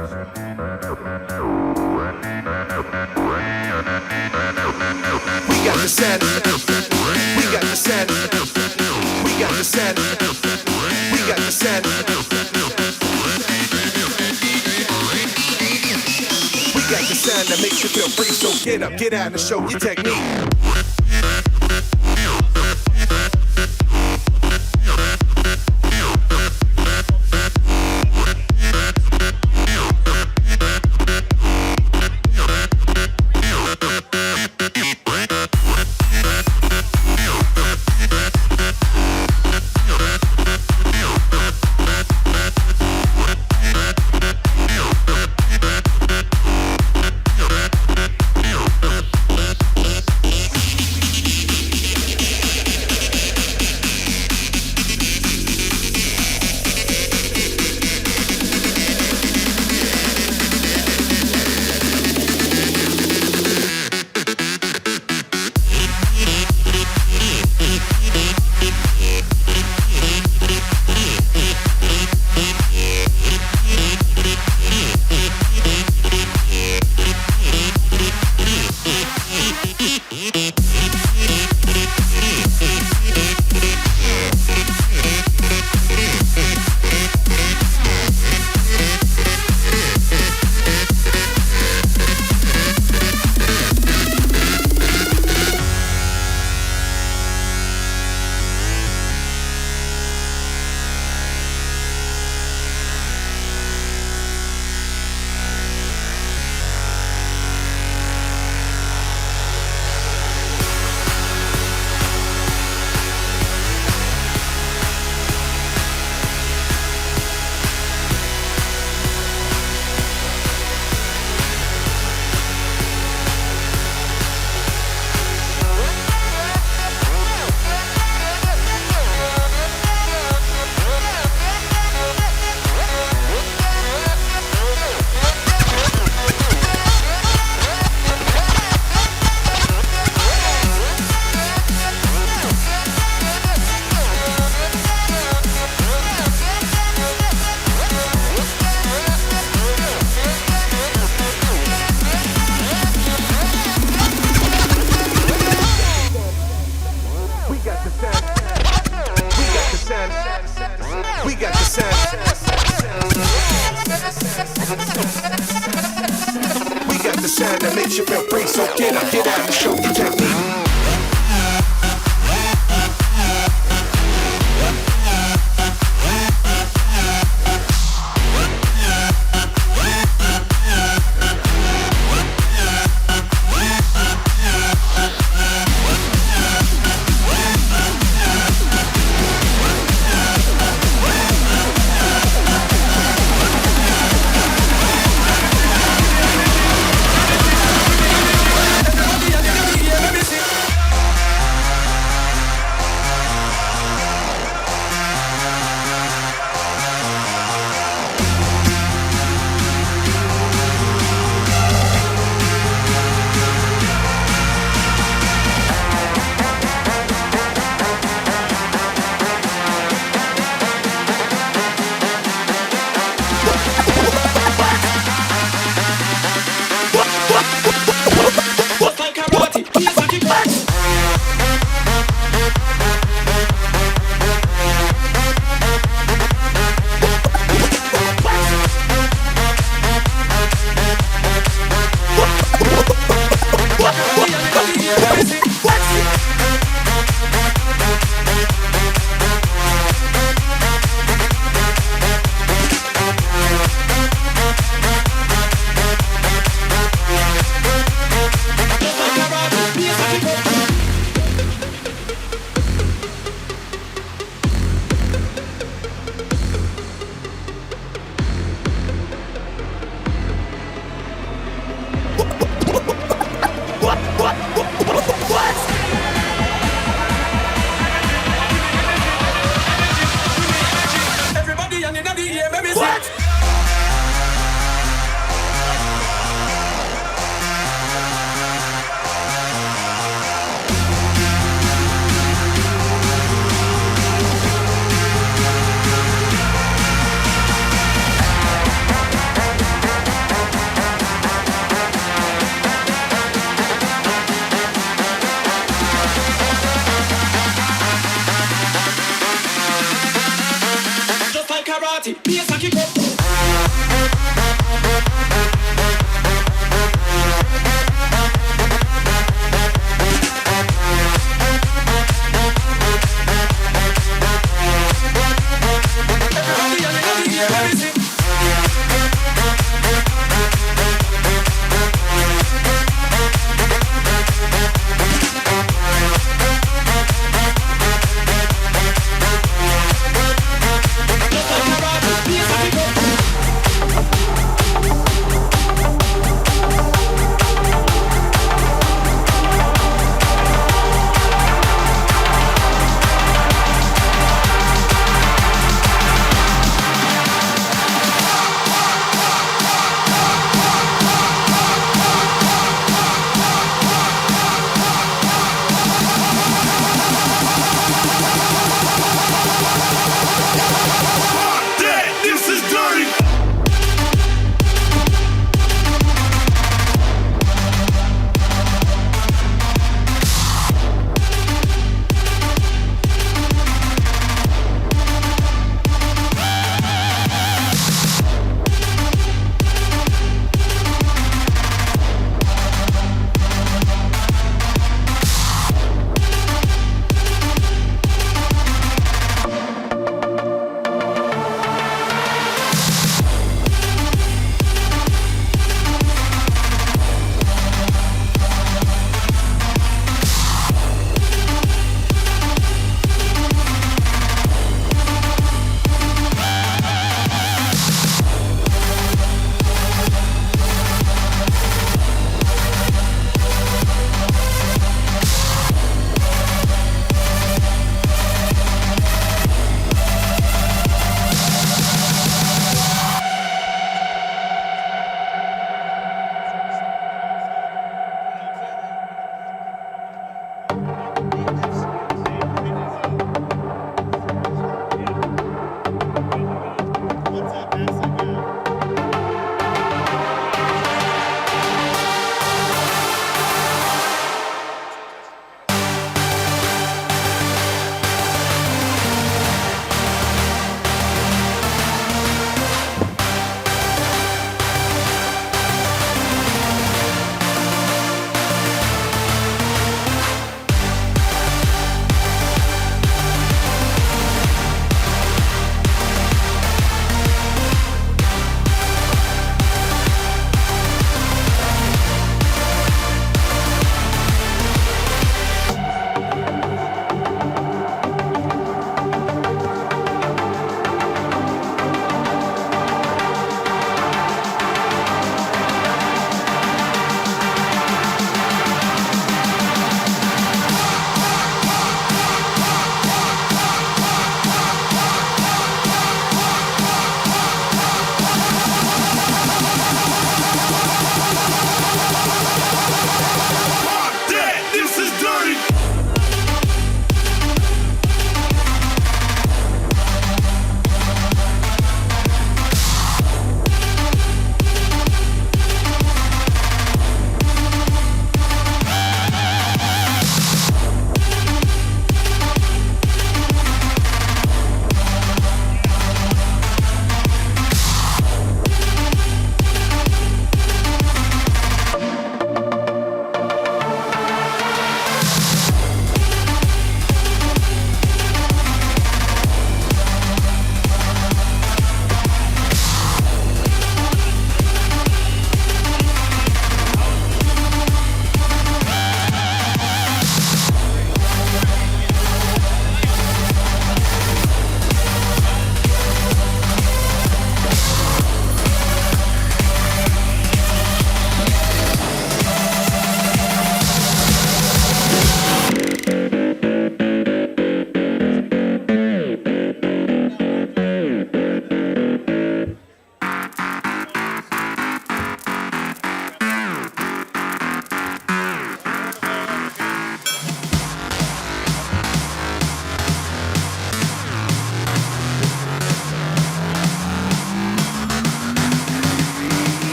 We got the scent. We got the scent. We got the scent. We got the scent. We got the sound that makes you feel free. So get up, get out, and show your technique.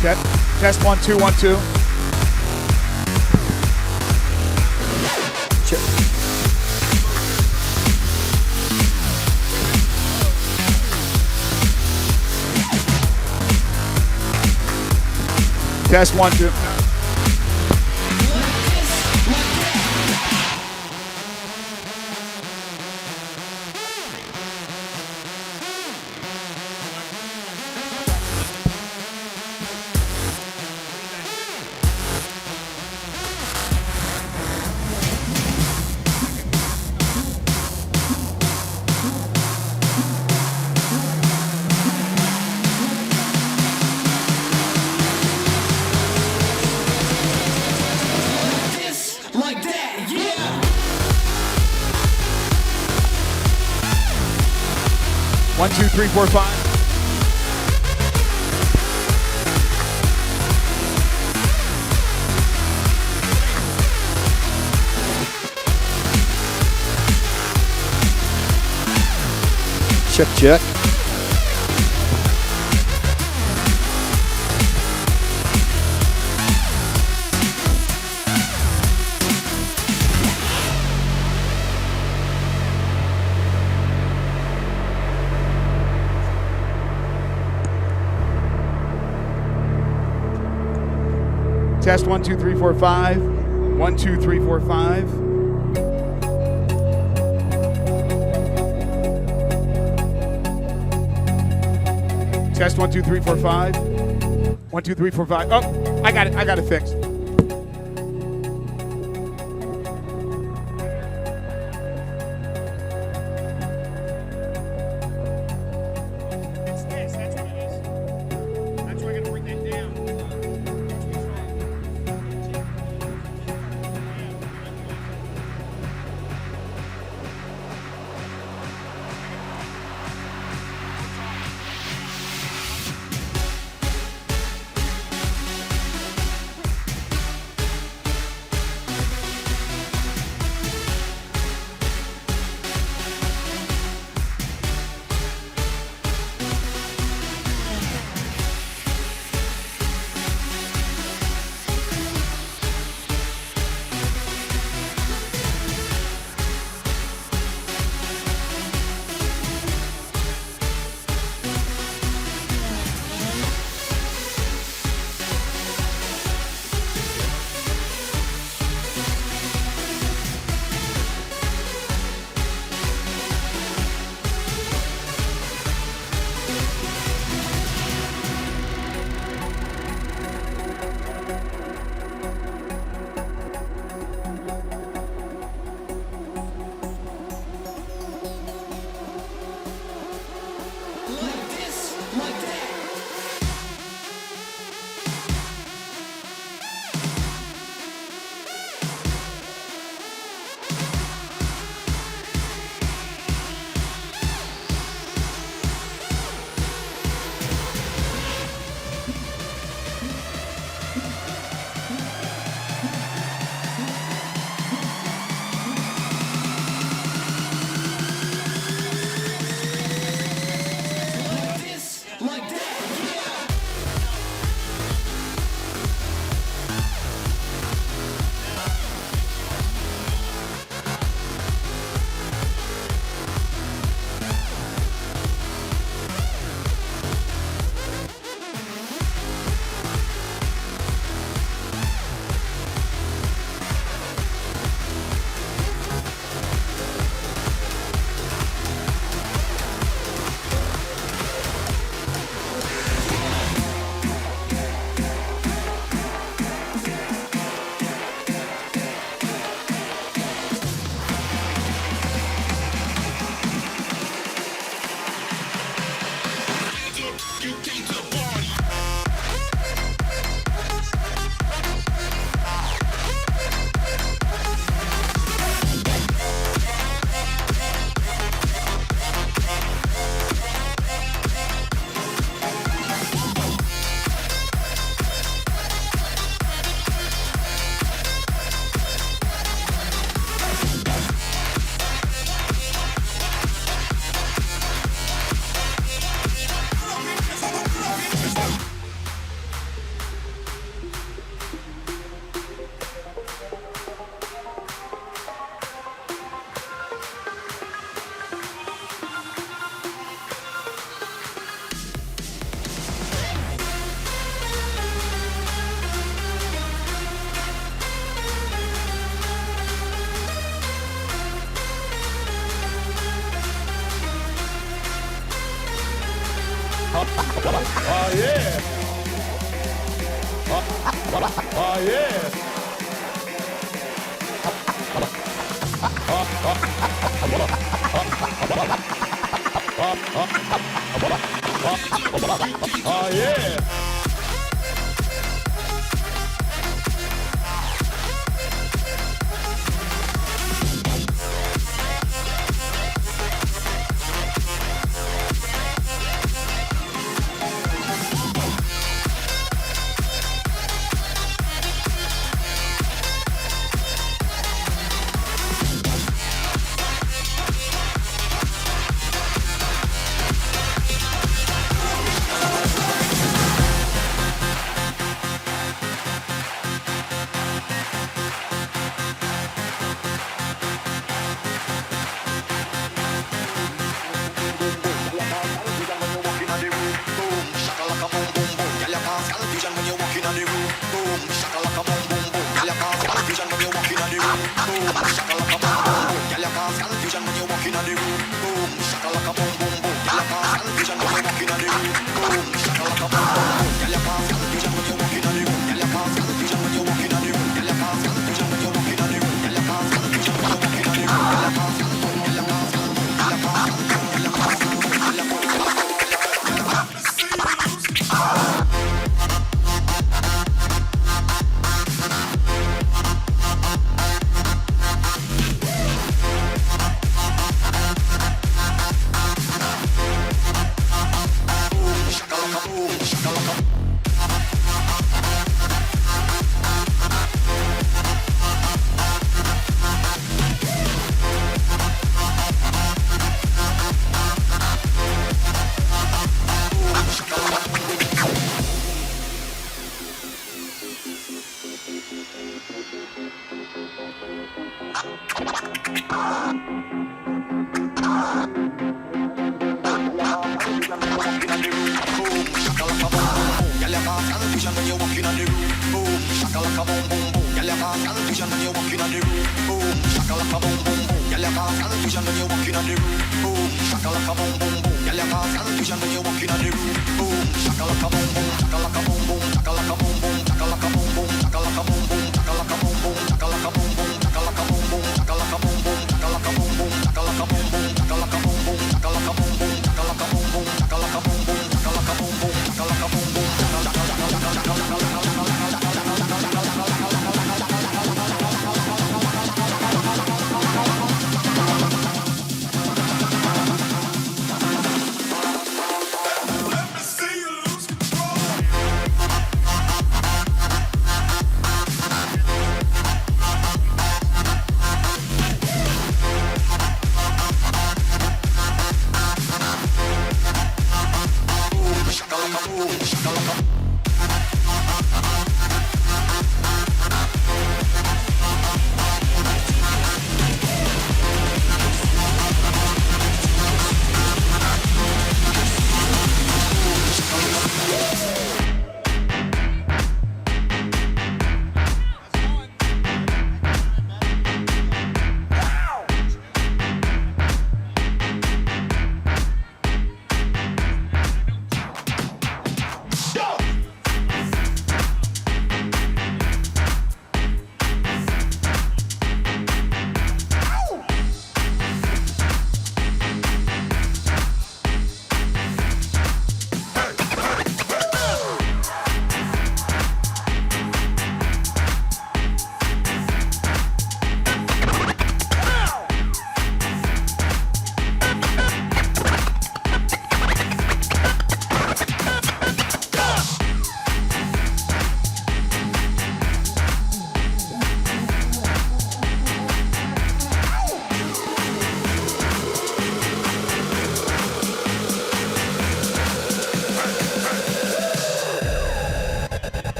Test 1 2 1 2. Check. Test 1 2. Like that, yeah. 1 2 3 4 5. Check, check. Test 1 2 3 4 5. 1 2 3 4 5. Test 1 2 3 4 5. 1 2 3 4 5. Oh, I got it. I got it fixed. It's this. That's what it is. That's why I got to bring that down. Oh yeah. Oh yeah. Oh yeah.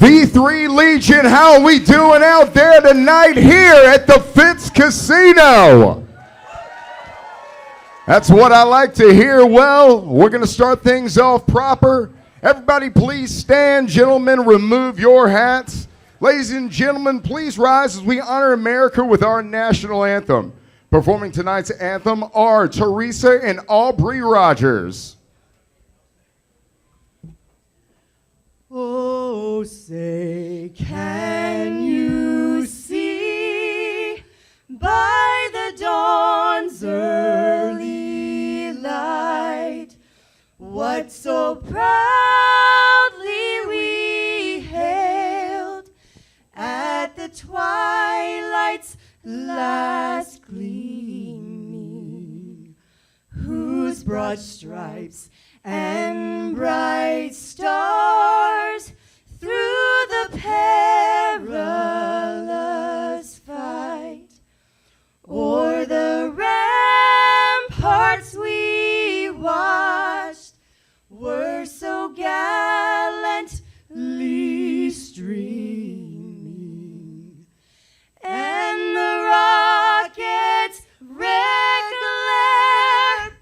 V3 Legion, how are we doing out there tonight here at the Fitz Casino? That's what I like to hear. Well, we're going to start things off proper. Everybody please stand. Gentlemen, remove your hats. Ladies and gentlemen, please rise as we honor America with our national anthem. Performing tonight's anthem are Teresa and Aubrey Rogers. Oh, say, can you see by the dawn's early light what so proudly we hailed at the twilight's last gleaming, whose broad stripes and bright stars through the perilous fight o'er the ramparts we watched were so gallantly streaming, and the rockets' red glare,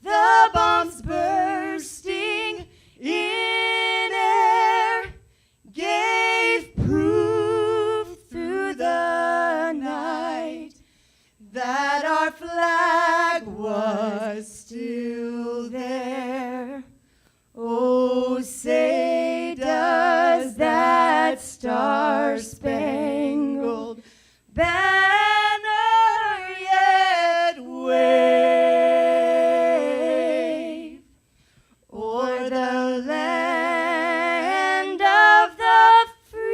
the bombs bursting in air, gave proof through the night that our flag was still there. Oh, say does that star-spangled banner yet wave o'er the land of the free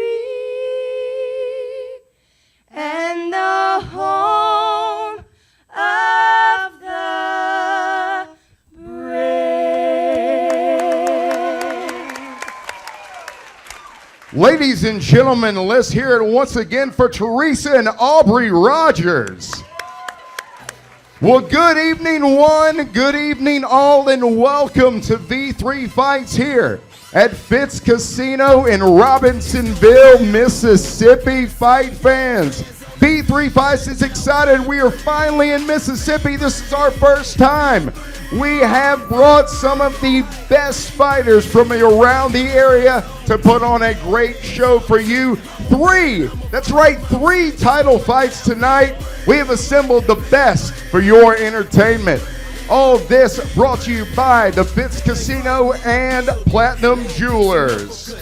and the home of the brave? Ladies and gentlemen, let's hear it once again for Teresa and Aubrey Rogers. Well, good evening, one. Good evening, all, and welcome to V3 Fights here at Fitz Casino in Robinsonville, Mississippi. Fight fans, V3 Fights is excited. We are finally in Mississippi. This is our first time. We have brought some of the best fighters from around the area to put on a great show for you. Three title fights tonight. We have assembled the best for your entertainment. All this brought to you by the Fitz Casino and Platinum Jewelers.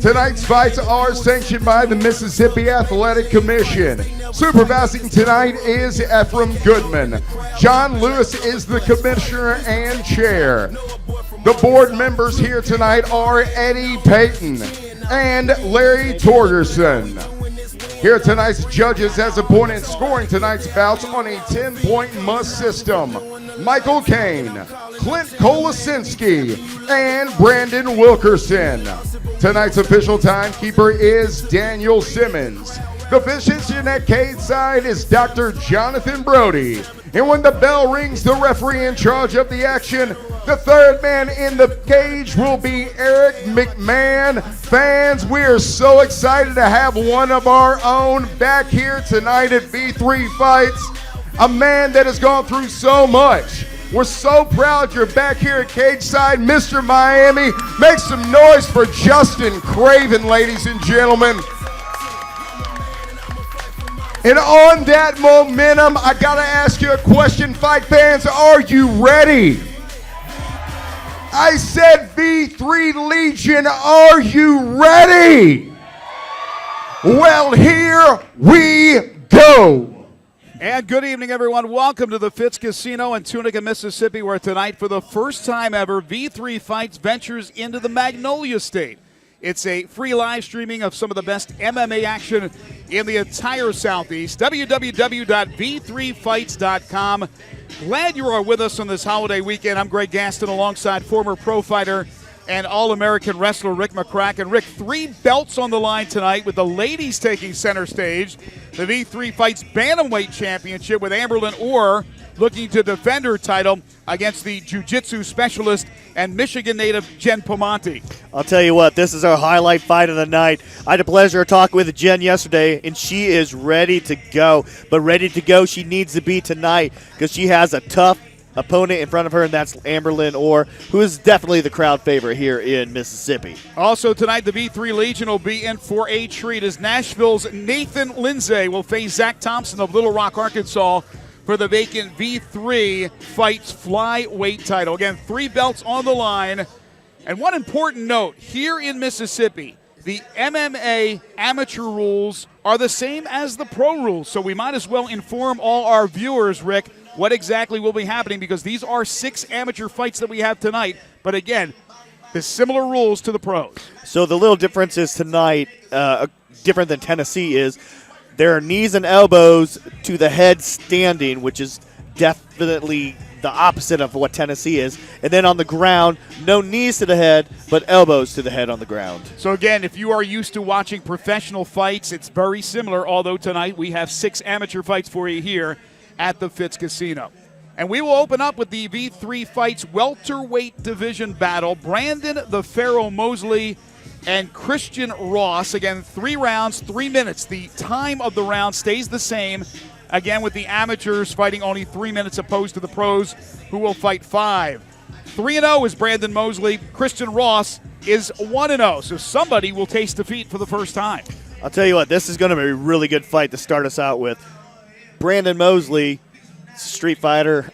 Tonight's fights are sanctioned by the Mississippi Athletic Commission. Supervising tonight is Ephraim Goodman. John Lewis is the commissioner and chair. The board members here tonight are Eddie Payton and Larry Torgerson. Here are tonight's judges as opponents scoring tonight's bouts on a 10-point must system. Michael Kane, Clint Kolasinski, and Brandon Wilkerson. Tonight's official timekeeper is Daniel Simmons. The physician at Cade's side is Dr. Jonathan Brody. And when the bell rings, the referee in charge of the action, the third man in the cage will be Eric McMahon. Fans, we are so excited to have one of our own back here tonight at V3 Fights. A man that has gone through so much. We're so proud you're back here at cage side, Mr. Miami. Make some noise for Justin Craven, ladies and gentlemen. And on that momentum, I gotta ask you a question, fight fans. Are you ready? I said V3 Legion, are you ready? Well, here we go. And good evening, everyone. Welcome to the Fitz Casino in Tunica, Mississippi, where tonight, for the first time ever, V3 Fights ventures into the Magnolia State. It's a free live streaming of some of the best MMA action in the entire Southeast. www.v3fights.com. Glad you are with us on this holiday weekend. I'm Greg Gaston alongside former pro fighter and All-American wrestler Rick McCracken. Rick, 3 belts on the line tonight with the ladies taking center stage. The V3 Fights Bantamweight Championship with Amberlyn Orr looking to defend her title against the jiu-jitsu specialist and Michigan native Jen Pomante. I'll tell you what, this is our highlight fight of the night. I had the pleasure of talking with Jen yesterday, and she is ready to go. But ready to go she needs to be tonight because she has a tough opponent in front of her, and that's Amberlynn Orr, who is definitely the crowd favorite here in Mississippi. Also tonight, the V3 Legion will be in for a treat as Nashville's Nathan Lindseay will face Zack Thompson of Little Rock, Arkansas for the vacant V3 Fights flyweight title. Again, 3 belts on the line. And one important note, here in Mississippi, the MMA amateur rules are the same as the pro rules, so we might as well inform all our viewers, Rick, what exactly will be happening, because these are 6 amateur fights that we have tonight. But again, the similar rules to the pros. So the little difference is tonight, different than Tennessee, is there are knees and elbows to the head standing, which is definitely the opposite of what Tennessee is. And then on the ground, no knees to the head, but elbows to the head on the ground. So again, if you are used to watching professional fights, it's very similar, although tonight we have 6 amateur fights for you here at the Fitz Casino. And we will open up with the V3 Fights welterweight division battle. Brandon the Pharaoh Mosley and Christian Ross. Again, 3 rounds, 3 minutes. The time of the round stays the same. Again, with the amateurs fighting only 3 minutes opposed to the pros, who will fight 5. 3-0 is Brandon Mosley. Christian Ross is 1-0. So somebody will taste defeat for the first time. I'll tell you what, this is going to be a really good fight to start us out with. Brandon Mosley, street fighter.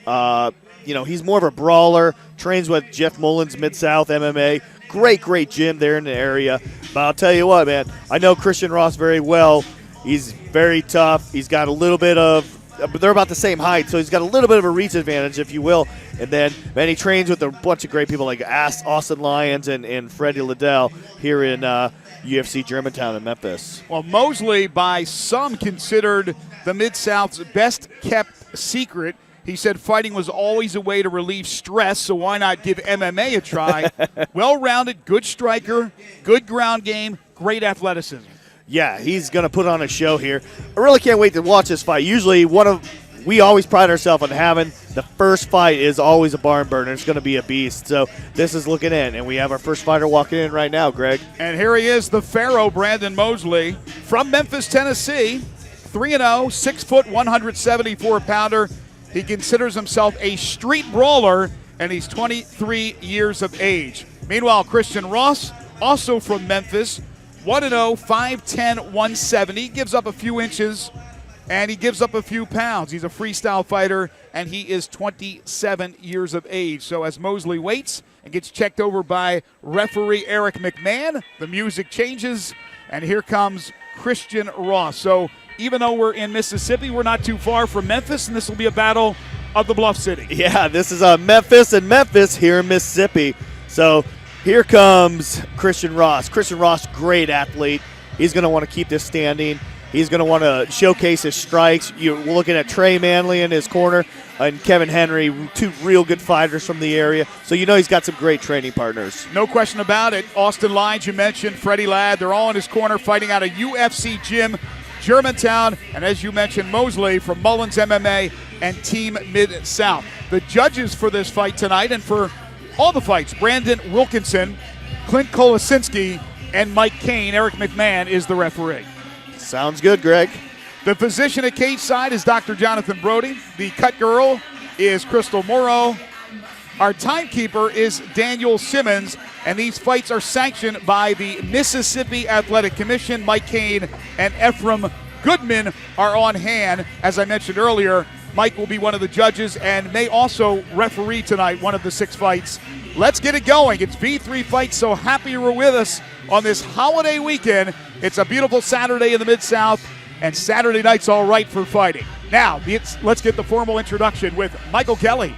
He's more of a brawler. Trains with Jeff Mullins, Mid-South MMA. Great gym there in the area. But I'll tell you what, man, I know Christian Ross very well. He's very tough. He's got a little bit of – they're about the same height, so he's got a little bit of a reach advantage, if you will. And then, man, he trains with a bunch of great people like Austin Lyons and Freddie Liddell here in UFC Germantown in Memphis. Well, Mosley, by some, considered the Mid-South's best-kept secret. He said fighting was always a way to relieve stress, so why not give MMA a try? Well-rounded, good striker, good ground game, great athleticism. Yeah, he's going to put on a show here. I really can't wait to watch this fight. Usually we always pride ourselves on having the first fight is always a barn burner. It's going to be a beast. So this is looking in, and we have our first fighter walking in right now, Greg. And here he is, the Pharaoh, Brandon Mosley, from Memphis, Tennessee. 3-0, 6 foot, 174-pounder. He considers himself a street brawler, and he's 23 years of age. Meanwhile, Christian Ross, also from Memphis, 1-0, 5'10", 170. Gives up a few inches, and he gives up a few pounds. He's a freestyle fighter, and he is 27 years of age. So as Mosley waits and gets checked over by referee Eric McMahon, the music changes, and here comes Christian Ross. So even though we're in Mississippi, we're not too far from Memphis, and this will be a battle of the Bluff City. Yeah, this is Memphis and Memphis here in Mississippi. So here comes Christian Ross. Christian Ross, great athlete. He's going to want to keep this standing. He's going to want to showcase his strikes. You're looking at Trey Manley in his corner and Kevin Henry, 2 real good fighters from the area. So you know he's got some great training partners. No question about it. Austin Lyons, you mentioned, Freddie Ladd, they're all in his corner fighting out of UFC Gym, Germantown. And as you mentioned, Mosley from Mullins MMA and Team Mid-South. The judges for this fight tonight and for all the fights, Brandon Wilkinson, Clint Kolosinski, and Mike Kane. Eric McMahon is the referee. Sounds good, Greg. The physician at cage side is Dr. Jonathan Brody. The cut girl is Crystal Morrow. Our timekeeper is Daniel Simmons, and these fights are sanctioned by the Mississippi Athletic Commission. Mike Kane and Ephraim Goodman are on hand. As I mentioned earlier, Mike will be one of the judges and may also referee tonight, one of the 6 fights. Let's get it going. It's V3 Fights, so happy you're with us on this holiday weekend. It's a beautiful Saturday in the Mid-South, and Saturday night's all right for fighting. Now, let's get the formal introduction with Michael Kelly.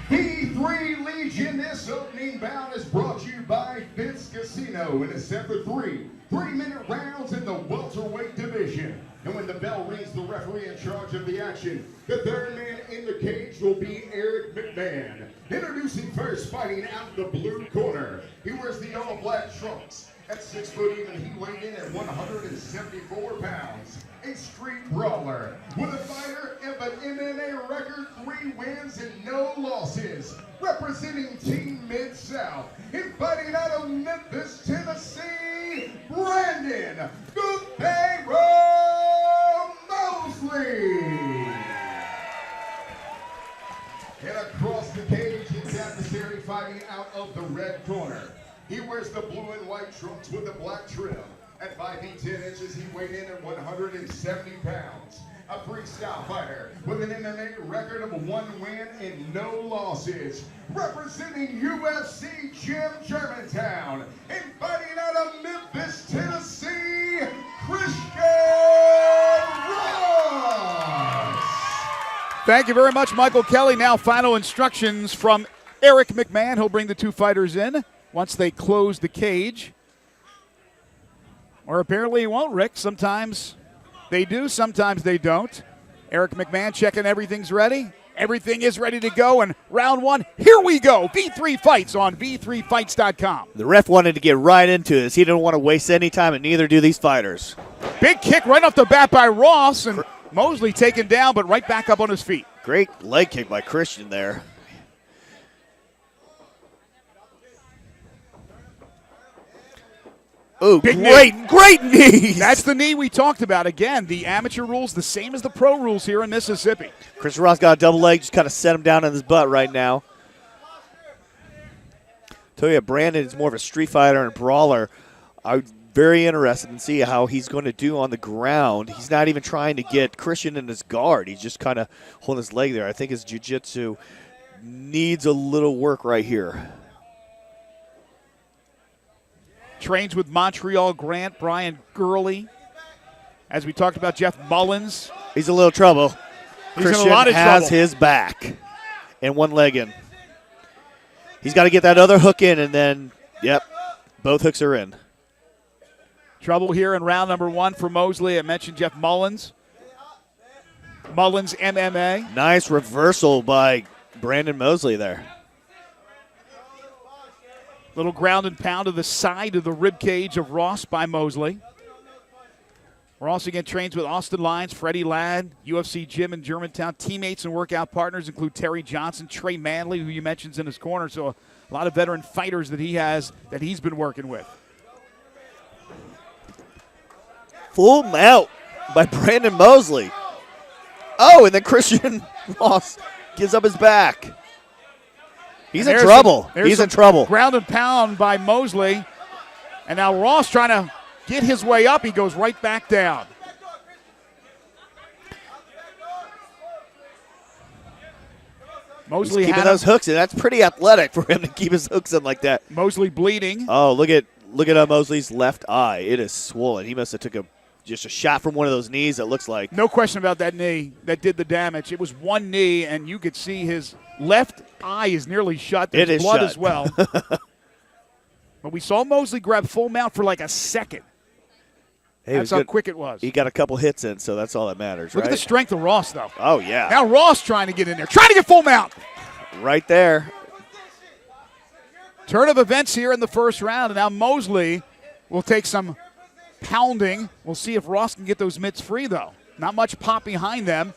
V3 Legion, this opening bout is brought to you by Fitz Casino. 0 in a set for 3-minute rounds in the welterweight division. And when the bell rings, the referee in charge of the action. The third man in the cage will be Eric McMahon. Introducing first, fighting out the blue corner. He wears the all-black trunks. At 6 foot even, he weighed in at 174 pounds. A street brawler with a fighter of an MMA record, 3 wins and no losses. Representing Team Mid-South and fighting out of Memphis, Tennessee, Brandon "The Pharaoh" Mosley. And across the cage, his adversary fighting out of the red corner. He wears the blue and white trunks with the black trim. At 5 feet 10 inches, he weighed in at 170 pounds. A freestyle fighter with an MMA record of 1 win and no losses. Representing UFC Gym Germantown and fighting out of Memphis, Tennessee, Christian Ross. Thank you very much, Michael Kelly. Now final instructions from Eric McMahon. He'll bring the 2 fighters in once they close the cage. Or apparently he won't, Rick. Sometimes they do, sometimes they don't. Eric McMahon checking everything's ready. Everything is ready to go, and round 1, here we go. V3 Fights on V3Fights.com. The ref wanted to get right into this. He didn't want to waste any time, and neither do these fighters. Big kick right off the bat by Ross, and Mosley taken down, but right back up on his feet. Great leg kick by Christian there. Oh, great knee. That's the knee we talked about. Again, the amateur rules the same as the pro rules here in Mississippi. Chris Ross got a double leg, just kind of set him down on his butt right now. Tell you, Brandon is more of a street fighter and brawler. I'm very interested in see how he's going to do on the ground. He's not even trying to get Christian in his guard. He's just kind of holding his leg there. I think his jiu-jitsu needs a little work right here. Trains with Montreal Grant, Brian Gurley. As we talked about, Jeff Mullins. He's in a little trouble. He's Christian in a lot of has trouble. his back and 1 leg in. He's got to get that other hook in, and then, yep, both hooks are in. Trouble here in round number 1 for Mosley. I mentioned Jeff Mullins. Mullins MMA. Nice reversal by Brandon Mosley there. Little ground and pound to the side of the rib cage of Ross by Mosley. Ross again trains with Austin Lyons, Freddie Ladd, UFC Gym in Germantown. Teammates and workout partners include Terry Johnson, Trey Manley, who you mentioned in his corner. So a lot of veteran fighters that he's been working with. Full mount by Brandon Mosley. Oh, and then Christian Ross gives up his back. He's in trouble. He's in trouble. Ground and pound by Mosley. And now Ross trying to get his way up. He goes right back down. Mosley keeping had those hooks in. That's pretty athletic for him to keep his hooks in like that. Mosley bleeding. Oh, look at Mosley's left eye. It is swollen. He must have took just a shot from one of those knees, it looks like. No question about that knee that did the damage. It was 1 knee, and you could see his left eye is nearly shut. There's blood shut as well. But we saw Mosley grab full mount for like a second. Hey, that's how quick it was. He got a couple hits in, so that's all that matters, Look right? at the strength of Ross, though. Oh, yeah. Now Ross trying to get in there. Trying to get full mount. Right there. Turn of events here in the first round, and now Mosley will take some pounding. We'll see if Ross can get those mitts free, though. Not much pop behind them.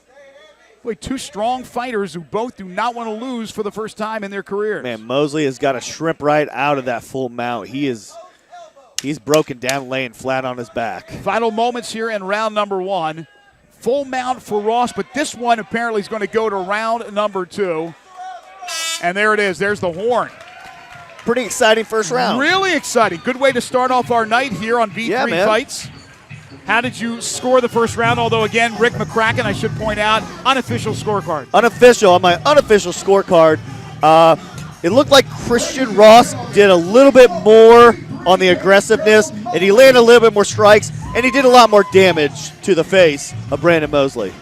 Boy, 2 strong fighters who both do not want to lose for the first time in their careers. Man, Mosley has got to shrimp right out of that full mount. He's broken down, laying flat on his back. Final moments here in round number 1. Full mount for Ross, but this one apparently is going to go to round number 2. And there it is. There's the horn. Pretty exciting first round. Really exciting. Good way to start off our night here on V3 Fights. How did you score the first round? Although, again, Rick McCracken, I should point out, unofficial scorecard. Unofficial. On my unofficial scorecard, it looked like Christian Ross did a little bit more on the aggressiveness, and he landed a little bit more strikes, and he did a lot more damage to the face of Brandon Mosley.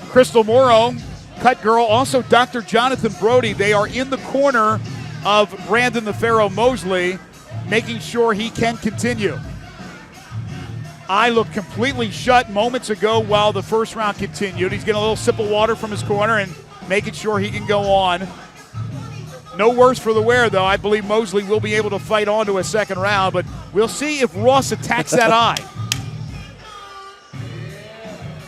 Crystal Morrow, Cut Girl, also Dr. Jonathan Brody. They are in the corner of Brandon the Pharaoh Mosley. making sure he can continue. Eye looked completely shut moments ago while the first round continued. He's getting a little sip of water from his corner and making sure he can go on. No worse for the wear, though. I believe Mosley will be able to fight on to a second round, but we'll see if Ross attacks that eye.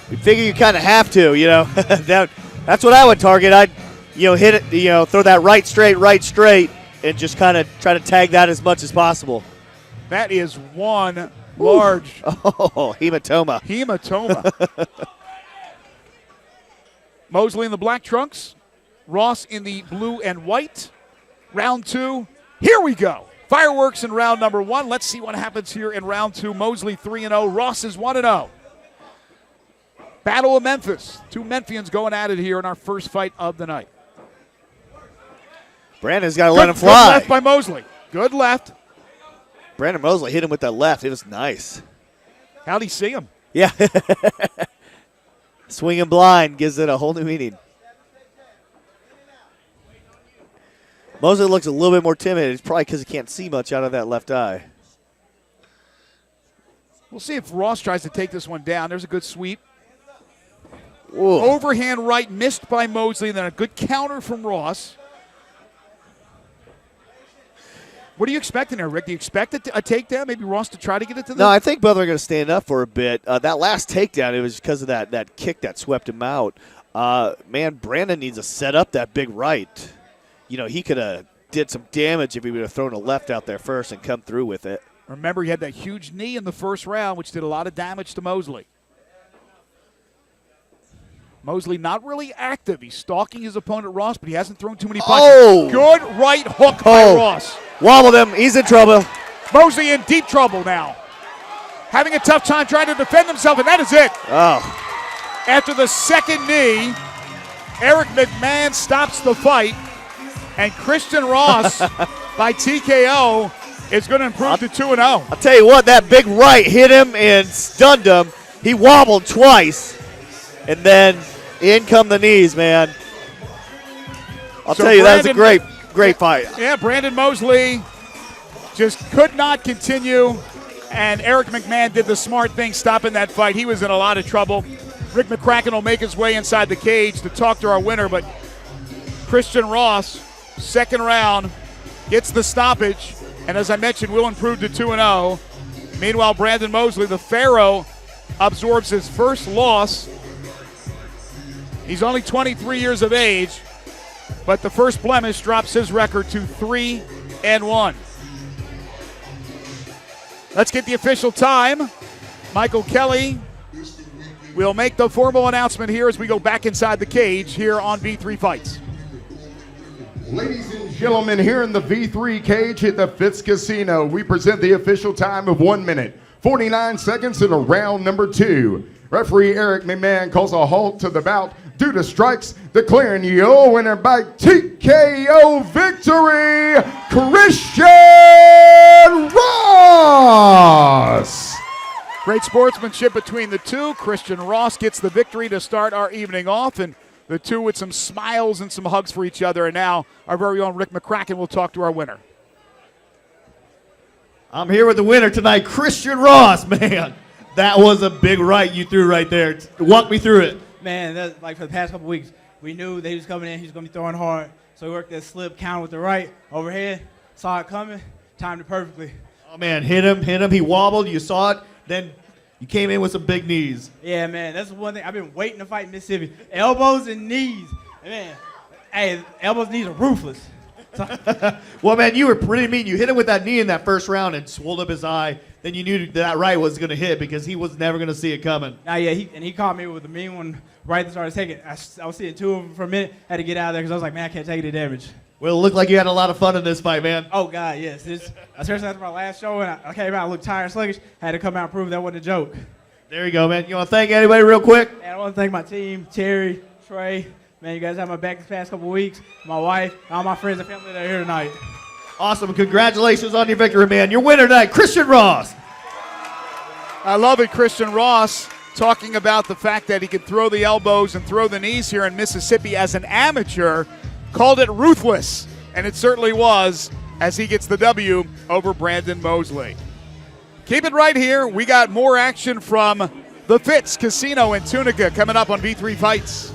You figure you kind of have to, you know. That's what I would target. I'd, hit it, throw that right straight, and just kind of try to tag that as much as possible. That is one large hematoma. Mosley in the black trunks, Ross in the blue and white. Round 2, here we go. Fireworks in round number 1. Let's see what happens here in round 2. Mosley 3-0, Ross is 1-0. Battle of Memphis. 2 Memphians going at it here in our first fight of the night. Brandon's got to let him fly. Good left by Mosley. Good left. Brandon Mosley hit him with that left. It was nice. How'd he see him? Yeah. Swinging blind gives it a whole new meaning. Mosley looks a little bit more timid. It's probably because he can't see much out of that left eye. We'll see if Ross tries to take this one down. There's a good sweep. Whoa. Overhand right missed by Mosley, and then a good counter from Ross. What are you expecting there, Rick? Do you expect a takedown? Maybe Ross to try to get it to the... No, I think both are going to stand up for a bit. That last takedown, it was because of that kick that swept him out. Man, Brandon needs to set up that big right. He could have did some damage if he would have thrown a left out there first and come through with it. Remember, he had that huge knee in the first round, which did a lot of damage to Mosley. Mosley not really active. He's stalking his opponent, Ross, but he hasn't thrown too many punches. Oh! Good right hook by Ross. Wobbled him. He's in trouble. Mosley in deep trouble now. Having a tough time trying to defend himself, and that is it. Oh. After the second knee, Eric McMahon stops the fight, and Christian Ross by TKO is going to improve to 2-0. I'll tell you what, that big right hit him and stunned him. He wobbled twice, and then in come the knees, man. I'll tell you, that was a great fight. Yeah, Brandon Mosley just could not continue, and Eric McMahon did the smart thing stopping that fight. He was in a lot of trouble. Rick McCracken will make his way inside the cage to talk to our winner, but Christian Ross, second round, gets the stoppage, and as I mentioned, will improve to 2-0. Meanwhile, Brandon Mosley, the Pharaoh, absorbs his first loss. He's only 23 years of age, but the first blemish drops his record to 3-1. Let's get the official time. Michael Kelly will make the formal announcement here as we go back inside the cage here on V3 Fights. Ladies and gentlemen, here in the V3 cage at the Fitz Casino, we present the official time of 1 minute, 49 seconds in round number 2. Referee Eric McMahon calls a halt to the bout due to strikes, declaring your winner by TKO victory, Christian Ross. Great sportsmanship between the two. Christian Ross gets the victory to start our evening off, and the two with some smiles and some hugs for each other. And now our very own Rick McCracken will talk to our winner. I'm here with the winner tonight, Christian Ross, man. That was a big right you threw right there. Walk me through it. Man, that's like for the past couple weeks, we knew that he was coming in, he was going to be throwing hard. So we worked that slip counter with the right overhead, saw it coming, timed it perfectly. Oh, man, hit him. He wobbled. You saw it. Then you came in with some big knees. Yeah, man, that's one thing. I've been waiting to fight in Mississippi. Elbows and knees. Man, hey, elbows and knees are ruthless. Well, man, you were pretty mean. You hit him with that knee in that first round and swelled up his eye. Then you knew that right was going to hit because he was never going to see it coming. Yeah, he caught me with a mean one right at the start of taking. I was seeing two of them for a minute. Had to get out of there because I was like, man, I can't take any damage. Well, it looked like you had a lot of fun in this fight, man. Oh, God, yes. Especially after my last show, and I came out, I looked tired and sluggish. Had to come out and prove that wasn't a joke. There you go, man. You want to thank anybody real quick? And I want to thank my team, Terry, Trey. Man, you guys have my back this past couple weeks. My wife, all my friends and family that are here tonight. Awesome. Congratulations on your victory, man. Your winner tonight, Christian Ross. I love it, Christian Ross talking about the fact that he could throw the elbows and throw the knees here in Mississippi as an amateur, called it ruthless, and it certainly was. as he gets the W over Brandon Mosley. Keep it right here. We got more action from the Fitz Casino in Tunica coming up on V3 Fights.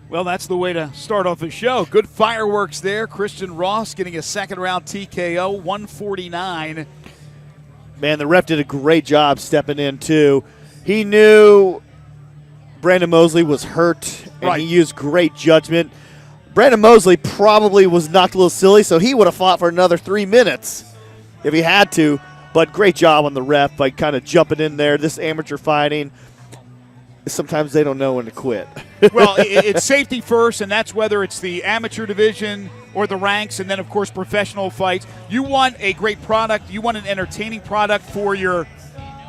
Well, that's the way to start off the show. Good fireworks there. Christian Ross getting a second-round TKO, 149. Man, the ref did a great job stepping in, too. He knew Brandon Mosley was hurt, and he used great judgment. Brandon Mosley probably was knocked a little silly, so he would have fought for another 3 minutes if he had to. But great job on the ref by kind of jumping in there. This amateur fighting, sometimes they don't know when to quit. Well, it's safety first, and that's whether it's the amateur division or the ranks, and then, of course, professional fights. You want a great product. You want an entertaining product for your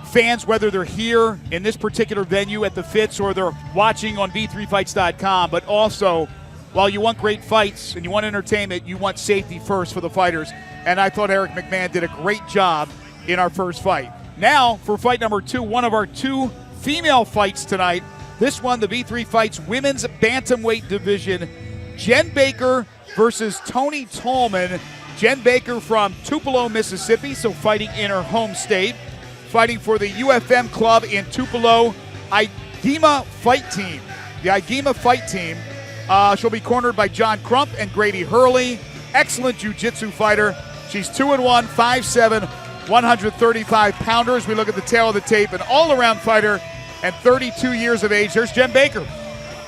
fans, whether they're here in this particular venue at the Fitz or they're watching on V3Fights.com. But also, while you want great fights and you want entertainment, you want safety first for the fighters. And I thought Eric McMahon did a great job in our first fight. Now, for fight number 2, one of our 2 female fights tonight. This one, the V3 Fights Women's Bantamweight Division. Jen Baker versus Tony Tolman. Jen Baker from Tupelo, Mississippi, so fighting in her home state. Fighting for the UFM club in Tupelo, Igema Fight Team. The Igema Fight Team. She'll be cornered by John Crump and Grady Hurley. Excellent jiu-jitsu fighter. She's 2-1, 5'7", 135-pounders. We look at the tail of the tape, an all-around fighter and 32 years of age. There's Jen Baker.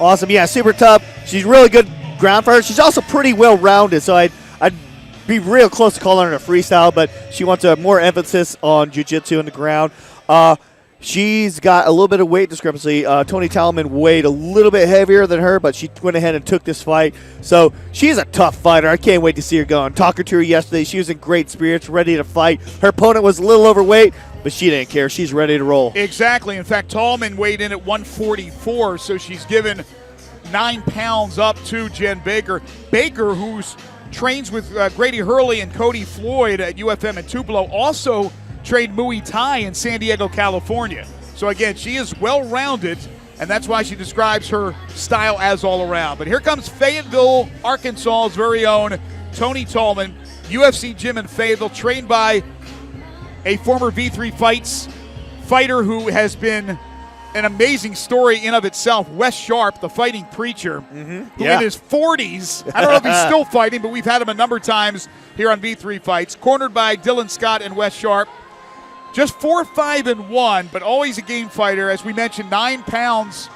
Awesome. Yeah, super tough. She's really good ground for her. She's also pretty well-rounded, so I'd be real close to calling her a freestyle, but she wants a more emphasis on jiu-jitsu on the ground. She's got a little bit of weight discrepancy. Tony Tolman weighed a little bit heavier than her, but she went ahead and took this fight. So she's a tough fighter. I can't wait to see her go. And talking to her yesterday, she was in great spirits, ready to fight. Her opponent was a little overweight, but she didn't care. She's ready to roll. Exactly. In fact, Tolman weighed in at 144, so she's given 9 pounds up to Jen Baker. Baker, who's trains with Grady Hurley and Cody Floyd at UFM in Tupelo, also trained Muay Thai in San Diego, California. So again, she is well-rounded, and that's why she describes her style as all around. But here comes Fayetteville, Arkansas's very own Tony Tolman, UFC gym in Fayetteville, trained by a former V3 Fights fighter who has been an amazing story in of itself, Wes Sharp, the fighting preacher, who in his 40s, I don't know if he's still fighting, but we've had him a number of times here on V3 Fights, cornered by Dylan Scott and Wes Sharp. Just 4-5-1, but always a game fighter. As we mentioned, 9 pounds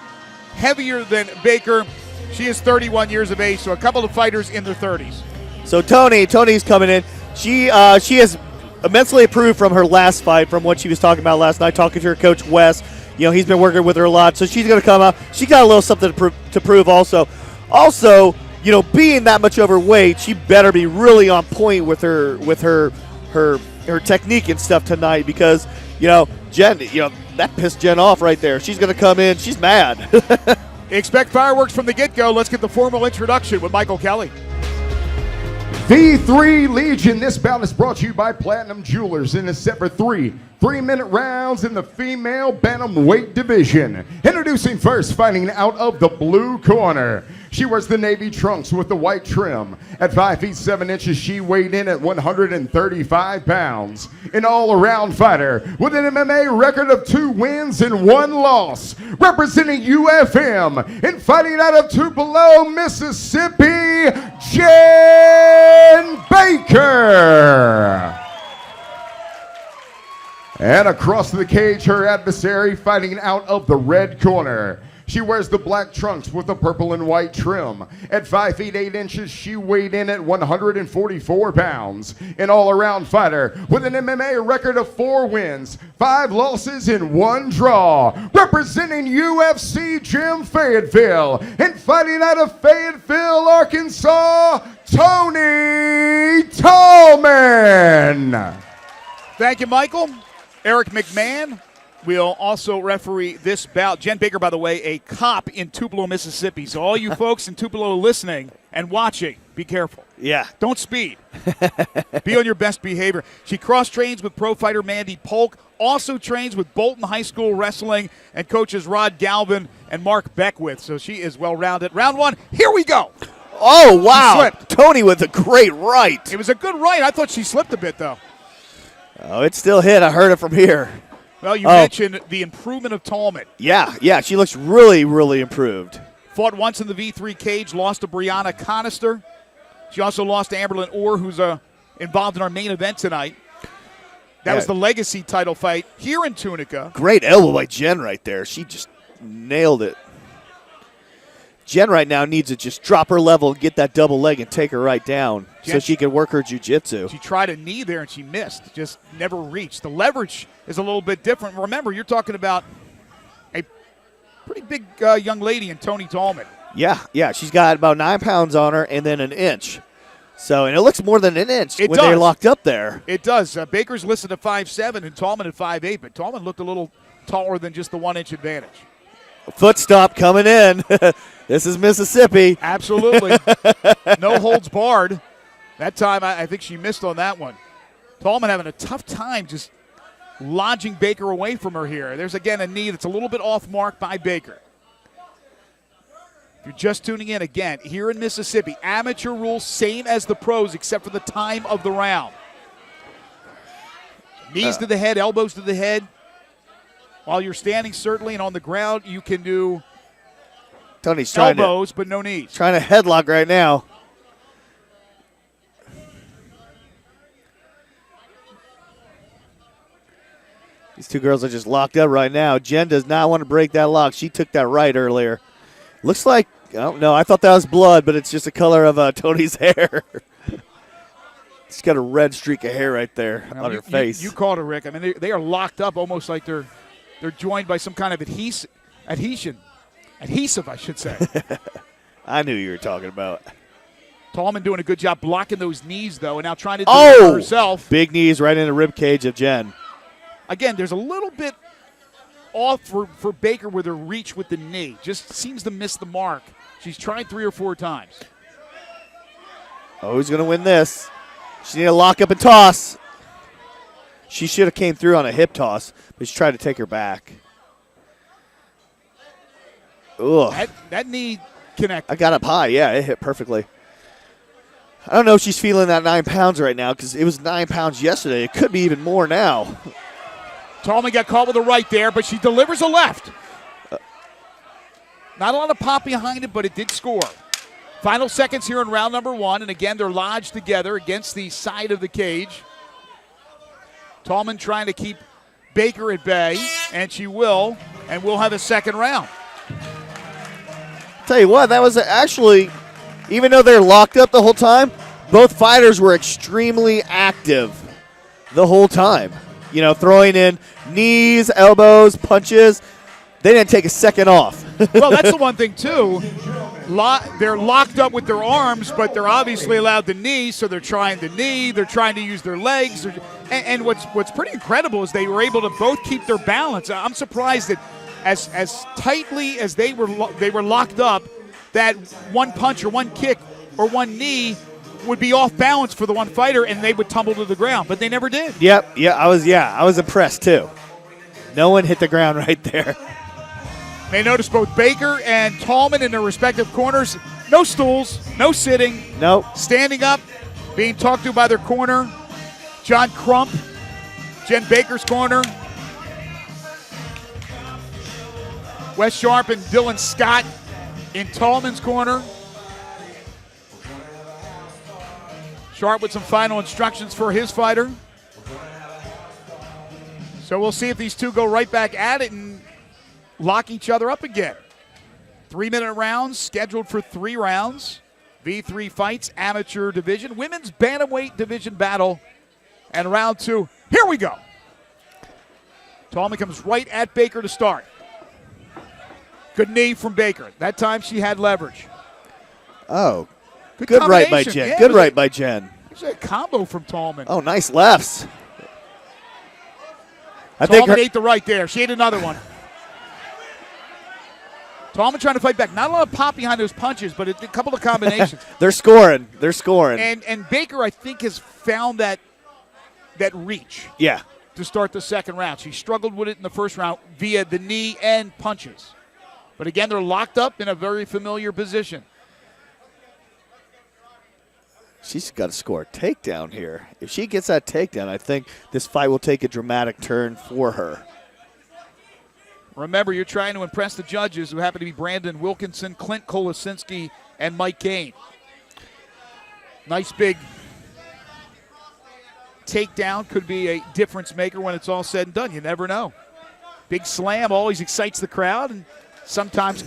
heavier than Baker. She is 31 years of age, so a couple of fighters in their 30s. So Tony's coming in. She has immensely improved from her last fight, from what she was talking about last night, talking to her coach, Wes. You know, he's been working with her a lot, so she's going to come out. She got a little something to prove also. Also, you know, being that much overweight, she better be really on point with her technique and stuff tonight, because, you know, Jen, you know, that pissed Jen off right there. She's going to come in. She's mad. Expect fireworks from the get-go. Let's get the formal introduction with Michael Kelly. V3 Legion. This bout is brought to you by Platinum Jewelers and is set for 3-minute rounds in the female bantamweight division. Introducing first, fighting out of the blue corner. She wears the navy trunks with the white trim. At 5 feet 7 inches, she weighed in at 135 pounds. An all-around fighter with an MMA record of 2 wins and 1 loss. Representing UFM and fighting out of Tupelo, Mississippi, Jen Baker. And across the cage, her adversary fighting out of the red corner. She wears the black trunks with the purple and white trim. At 5 feet 8 inches, she weighed in at 144 pounds. An all-around fighter with an MMA record of 4 wins, 5 losses, and 1 draw. Representing UFC Gym Fayetteville and fighting out of Fayetteville, Arkansas, Tony Tolman. Thank you, Michael. Eric McMahon will also referee this bout. Jen Baker, by the way, a cop in Tupelo, Mississippi. So all you folks in Tupelo listening and watching, be careful. Yeah. Don't speed. Be on your best behavior. She cross-trains with pro fighter Mandy Polk, also trains with Bolton High School Wrestling, and coaches Rod Galvin and Mark Beckwith. So she is well-rounded. Round 1, here we go. Oh, wow. She slipped. Tony with a great right. It was a good right. I thought she slipped a bit, though. Oh, it still hit. I heard it from here. Well, you mentioned the improvement of Tolman. Yeah, she looks really, really improved. Fought once in the V3 cage, lost to Brianna Conister. She also lost to Amberlyn Orr, who's involved in our main event tonight. That was the legacy title fight here in Tunica. Great elbow by Jen right there. She just nailed it. Jen right now needs to just drop her level and get that double leg and take her right down so she can work her jiu-jitsu. She tried a knee there and she missed, just never reached. The leverage is a little bit different. Remember, you're talking about a pretty big young lady in Tony Tolman. Yeah, she's got about 9 pounds on her and then an inch. So, and it looks more than an inch when they're locked up there. It does. Baker's listed at 5'7" and Tolman at 5'8", but Tolman looked a little taller than just the 1 inch advantage. Foot stomp coming in. This is Mississippi. Absolutely. No holds barred. That time, I think she missed on that one. Tolman having a tough time just lodging Baker away from her here. There's, again, a knee that's a little bit off mark by Baker. If you're just tuning in, again, here in Mississippi, amateur rules same as the pros except for the time of the round. Knees to the head, elbows to the head. While you're standing, certainly, and on the ground, you can do Tony's elbows, but no knees. Trying to headlock right now. These two girls are just locked up right now. Jen does not want to break that lock. She took that right earlier. Looks like Oh, no, I thought that was blood, but it's just the color of Tony's hair. She's got a red streak of hair right there on her face. You called it, Rick. I mean, they are locked up almost like they're joined by some kind of adhesive, I should say. I knew you were talking about. Tolman doing a good job blocking those knees, though, and now trying to do it for herself. Big knees right in the rib cage of Jen. Again, there's a little bit off for Baker with her reach with the knee. Just seems to miss the mark. She's tried 3 or 4 times. Oh, who's going to win this? She need to lock up and toss. She should have came through on a hip toss, but she tried to take her back. Ugh. That knee connected. I got up high. Yeah, it hit perfectly. I don't know if she's feeling that 9 pounds right now because it was 9 pounds yesterday. It could be even more now. Tolman got caught with a right there, but she delivers a left. Not a lot of pop behind it, but it did score. Final seconds here in round number 1, and again, they're lodged together against the side of the cage. Tolman trying to keep Baker at bay, and she will, and we'll have a second round. Tell you what, that was actually, even though they're locked up the whole time, both fighters were extremely active the whole time. You know, throwing in knees, elbows, punches. They didn't take a second off. Well, that's the one thing, too. They're locked up with their arms, but they're obviously allowed the knee, so they're trying the knee. They're trying to use their legs. And what's pretty incredible is they were able to both keep their balance. I'm surprised that as tightly as they were locked up, that one punch or one kick or one knee would be off balance for the one fighter, and they would tumble to the ground. But they never did. Yep. Yeah, I was impressed, too. No one hit the ground right there. May notice both Baker and Tolman in their respective corners. No stools, no sitting. Nope. Standing up, being talked to by their corner. John Crump, Jen Baker's corner. Wes Sharp and Dylan Scott in Tolman's corner. Sharp with some final instructions for his fighter. So we'll see if these two go right back at it and lock each other up again. 3-minute rounds scheduled for 3 rounds. V3 Fights Amateur Division, Women's Bantamweight Division battle, and round 2. Here we go. Tolman comes right at Baker to start. Good knee from Baker. That time she had leverage. Oh, good right by Jen. Yeah, good right by Jen. It was a combo from Tolman. Oh, nice lefts. Tolman ate the right there. She ate another one. Tolman trying to fight back. Not a lot of pop behind those punches, but a couple of combinations. They're scoring. And Baker, I think, has found that reach. Yeah. To start the second round. She struggled with it in the first round via the knee and punches. But again, they're locked up in a very familiar position. She's got to score a takedown here. If she gets that takedown, I think this fight will take a dramatic turn for her. Remember, you're trying to impress the judges, who happen to be Brandon Wilkinson, Clint Kolosinski, and Mike Kane. Nice big takedown. Could be a difference maker when it's all said and done. You never know. Big slam always excites the crowd, and sometimes,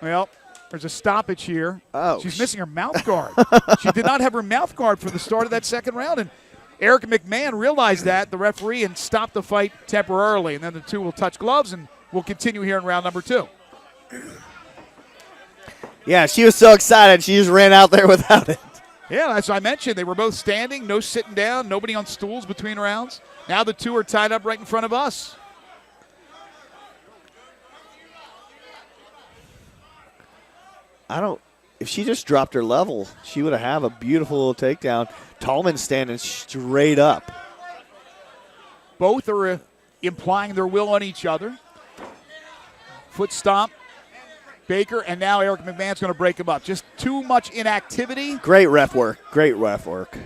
well, there's a stoppage here. Oh, she's missing her mouth guard. She did not have her mouth guard for the start of that second round, and Eric McMahon realized that, the referee, and stopped the fight temporarily. And then the two will touch gloves, and we'll continue here in round number 2. Yeah, she was so excited, she just ran out there without it. Yeah, as I mentioned, they were both standing, no sitting down, nobody on stools between rounds. Now the two are tied up right in front of us. If she just dropped her level, she would have a beautiful little takedown. Tolman standing straight up. Both are implying their will on each other. Foot stomp, Baker, and now Eric McMahon's going to break him up. Just too much inactivity. Great ref work. Great ref work.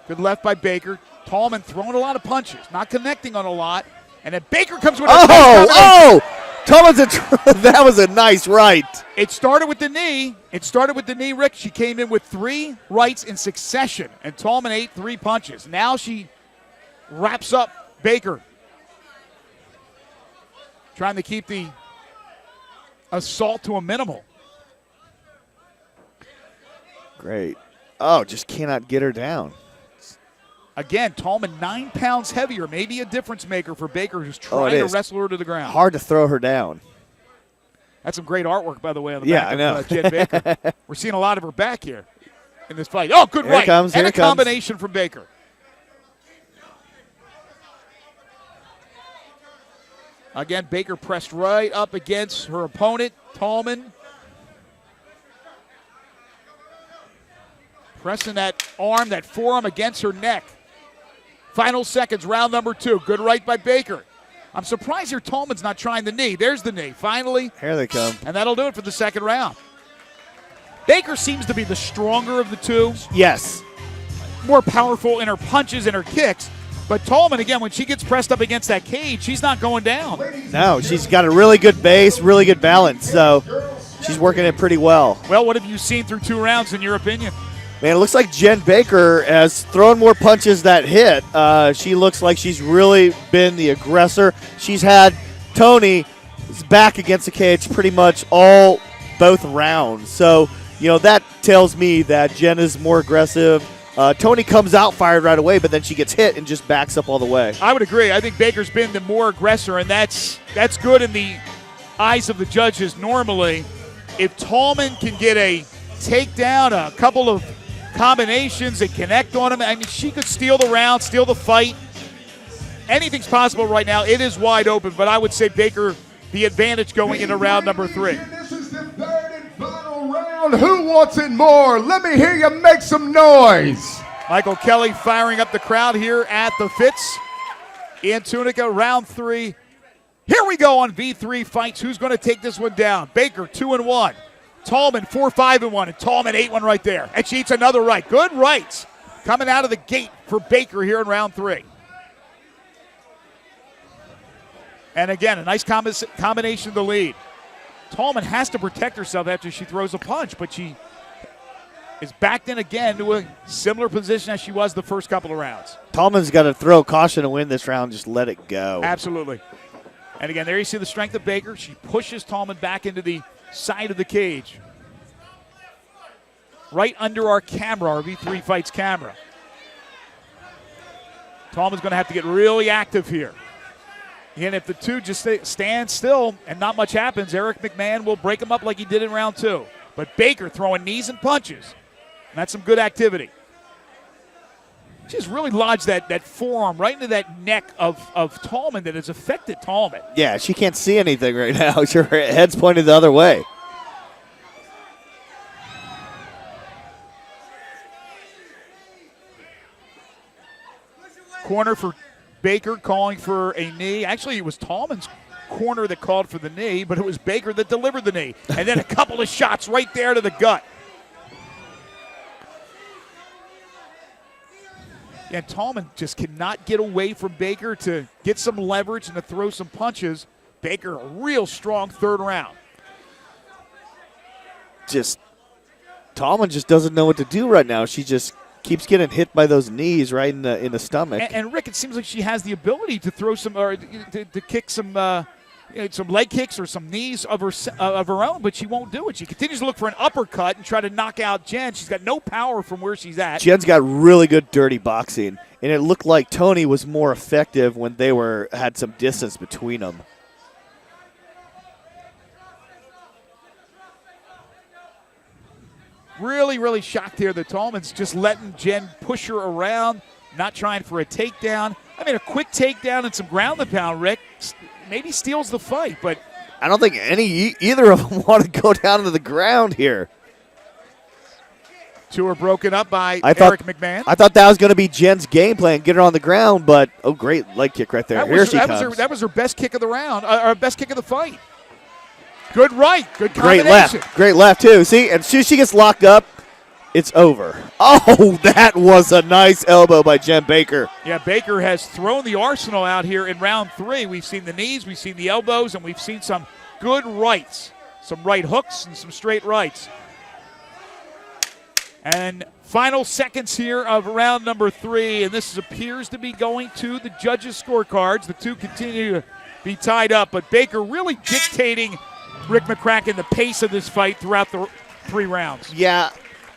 Good left by Baker. Tolman throwing a lot of punches, not connecting on a lot. And then Baker comes with a Tolman's that was a nice right. It started with the knee. Rick. She came in with 3 rights in succession, and Tolman ate 3 punches. Now she wraps up Baker. trying to keep the assault to a minimal. Great. Oh, just cannot get her down. Again, Tolman 9 pounds heavier, maybe a difference maker for Baker, who's trying to wrestle her to the ground. Hard to throw her down. That's some great artwork, by the way, on the Yeah, back I know. of Jen Baker. We're seeing a lot of her back here in this fight. Oh, good Here it right. comes, And here a it comes. combination from Baker. Again, Baker pressed right up against her opponent, Tolman. Pressing that arm, that forearm against her neck. Final seconds, round number 2. Good right by Baker. I'm surprised here Tolman's not trying the knee. There's the knee, finally. Here they come. And that'll do it for the second round. Baker seems to be the stronger of the two. Yes. More powerful in her punches and her kicks. But Tolman, again, when she gets pressed up against that cage, she's not going down. No, she's got a really good base, really good balance, so she's working it pretty well. Well, what have you seen through 2 rounds, in your opinion? Man, it looks like Jen Baker has thrown more punches that hit. She looks like she's really been the aggressor. She's had Tony's back against the cage pretty much both rounds. So, that tells me that Jen is more aggressive. Tony comes out fired right away, but then she gets hit and just backs up all the way. I would agree. I think Baker's been the more aggressor, and that's good in the eyes of the judges normally. If Tolman can get a takedown, a couple of combinations and connect on him, I mean, she could steal the round, steal the fight. Anything's possible right now. It is wide open, but I would say Baker the advantage going into round number 3. This is the third and final round. Who wants it more? Let me hear you make some noise. Michael Kelly firing up the crowd here at the Fitz in Tunica, round 3. Here we go on V3 Fights. Who's going to take this one down? Baker 2-1. Tolman 4-5-1, and Tolman 8-1 right there. And she eats another right. Good rights coming out of the gate for Baker here in round 3. And again, a nice combination of the lead. Tolman has to protect herself after she throws a punch, but she is backed in again to a similar position as she was the first couple of rounds. Tolman's got to throw caution to win this round. Just let it go. Absolutely. And again, there you see the strength of Baker. She pushes Tolman back into the side of the cage. Right under our camera, our V3 Fights camera. Tolman's going to have to get really active here. And if the two just stand still and not much happens, Eric McMahon will break him up like he did in round 2. But Baker throwing knees and punches. And that's some good activity. She's really lodged that forearm right into that neck of Tolman that has affected Tolman. Yeah, she can't see anything right now. Her head's pointed the other way. Corner for Baker calling for a knee. Actually, it was Tolman's corner that called for the knee, but it was Baker that delivered the knee. And then a couple of shots right there to the gut. And Tolman just cannot get away from Baker to get some leverage and to throw some punches. Baker, a real strong third round. Tolman just doesn't know what to do right now. She just keeps getting hit by those knees right in the stomach. And Rick, it seems like she has the ability to throw some, or to kick some leg kicks or some knees of her own, but she won't do it. She continues to look for an uppercut and try to knock out Jen. She's got no power from where she's at. Jen's got really good dirty boxing, and it looked like Tony was more effective when they had some distance between them. Really, really shocked here that Tolman's just letting Jen push her around, not trying for a takedown. I mean, a quick takedown and some ground and pound, Rick, maybe steals the fight, but I don't think either of them want to go down to the ground here. two are broken up by Eric McMahon. I thought that was going to be Jen's game plan, get her on the ground, but great leg kick right there. Here she comes. That was her best kick of the round, or best kick of the fight. Good right, good combination. Great left too. See, and as soon as she gets locked up, it's over. Oh, that was a nice elbow by Jen Baker. Yeah, Baker has thrown the arsenal out here in round 3. We've seen the knees, we've seen the elbows, and we've seen some good rights. Some right hooks and some straight rights. And final seconds here of round number 3, and this appears to be going to the judges' scorecards. The two continue to be tied up. But Baker really dictating Rick McCracken the pace of this fight throughout the 3 rounds. Yeah,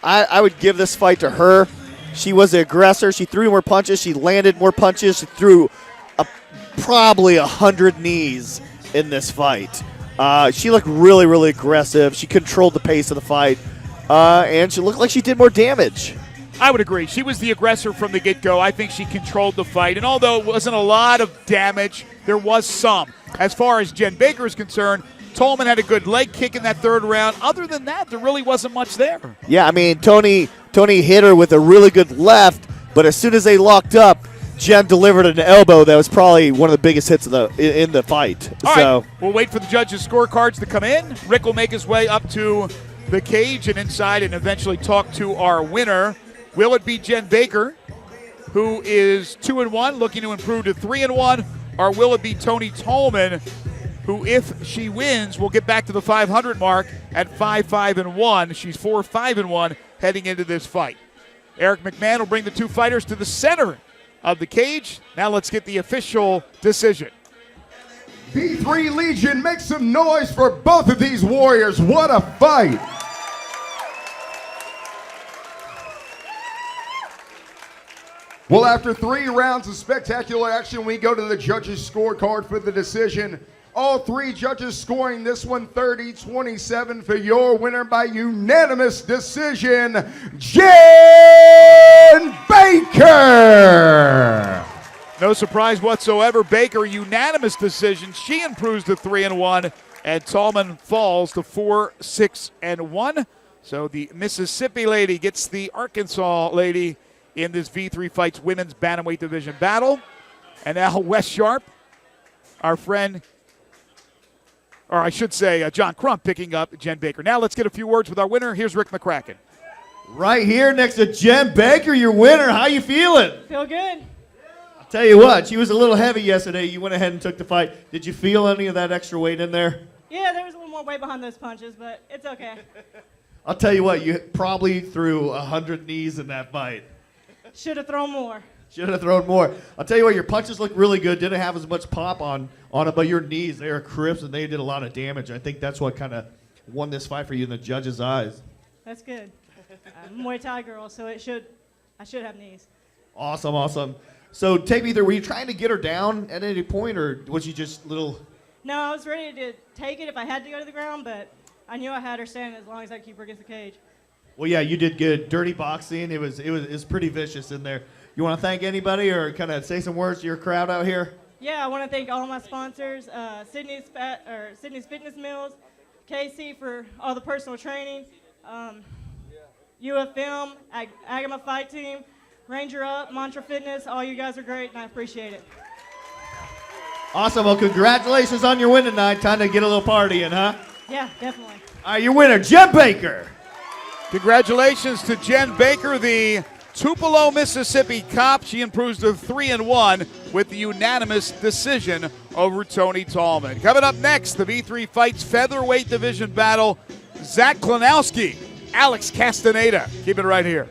I would give this fight to her. She was the aggressor. She threw more punches. She landed more punches. She threw probably 100 knees in this fight. She looked really, really aggressive. She controlled the pace of the fight, and she looked like she did more damage. I would agree. She was the aggressor from the get-go. I think she controlled the fight. And although it wasn't a lot of damage, there was some. As far as Jen Baker is concerned, Tolman had a good leg kick in that 3rd round. Other than that, there really wasn't much there. Yeah, I mean, Tony hit her with a really good left, but as soon as they locked up, Jen delivered an elbow that was probably one of the biggest hits in the fight. All so right, we'll wait for the judges' scorecards to come in. Rick will make his way up to the cage and inside and eventually talk to our winner. Will it be Jen Baker, who is 2-1, looking to improve to 3-1, or will it be Tony Tolman, who, if she wins, will get back to the 500 mark at 5-5-1. She's 4-5-1 heading into this fight. Eric McMahon will bring the 2 fighters to the center of the cage. Now let's get the official decision. V3 Legion, make some noise for both of these warriors. What a fight. Well, after 3 rounds of spectacular action, we go to the judges' scorecard for the decision. All 3 judges scoring this one 30-27 for your winner by unanimous decision, Jen Baker. No surprise whatsoever. Baker, unanimous decision. She improves to 3-1, and Tolman falls to 4-6-1. So the Mississippi lady gets the Arkansas lady in this V3 Fights women's bantamweight division battle. And now Wes Sharp, our friend, or I should say John Crump, picking up Jen Baker. Now let's get a few words with our winner. Here's Rick McCracken. Right here next to Jen Baker, your winner. How you feeling? Feel good. I'll tell you what, she was a little heavy yesterday. You went ahead and took the fight. Did you feel any of that extra weight in there? Yeah, there was a little more weight behind those punches, but it's okay. I'll tell you what, you probably threw 100 knees in that fight. Should have thrown more. Should have thrown more. I'll tell you what, your punches looked really good. Didn't have as much pop on it, but your knees, they are crisp, and they did a lot of damage. I think that's what kind of won this fight for you in the judges' eyes. That's good. I'm a Muay Thai girl, so I should have knees. Awesome, awesome. So take me through, were you trying to get her down at any point, or was you just little? No, I was ready to take it if I had to go to the ground, but I knew I had her standing as long as I could keep her against the cage. Well, yeah, you did good. Dirty boxing. It was pretty vicious in there. You want to thank anybody or kind of say some words to your crowd out here? Yeah, I want to thank all my sponsors, Sydney's Fitness Meals, Casey for all the personal training, UFM, Agama Fight Team, Ranger Up, Mantra Fitness. All you guys are great, and I appreciate it. Awesome. Well, congratulations on your win tonight. Time to get a little party in, huh? Yeah, definitely. All right, your winner, Jen Baker. Congratulations to Jen Baker, the Tupelo, Mississippi cop. She improves to 3-1 with the unanimous decision over Tony Tolman. Coming up next, the V3 Fights featherweight division battle. Zack Clonowski, Alex Castanada. Keep it right here.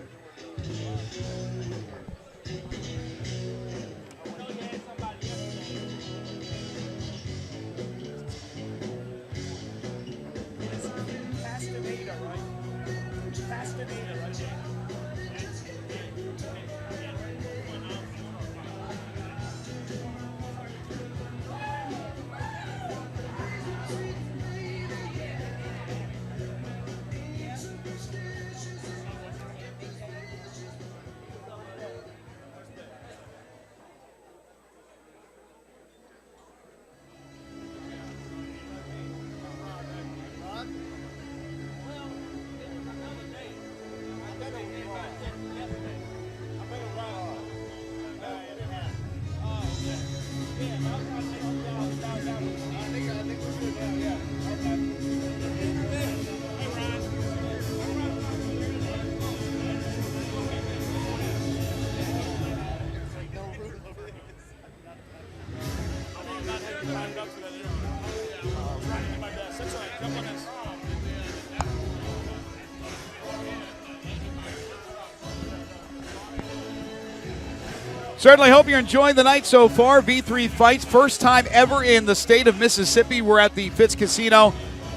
Certainly hope you're enjoying the night so far. V3 Fights, first time ever in the state of Mississippi. We're at the Fitz Casino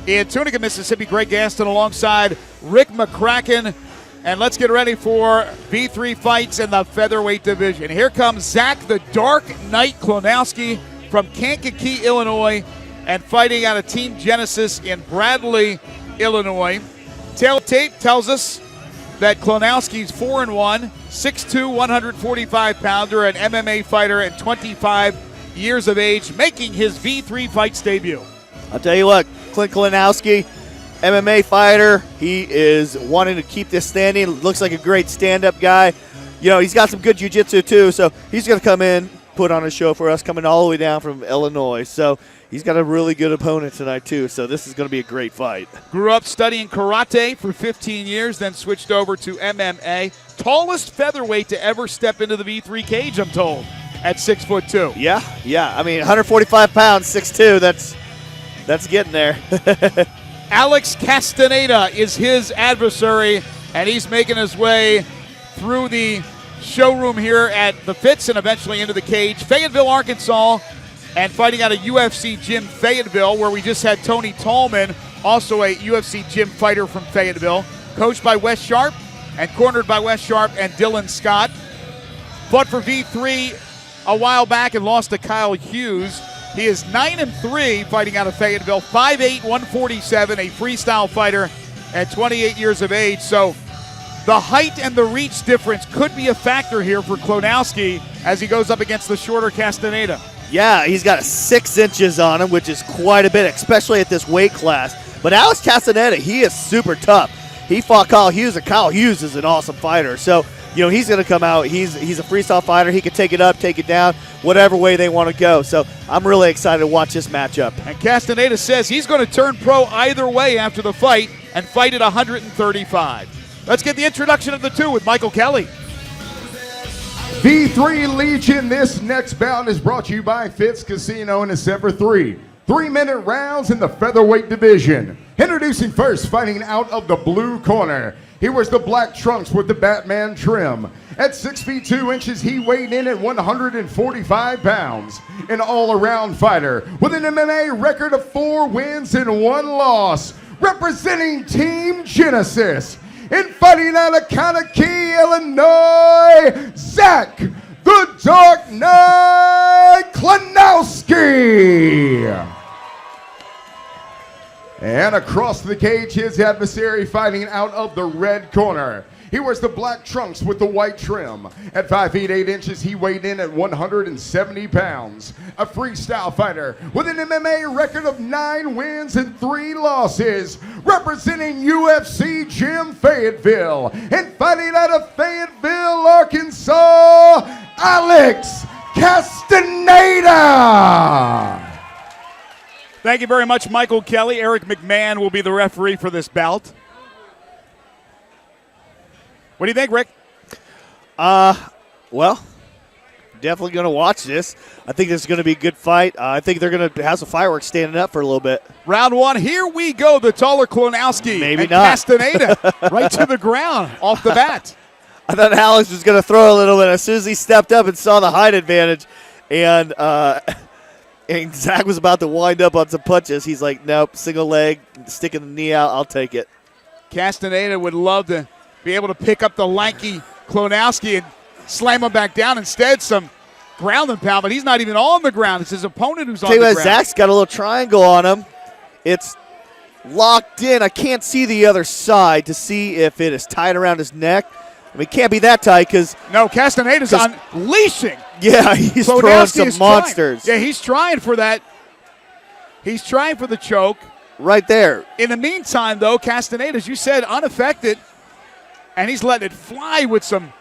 in Tunica, Mississippi. Greg Gaston alongside Rick McCracken. And let's get ready for V3 Fights in the featherweight division. Here comes Zack the Dark Knight Clonowski from Kankakee, Illinois, and fighting out of Team Genesis in Bradley, Illinois. Tail tape tells us that Clonowski's 4-1, 6'2", 145-pounder, an MMA fighter at 25 years of age, making his V3 Fights debut. I'll tell you what, Clint Clonowski, MMA fighter. He is wanting to keep this standing. Looks like a great stand-up guy. You know, he's got some good jiu-jitsu too, so he's going to come in, put on a show for us, coming all the way down from Illinois. So he's got a really good opponent tonight too, so this is going to be a great fight. Grew up studying karate for 15 years, then switched over to MMA. Tallest featherweight to ever step into the V3 cage, I'm told, at 6'2". Yeah. I mean, 145 pounds, 6'2", that's getting there. Alex Castanada is his adversary, and he's making his way through the showroom here at the Fitz and eventually into the cage. Fayetteville, Arkansas, and fighting out of UFC Gym Fayetteville, where we just had Tony Tolman, also a UFC Gym fighter from Fayetteville, coached by Wes Sharp and cornered by Wes Sharp and Dylan Scott. Fought for V3 a while back and lost to Kyle Hughes. He is 9-3 fighting out of Fayetteville, 5'8", 147, a freestyle fighter at 28 years of age. So the height and the reach difference could be a factor here for Clonowski as he goes up against the shorter Castaneda. Yeah, he's got 6 inches on him, which is quite a bit, especially at this weight class. But Alex Castaneda, he is super tough. He fought Kyle Hughes, and Kyle Hughes is an awesome fighter. So, you know, he's going to come out. He's a freestyle fighter. He can take it up, take it down, whatever way they want to go. So I'm really excited to watch this matchup. And Castaneda says he's going to turn pro either way after the fight and fight at 135. Let's get the introduction of the two with Michael Kelly. V3 Legion, this next bout is brought to you by Fitz Casino and is for 3-minute rounds in the featherweight division. Introducing first, fighting out of the blue corner. He wears the black trunks with the Batman trim. At 6 feet 2 inches, he weighed in at 145 pounds. An all-around fighter with an MMA record of 4 wins and 1 loss. Representing Team Genesis. And fighting out of Kankakee, Illinois, Zack the Dark Knight Clonowski. And across the cage, his adversary fighting out of the red corner. He wears the black trunks with the white trim. At 5 feet 8 inches, he weighed in at 170 pounds. A freestyle fighter with an MMA record of 9 wins and 3 losses. Representing UFC Gym Fayetteville. And fighting out of Fayetteville, Arkansas, Alex Castanada. Thank you very much, Michael Kelly. Eric McMahon will be the referee for this bout. What do you think, Rick? Well, definitely going to watch this. I think this is going to be a good fight. I think they're going to have some fireworks standing up for a little bit. Round 1, here we go. The taller Clonowski. Maybe and not. Castaneda right to the ground off the bat. I thought Alex was going to throw a little bit as soon as he stepped up and saw the height advantage. And Zack was about to wind up on some punches. He's like, nope, single leg, sticking the knee out, I'll take it. Castaneda would love to be able to pick up the lanky Clonowski and slam him back down. Instead, some ground and pound, but he's not even on the ground. It's his opponent who's on the ground. Zack's got a little triangle on him. It's locked in. I can't see the other side to see if it is tied around his neck. I mean, it can't be that tight because no, Castaneda's unleashing. Yeah, he's Clonowski throwing some monsters. Yeah, he's trying for that. He's trying for the choke. Right there. In the meantime, though, Castaneda, as you said, unaffected, and he's letting it fly with some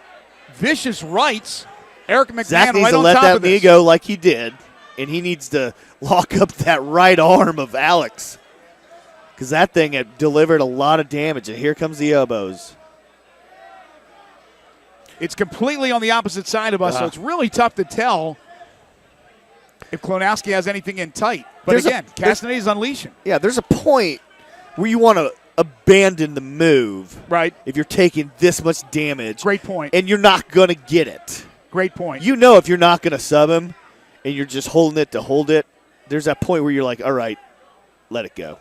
vicious rights. Eric McMahon Zack needs right to on let top that of knee this. go like he did, and he needs to lock up that right arm of Alex because that thing had delivered a lot of damage, and here comes the elbows. It's completely on the opposite side of us, so it's really tough to tell if Clonowski has anything in tight. But again, Castaneda's unleashing. Yeah, there's a point where you want to abandon the move. Right. If you're taking this much damage. Great point. And you're not going to get it. Great point. You know if you're not going to sub him and you're just holding it to hold it, there's that point where you're like, all right, let it go.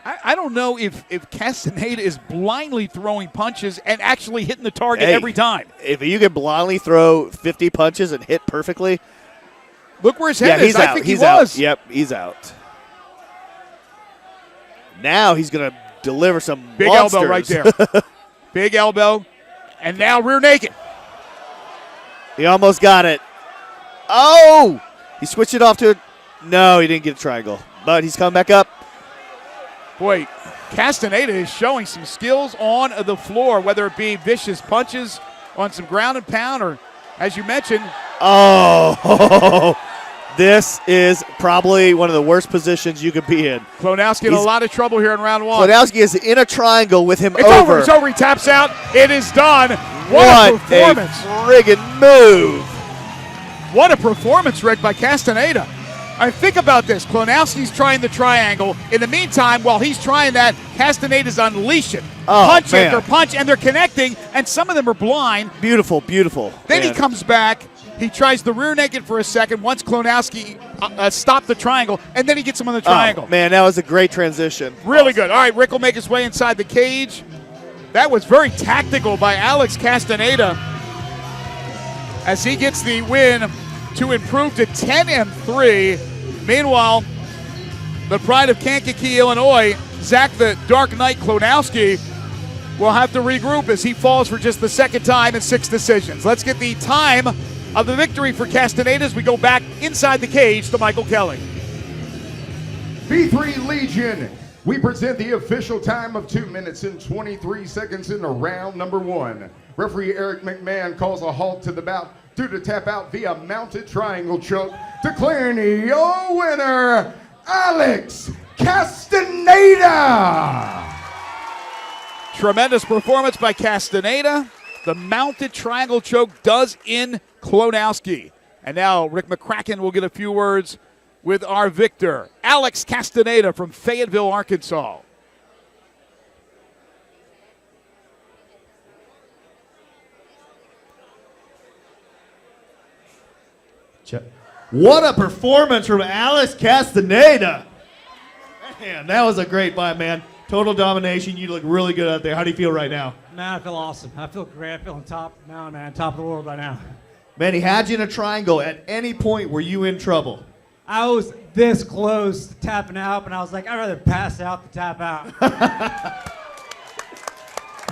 I don't know if Castanada is blindly throwing punches and actually hitting the target every time. If you can blindly throw 50 punches and hit perfectly. Look where his head is. He's out. I think he's he was. Out. Yep, he's out. Now he's going to deliver some big monsters. elbow right there. Big elbow. And now rear naked. He almost got it. Oh! He switched it off to no, he didn't get a triangle. But he's coming back up. Boy, Castanada is showing some skills on the floor, whether it be vicious punches on some ground and pound or, as you mentioned. Oh, this is probably one of the worst positions you could be in. Clonowski in a lot of trouble here in round one. Clonowski is in a triangle with him It's over. It's over. He taps out. It is done. What a performance. Friggin' move. What a performance, Rick, by Castanada. I mean, think about this. Clonowski's trying the triangle. In the meantime, while he's trying that, Castanada's unleashing. Punch after punch, and they're connecting, and some of them are blind. Beautiful, beautiful. Then he comes back. He tries the rear naked for a second once Clonowski stopped the triangle, and then he gets him on the triangle. Oh, man, that was a great transition. Really good. All right, Rick will make his way inside the cage. That was very tactical by Alex Castanada as he gets the win to improve to 10-3. Meanwhile, the pride of Kankakee, Illinois, Zack the Dark Knight Clonowski, will have to regroup as he falls for just the second time in 6 decisions. Let's get the time of the victory for Castaneda as we go back inside the cage to Michael Kelly. V3 Legion, we present the official time of 2 minutes and 23 seconds in round number 1. Referee Eric McMahon calls a halt to the bout due to tap out via mounted triangle choke, declaring your winner, Alex Castanada. Tremendous performance by Castanada. The mounted triangle choke does in Clonowski. And now Rick McCracken will get a few words with our victor, Alex Castanada from Fayetteville, Arkansas. What a performance from Alex Castanada. Man, that was a great fight, man. Total domination. You look really good out there. How do you feel right now? Man, I feel awesome. I feel great. I feel on top now, man. Top of the world right now. Man, he had you in a triangle. At any point were you in trouble? I was this close to tapping out, and I was like, I'd rather pass out than tap out.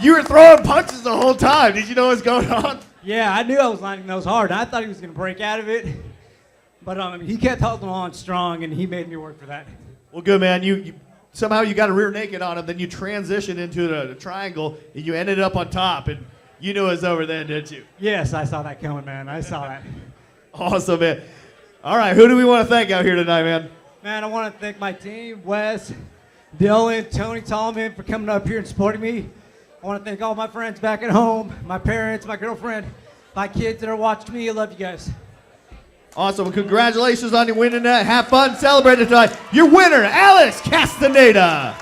You were throwing punches the whole time. Did you know what was going on? Yeah, I knew I was landing those hard. I thought he was going to break out of it. But he kept holding on strong, and he made me work for that. Well, good, man. You somehow you got a rear naked on him, then you transitioned into the triangle, and you ended up on top, and you knew it was over then, didn't you? Yes, I saw that coming, man. I saw that. Awesome, man. All right, who do we want to thank out here tonight, man? Man, I want to thank my team, Wes, Dylan, Tony, Tolman, for coming up here and supporting me. I want to thank all my friends back at home, my parents, my girlfriend, my kids that are watching me. I love you guys. Awesome. Well, congratulations on your winning that. Have fun celebrating tonight. Your winner, Alex Castanada.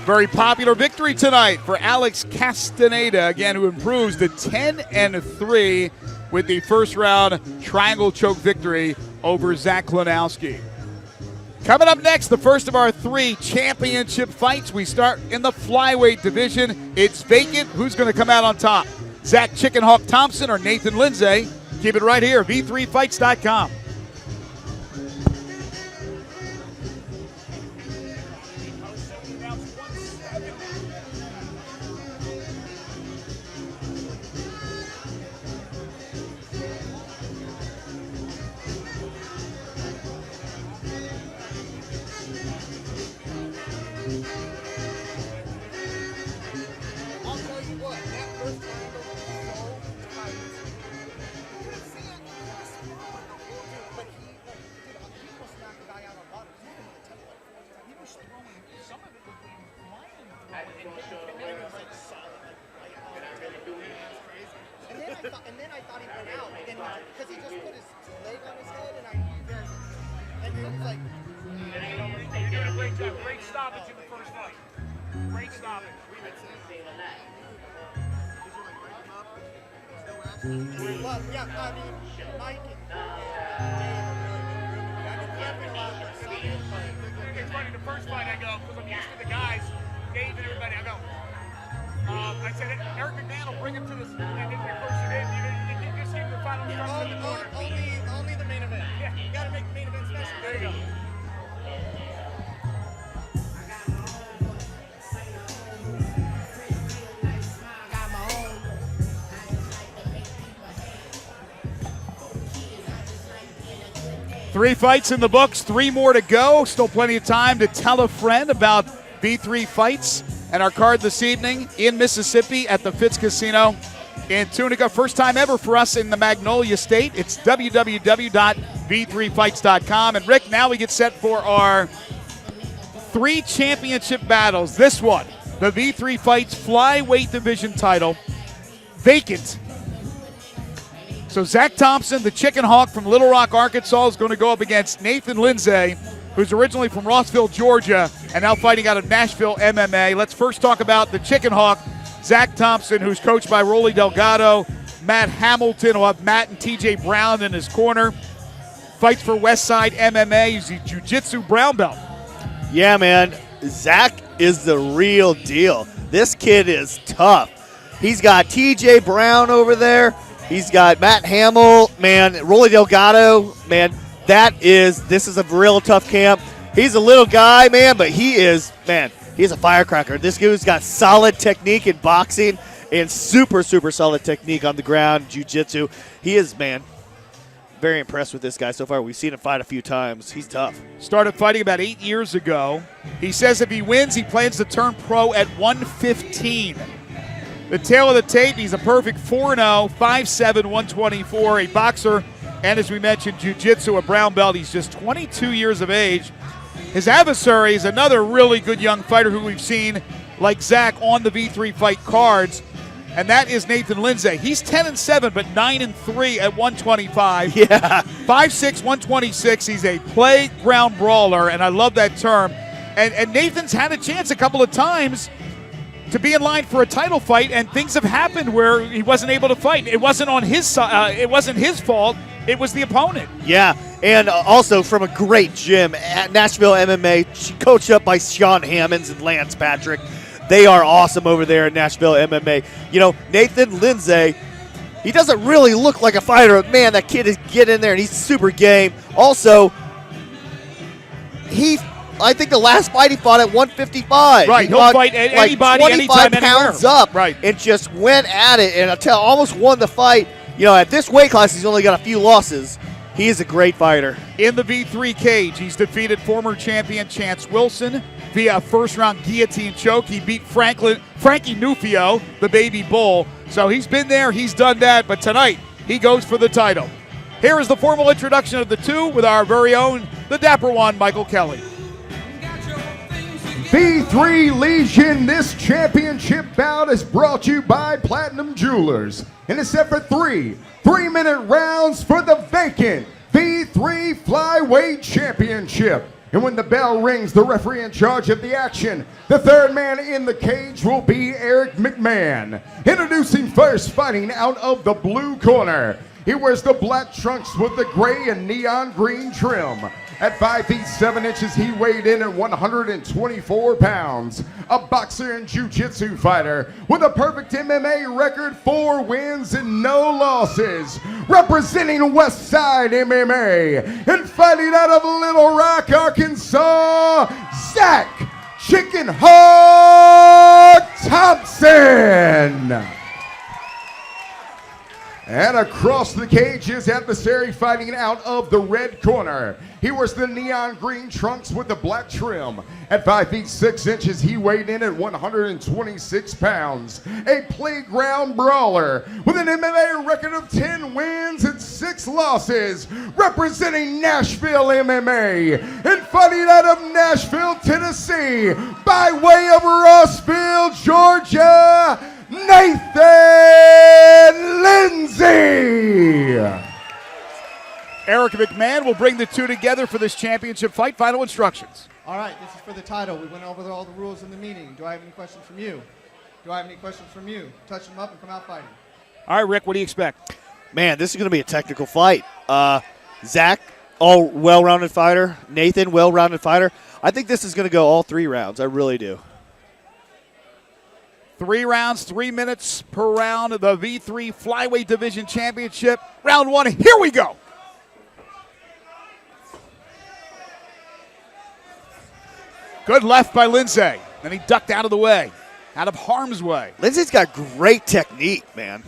Very popular victory tonight for Alex Castanada, again, who improves to 10-3 with the first round triangle choke victory over Zack Clonowski. Coming up next, the first of our 3 championship fights. We start in the flyweight division. It's vacant. Who's going to come out on top? Zack Chicken Hawk Thompson or Nathan Lindseay? Keep it right here, V3Fights.com. I'll tell you what, that first triangle was so tight. You could see it, but he almost knocked the guy out of water. He was throwing, some of it was being flying. And then I thought he went out, because he just put his leg on his head, and he was like, You're doing a great job. Great stoppage in the first fight. Great stoppage. Well, yeah, I mean, Mike and Dave are really good grooming me. I didn't have a lot of something, but It's funny, the first fight I go, because I'm used to the guys, Dave and everybody, I go, I said, Eric McMahon will bring him to this, and then your first event, you can just give him the final instructions in the corner. only the main event. Yeah. You gotta make the main event special. There you go. Three fights in the books, 3 more to go. Still plenty of time to tell a friend about V3 Fights and our card this evening in Mississippi at the Fitz Casino in Tunica. First time ever for us in the Magnolia State. It's www.v3fights.com. And Rick, now we get set for our 3 championship battles. This one, the V3 Fights Flyweight Division title, vacant. So Zack Thompson, the Chicken Hawk from Little Rock, Arkansas, is going to go up against Nathan Lindseay, who's originally from Rossville, Georgia, and now fighting out of Nashville MMA. Let's first talk about the Chicken Hawk, Zack Thompson, who's coached by Rolly Delgado. Matt Hamilton will have Matt and TJ Brown in his corner. Fights for Westside MMA. He's the jiu-jitsu brown belt. Yeah, man. Zack is the real deal. This kid is tough. He's got TJ Brown over there. He's got Matt Hamill, man, Rolly Delgado, man. This is a real tough camp. He's a little guy, man, but he's a firecracker. This dude's got solid technique in boxing and super, super solid technique on the ground, jiu-jitsu. He is, man, very impressed with this guy so far. We've seen him fight a few times. He's tough. Started fighting about 8 years ago. He says if he wins, he plans to turn pro at 115. The tail of the tape, he's a perfect 4-0, 5'7", 124, a boxer, and as we mentioned, jiu-jitsu, a brown belt. He's just 22 years of age. His adversary is another really good young fighter who we've seen, like Zack, on the V3 Fight cards, and that is Nathan Lindseay. He's 10-7, but 9-3 at 125. Yeah. 5'6", 126. He's a playground brawler, and I love that term. And Nathan's had a chance a couple of times to be in line for a title fight, and things have happened where he wasn't able to fight. It wasn't on his side. It wasn't his fault. It was the opponent. Yeah, and also from a great gym at Nashville MMA, coached up by Sean Hammonds and Lance Patrick. They are awesome over there at Nashville MMA. You know, Nathan Lindseay, he doesn't really look like a fighter. Man, that kid is get in there, and he's super game. Also, I think the last fight he fought at 155. Right, he'll fight anybody, 25 anytime, pounds anywhere. up, right, and just went at it, and almost won the fight. You know, at this weight class, he's only got a few losses. He is a great fighter. In the V3 cage, he's defeated former champion Chance Wilson via first-round guillotine choke. He beat Frankie Nufio, the baby bull. So he's been there, he's done that, but tonight he goes for the title. Here is the formal introduction of the two with our very own, the Dapper One, Michael Kelly. V3 Legion, this championship bout is brought to you by Platinum Jewelers. And it's set for 3 3-minute rounds for the vacant V3 Flyweight Championship. And when the bell rings, the referee in charge of the action, the third man in the cage will be Eric McMahon. Introducing first, fighting out of the blue corner. He wears the black trunks with the gray and neon green trim. At 5 feet 7 inches, he weighed in at 124 pounds. A boxer and jiu-jitsu fighter with a perfect MMA record, 4 wins and no losses. Representing Westside MMA and fighting out of Little Rock, Arkansas, Zack Chicken Hawk Thompson. And across the cage, his adversary fighting out of the red corner. He wears the neon green trunks with the black trim. At 5 feet 6 inches, he weighed in at 126 pounds. A playground brawler with an MMA record of 10 wins and 6 losses. Representing Nashville MMA and fighting out of Nashville, Tennessee, by way of Rossville, Georgia, Nathan Lindseay. Eric McMahon will bring the two together for this championship fight. Final instructions. All right, this is for the title. We went over all the rules in the meeting. Do I have any questions from you? Do I have any questions from you? Touch them up and come out fighting. All right, Rick, what do you expect? Man, this is going to be a technical fight. Zack, all well-rounded fighter. Nathan, well-rounded fighter. I think this is going to go all 3 rounds. I really do. 3 rounds, 3 minutes per round of the V3 Flyweight Division Championship. Round 1, here we go. Good left by Lindseay. Then he ducked out of the way, out of harm's way. Lindseay's got great technique, man.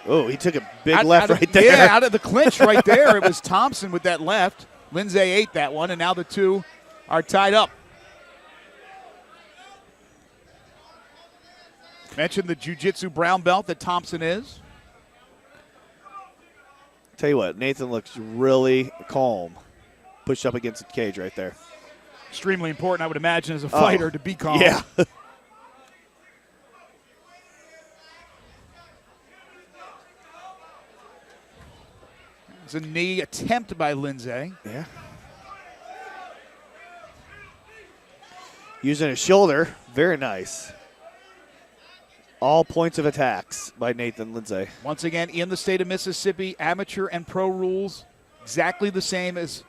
Oh, he took a big left right there. Yeah, out of the clinch right there. It was Thompson with that left. Lindseay ate that one, and now the 2 are tied up. Mentioned the jiu-jitsu brown belt that Thompson is. Tell you what, Nathan looks really calm. Pushed up against the cage right there. Extremely important, I would imagine, as a fighter to be calm. Yeah. It's a knee attempt by Lindseay. Yeah. Using his shoulder. Very nice. All points of attacks by Nathan Lindseay. Once again, in the state of Mississippi, amateur and pro rules exactly the same as,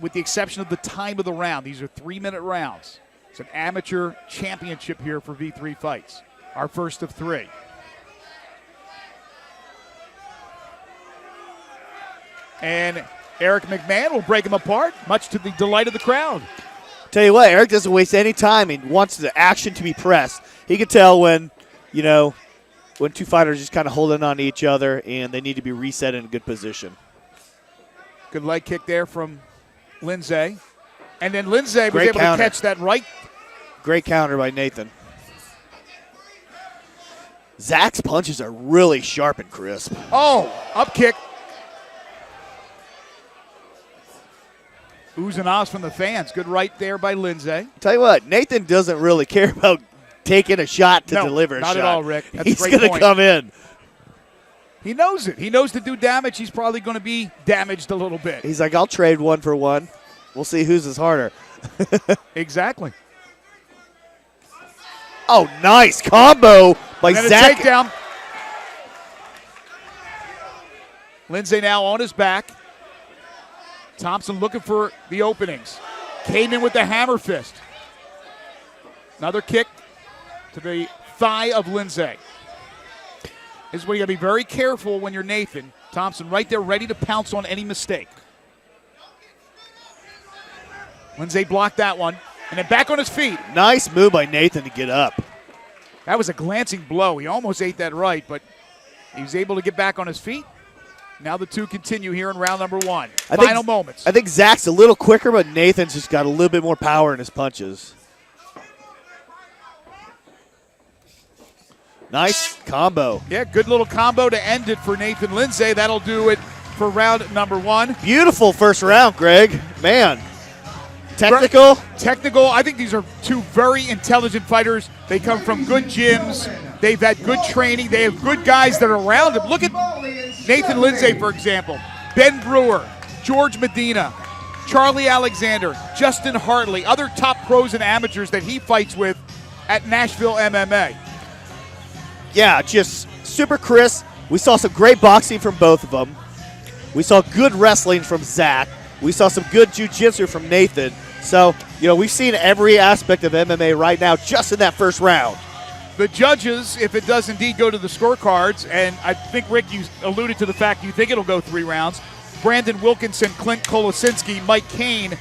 with the exception of the time of the round. These are 3-minute rounds. It's an amateur championship here for V3 Fights. Our first of 3. And Eric McMahon will break him apart, much to the delight of the crowd. Tell you what, Eric doesn't waste any time. He wants the action to be pressed. He can tell when, when 2 fighters just kind of holding on to each other and they need to be reset in a good position. Good leg kick there from Lindseay. And then Lindseay was able to catch that right. Great counter by Nathan. Zack's punches are really sharp and crisp. Oh, up kick. Oohs and ahs from the fans. Good right there by Lindseay. Tell you what, Nathan doesn't really care about taking a shot to deliver a shot. Not at all, Rick. That's He's going to come in. He knows it. He knows to do damage. He's probably going to be damaged a little bit. He's like, I'll trade 1 for 1. We'll see whose is harder. Exactly. Oh, nice combo by And then Zack. a takedown. Lindseay now on his back. Thompson looking for the openings. Came in with the hammer fist. Another kick to the thigh of Lindseay. This is where you got to be very careful when you're Nathan. Thompson right there ready to pounce on any mistake. Lindseay blocked that one. And then back on his feet. Nice move by Nathan to get up. That was a glancing blow. He almost ate that right, but he was able to get back on his feet. Now the 2 continue here in round number 1. Final moments. I think Zack's a little quicker, but Nathan's just got a little bit more power in his punches. Nice combo. Yeah, good little combo to end it for Nathan Lindseay. That'll do it for round number 1. Beautiful first round, Greg. Man. Technical. Technical. I think these are 2 very intelligent fighters. They come from good gyms. They've had good training. They have good guys that are around them. Look at Nathan Lindseay, for example. Ben Brewer, George Medina, Charlie Alexander, Justin Hartley, other top pros and amateurs that he fights with at Nashville MMA. Yeah, just super crisp. We saw some great boxing from both of them. We saw good wrestling from Zack. We saw some good jiu-jitsu from Nathan. So, we've seen every aspect of MMA right now just in that first round. The judges, if it does indeed go to the scorecards, and I think, Rick, you alluded to the fact you think it'll go 3 rounds. Brandon Wilkinson, Clint Kolosinski, Mike Kane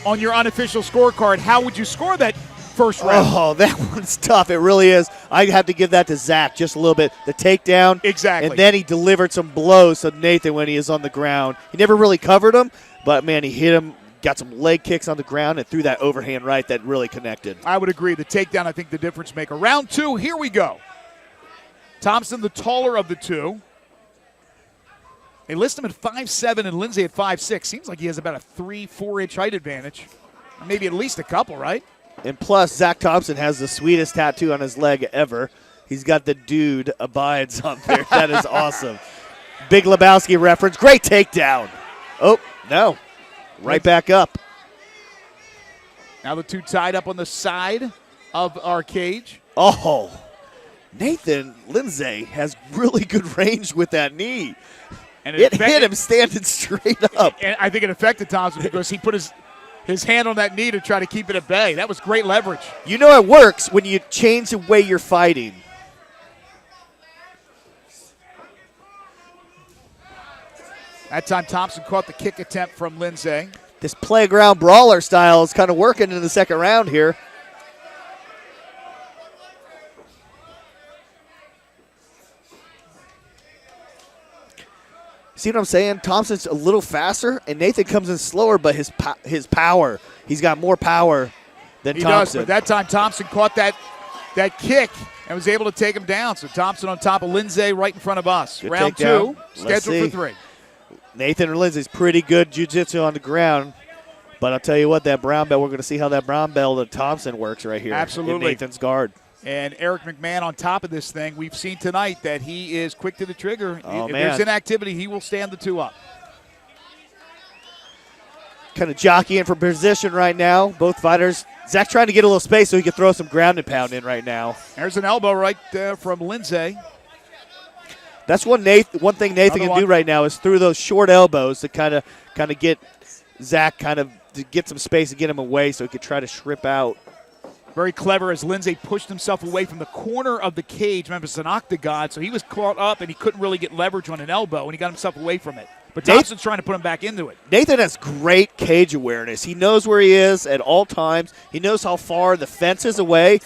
on your unofficial scorecard. How would you score that first round? Oh, that one's tough. It really is. I'd have to give that to Zack just a little bit. The takedown. Exactly. And then he delivered some blows to Nathan when he is on the ground. He never really covered him, but, man, he hit him, got some leg kicks on the ground, and threw that overhand right that really connected. I would agree. The takedown, I think, the difference maker. Round 2, here we go. Thompson, the taller of the 2. They list him at 5'7", and Lindseay at 5'6". Seems like he has about a 3-4 inch height advantage. Maybe at least a couple, right? And plus, Zack Thompson has the sweetest tattoo on his leg ever. He's got the dude abides on there. That is awesome. Big Lebowski reference. Great takedown. Oh, no. Right back up. Now the 2 tied up on the side of our cage. Oh, Nathan Lindseay has really good range with that knee. And it hit him standing straight up. And I think it affected Thompson because he put his hand on that knee to try to keep it at bay. That was great leverage. You know it works when you change the way you're fighting. That time Thompson caught the kick attempt from Lindseay. This playground brawler style is kind of working in the second round here. See what I'm saying? Thompson's a little faster, and Nathan comes in slower, but his power, he's got more power than he Thompson. Does, but that time Thompson caught that kick and was able to take him down. So Thompson on top of Lindseay right in front of us. Good Round takedown. 2, scheduled for 3. Nathan Lindseay's pretty good jiu-jitsu on the ground, but I'll tell you what, that brown belt, we're going to see how that brown belt of Thompson works right here. Absolutely. In Nathan's guard. And Eric McMahon on top of this thing. We've seen tonight that he is quick to the trigger. Oh, if man. there's inactivity, he will stand the 2 up. Kind of jockeying for position right now. Both fighters. Zack trying to get a little space so he can throw some ground and pound in right now. There's an elbow right from Lindseay. That's one thing Nathan can do right now is through those short elbows to kind of get Zack to get some space and get him away so he could try to shrimp out. Very clever as Lindseay pushed himself away from the corner of the cage. Remember, it's an octagon, so he was caught up and he couldn't really get leverage on an elbow, and he got himself away from it. But Thompson's trying to put him back into it. Nathan has great cage awareness. He knows where he is at all times. He knows how far the fence is away,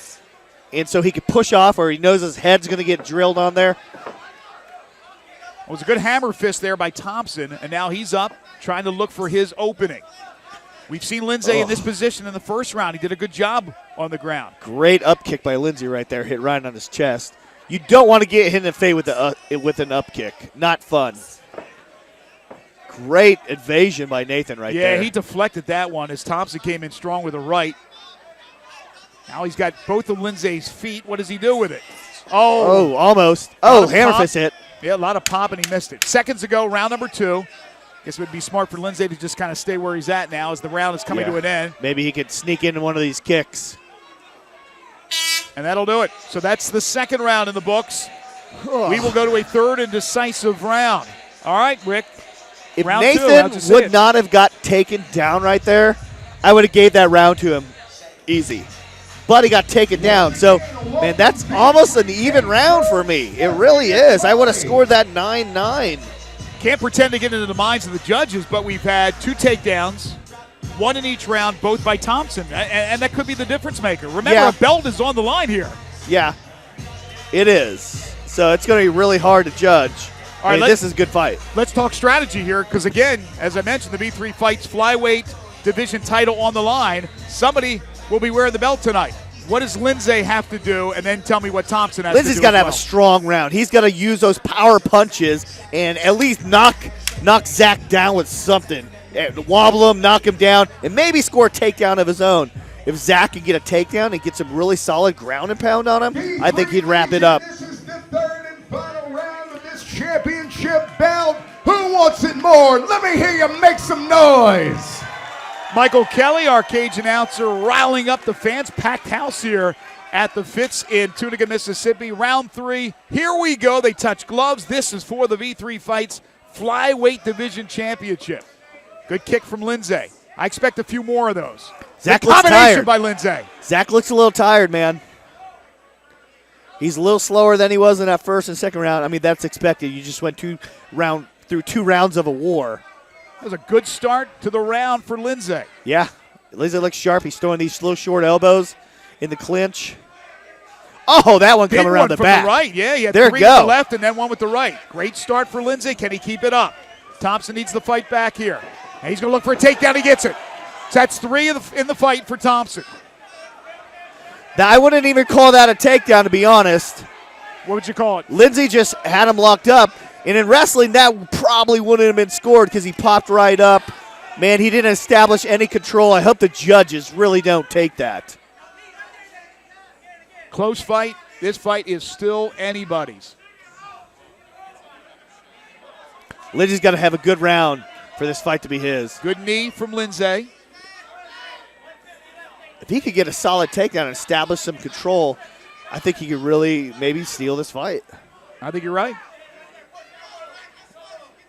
and so he can push off, or he knows his head's going to get drilled on there. It was a good hammer fist there by Thompson, and now he's up trying to look for his opening. We've seen Lindseay in this position in the first round. He did a good job on the ground. Great up kick by Lindseay right there, hit right on his chest. You don't want to get hit in the face with an up kick. Not fun. Great evasion by Nathan right there. Yeah, he deflected that one as Thompson came in strong with a right. Now he's got both of Lindseay's feet. What does he do with it? Oh, almost. Oh, hammer fist hit. Yeah, a lot of pop, and he missed it. Seconds ago, round number 2. Guess it would be smart for Lindseay to just kind of stay where he's at now as the round is coming to an end. Maybe he could sneak into one of these kicks. And that'll do it. So that's the second round in the books. We will go to a third and decisive round. All right, Rick. If round Nathan 2, would not have got taken down right there, I would have gave that round to him easy. But he got taken down. So, man, that's almost an even round for me. It really is. I would have scored that 9-9. Can't pretend to get into the minds of the judges, but we've had 2 takedowns, 1 in each round, both by Thompson, and that could be the difference maker. Remember, a belt is on the line here. Yeah, it is. So it's going to be really hard to judge. All right, this is a good fight. Let's talk strategy here because, again, as I mentioned, the V3 Fights flyweight division title on the line. Somebody will be wearing the belt tonight. What does Lindseay have to do? And then tell me what Thompson has to do. Lindseay's got to have a strong round. He's got to use those power punches and at least knock Zack down with something. Wobble him, knock him down, and maybe score a takedown of his own. If Zack can get a takedown and get some really solid ground and pound on him, I think he'd wrap it up. This is the third and final round of this championship bout. Who wants it more? Let me hear you make some noise. Michael Kelly, our cage announcer, riling up the fans. Packed house here at the Fitz in Tunica, Mississippi. Round 3, here we go. They touch gloves. This is for the V3 Fights Flyweight Division Championship. Good kick from Lindseay. I expect a few more of those. Zack looks combination tired. by Lindseay. Zack looks a little tired, man. He's a little slower than he was in that first and second round. I mean, that's expected. You just went through 2 rounds of a war. That was a good start to the round for Lindseay. Yeah, Lindseay looks sharp. He's throwing these slow, short elbows in the clinch. Oh, that one coming around the back. From the right, yeah. He had there 3 go. to the left and then 1 with the right. Great start for Lindseay. Can he keep it up? Thompson needs the fight back here. And he's going to look for a takedown. He gets it. So that's 3 in the fight for Thompson. Now, I wouldn't even call that a takedown, to be honest. What would you call it? Lindseay just had him locked up. And in wrestling, that probably wouldn't have been scored because he popped right up. Man, he didn't establish any control. I hope the judges really don't take that. Close fight. This fight is still anybody's. Lindseay's got to have a good round for this fight to be his. Good knee from Lindseay. If he could get a solid takedown and establish some control, I think he could really maybe steal this fight. I think you're right.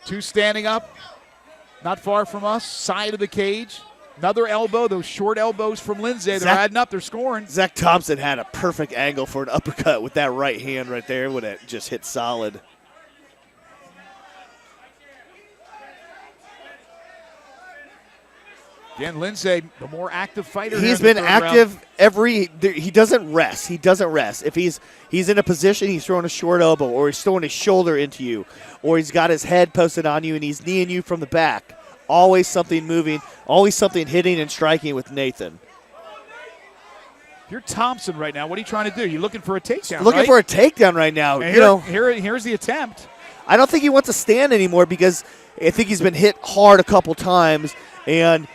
Two standing up, not far from us, side of the cage. Another elbow, those short elbows from Lindseay. They're adding up, they're scoring. Zack Thompson had a perfect angle for an uppercut with that right hand right there when it just hit solid. Again, Lindseay, the more active fighter. He's been active he doesn't rest. He doesn't rest. If he's in a position, he's throwing a short elbow, or he's throwing his shoulder into you, or he's got his head posted on you and he's kneeing you from the back. Always something moving, always something hitting and striking with Nathan. You're Thompson right now. What are you trying to do? You're looking for a takedown, Looking right? for a takedown right now. And here's the attempt. I don't think he wants to stand anymore because I think he's been hit hard a couple times, and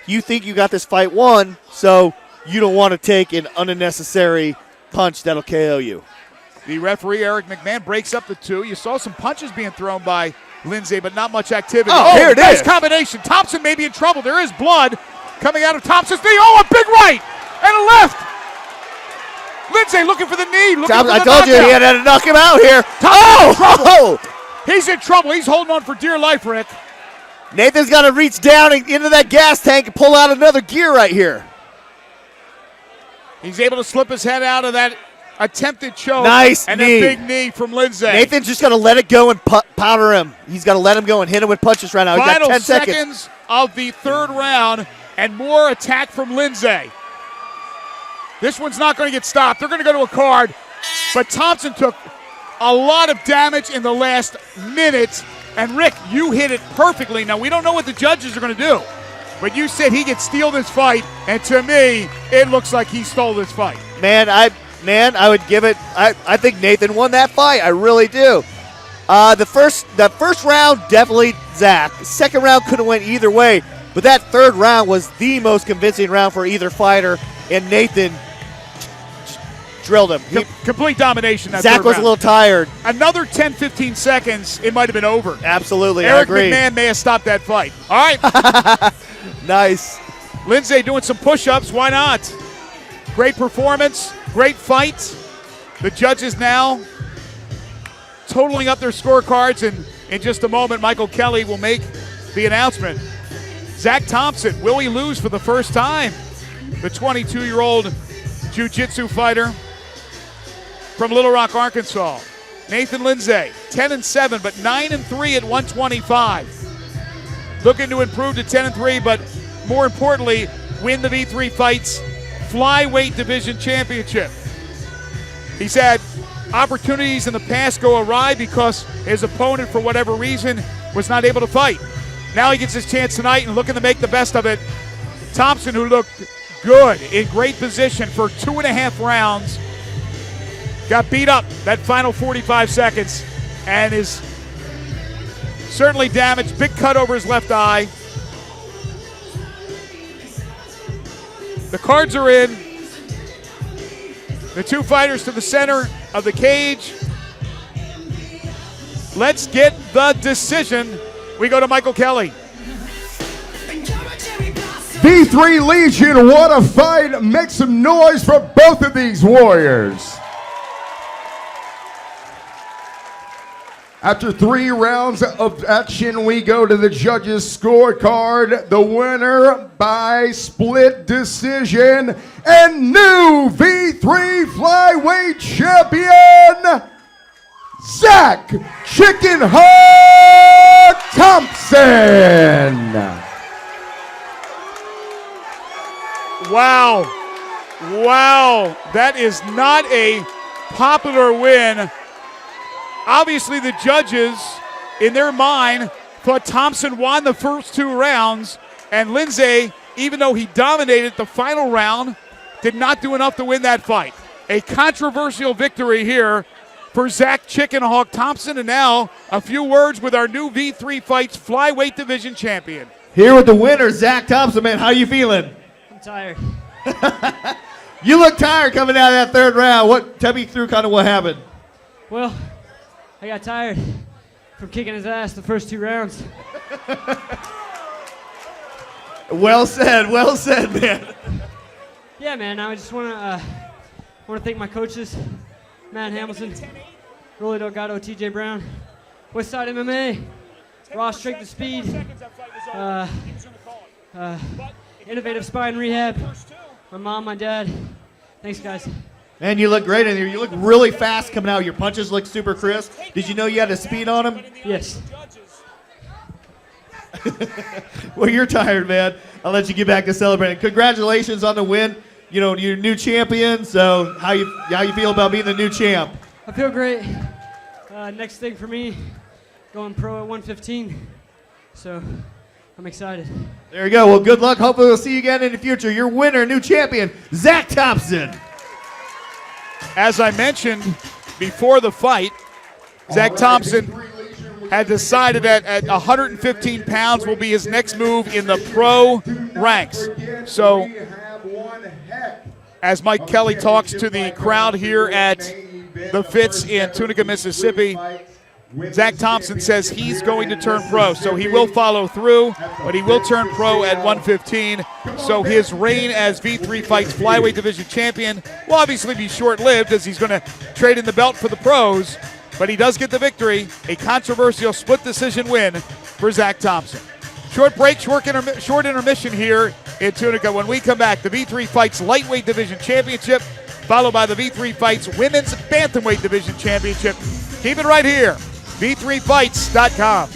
you think you got this fight won, so you don't want to take an unnecessary punch that'll KO you. The referee, Eric McMahon, breaks up the two. You saw some punches being thrown by Lindseay, but not much activity. Oh, here it nice is. Combination. Thompson may be in trouble. There is blood coming out of Thompson's knee. Oh, a big right and a left. Lindseay looking for the knee. I told you he had to knock him out here. He's in trouble. He's holding on for dear life, Rick. Nathan's got to reach down into that gas tank and pull out another gear right here. He's able to slip his head out of that attempted choke. Nice and knee. a big knee from Lindseay. Nathan's just got to let it go and powder him. He's got to let him go and hit him with punches right now. He's got Final 10 seconds. seconds of the third round, and more attack from Lindseay. This one's not going to get stopped. They're going to go to a card, but Thompson took a lot of damage in the last minute. And Rick, you hit it perfectly. Now, we don't know what the judges are going to do, but you said he could steal this fight, and to me, it looks like he stole this fight. Man, I would give it. I think Nathan won that fight. I really do. The first round, definitely Zack. Second round could have went either way, but that third round was the most convincing round for either fighter, and Nathan drilled him. Complete domination. That Zack was a little tired. Another 10, 15 seconds, it might have been over. Absolutely, Eric I agree. McMahon may have stopped that fight. All right. Nice. Lindseay doing some push-ups. Why not? Great performance. Great fight. The judges now totaling up their scorecards, and in just a moment, Michael Kelly will make the announcement. Zack Thompson, will he lose for the first time? The 22-year-old jiu-jitsu fighter from Little Rock, Arkansas. Nathan Lindseay, 10-7, but 9-3 at 125. Looking to improve to 10-3, but more importantly, win the V3 Fights Flyweight Division Championship. He's had opportunities in the past go awry because his opponent, for whatever reason, was not able to fight. Now he gets his chance tonight and looking to make the best of it. Thompson, who looked good, in great position for 2.5 rounds, got beat up that final 45 seconds and is certainly damaged. Big cut over his left eye. The cards are in. The two fighters to the center of the cage. Let's get the decision. We go to Michael Kelly. V3 Legion, what a fight. Make some noise for both of these warriors. After 3 rounds of action, we go to the judges' scorecard. The winner by split decision and new V3 Flyweight Champion, Zack Chicken Hawk Thompson. Wow. Wow. That is not a popular win. Obviously, the judges, in their mind, thought Thompson won the first 2 rounds, and Lindseay, even though he dominated the final round, did not do enough to win that fight. A controversial victory here for Zack Chicken Hawk Thompson, and now a few words with our new V3 Fights Flyweight Division champion. Here with the winner, Zack Thompson. Man, how you feeling? I'm tired. You look tired coming out of that third round. Tell me through kind of what happened. Well, I got tired from kicking his ass the first 2 rounds. Well said, man. Yeah, man, I just want to want to thank my coaches, Matt Hamilton, Rolly Delgado, TJ Brown, Westside MMA, Raw Strength and Speed, Innovative Spine Rehab, my mom, my dad. Thanks, guys. Man, you look great in here. You look really fast coming out. Your punches look super crisp. Did you know you had a speed on them? Yes. Well, you're tired, man. I'll let you get back to celebrating. Congratulations on the win. You know, you're new champion. So how you feel about being the new champ? I feel great. Next thing for me, going pro at 115. So I'm excited. There you go. Well, good luck. Hopefully we'll see you again in the future. Your winner, new champion, Zack Thompson. As I mentioned before the fight, Zack Thompson had decided that at 115 pounds will be his next move in the pro ranks. So as Mike Kelly talks to the crowd here at the Fitz in Tunica, Mississippi, Zack Thompson says he's going to turn pro. So he will follow through, but he will turn pro at 115. So his reign as V3 Fights flyweight division champion will obviously be short-lived as he's going to trade in the belt for the pros. But he does get the victory, a controversial split decision win for Zack Thompson. Short break, short intermission here in Tunica. When we come back, the V3 Fights lightweight division championship, followed by the V3 Fights women's bantamweight division championship. Keep it right here, V3Fights.com.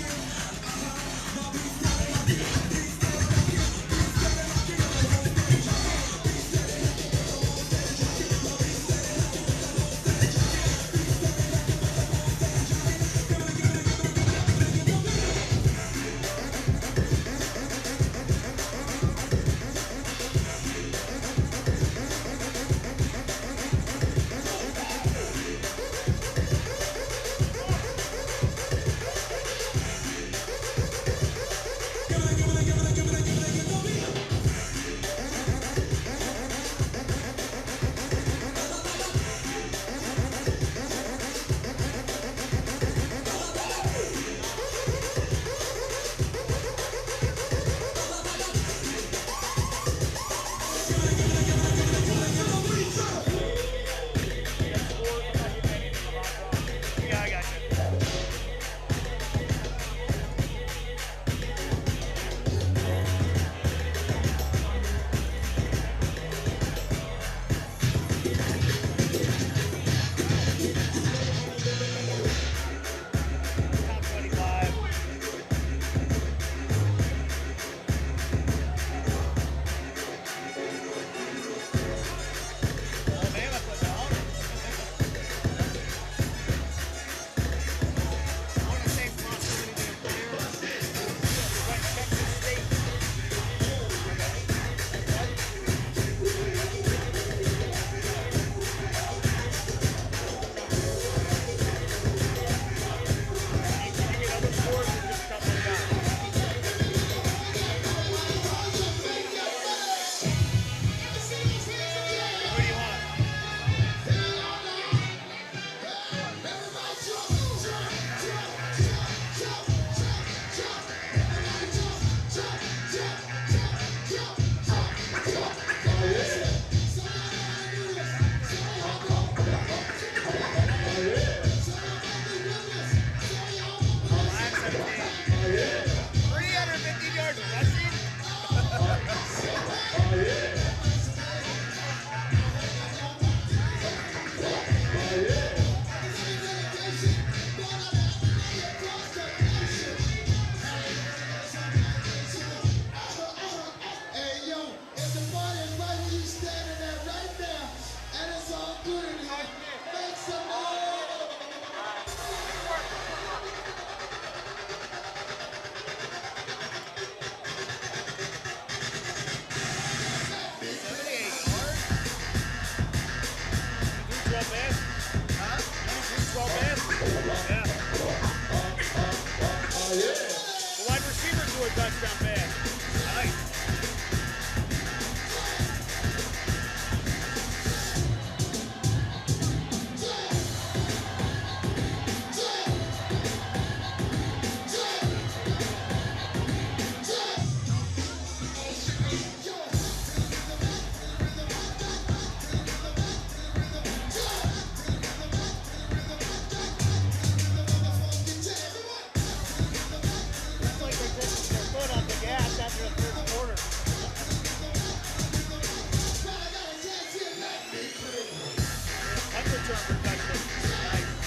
return for touchdown. Nice.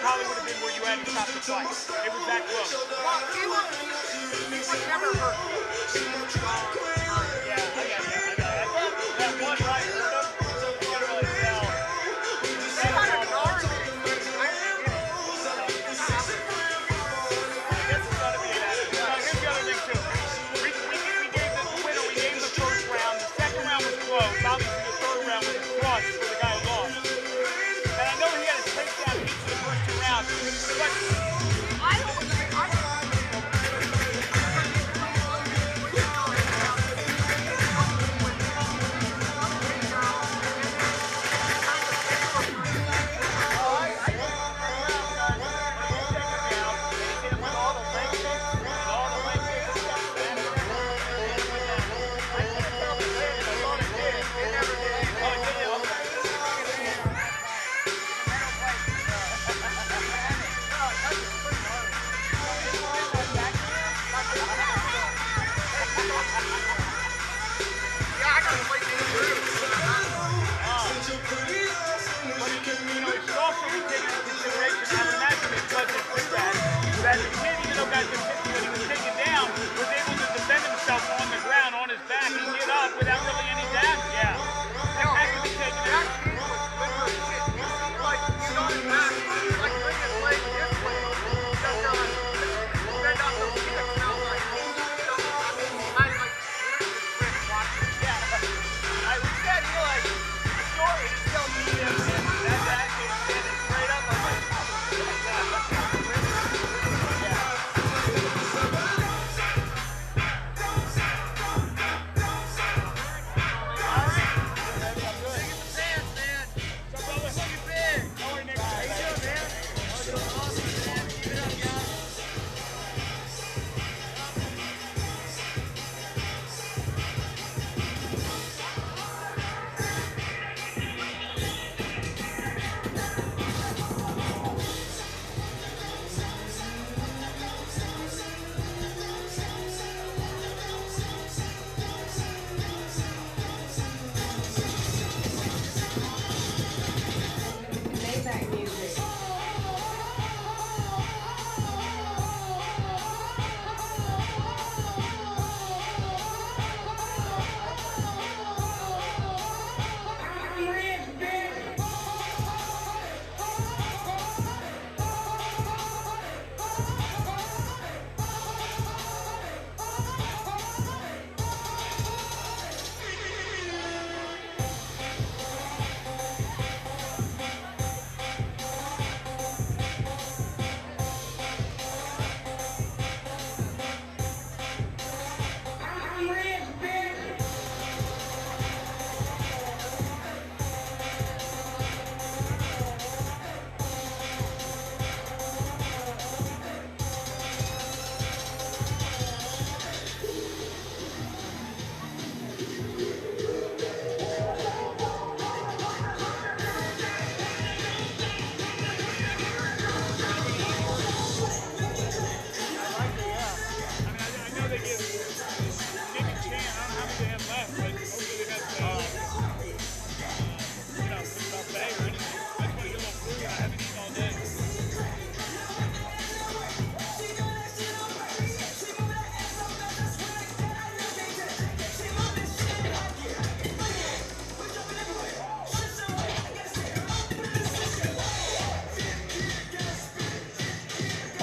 Probably would have been where you had to stop the fight. It was that close. Well, he was never hurt. Yeah, I got it. That one right hurt him. You can't really tell. He kind of guarded me. This is going to be an action. Here's the other thing, too. We gave the winner, we gave the first round. The second round was close. Obviously, the third round was a crush for the guy who lost. And I know he had his takedown each of the first two rounds. But I don't think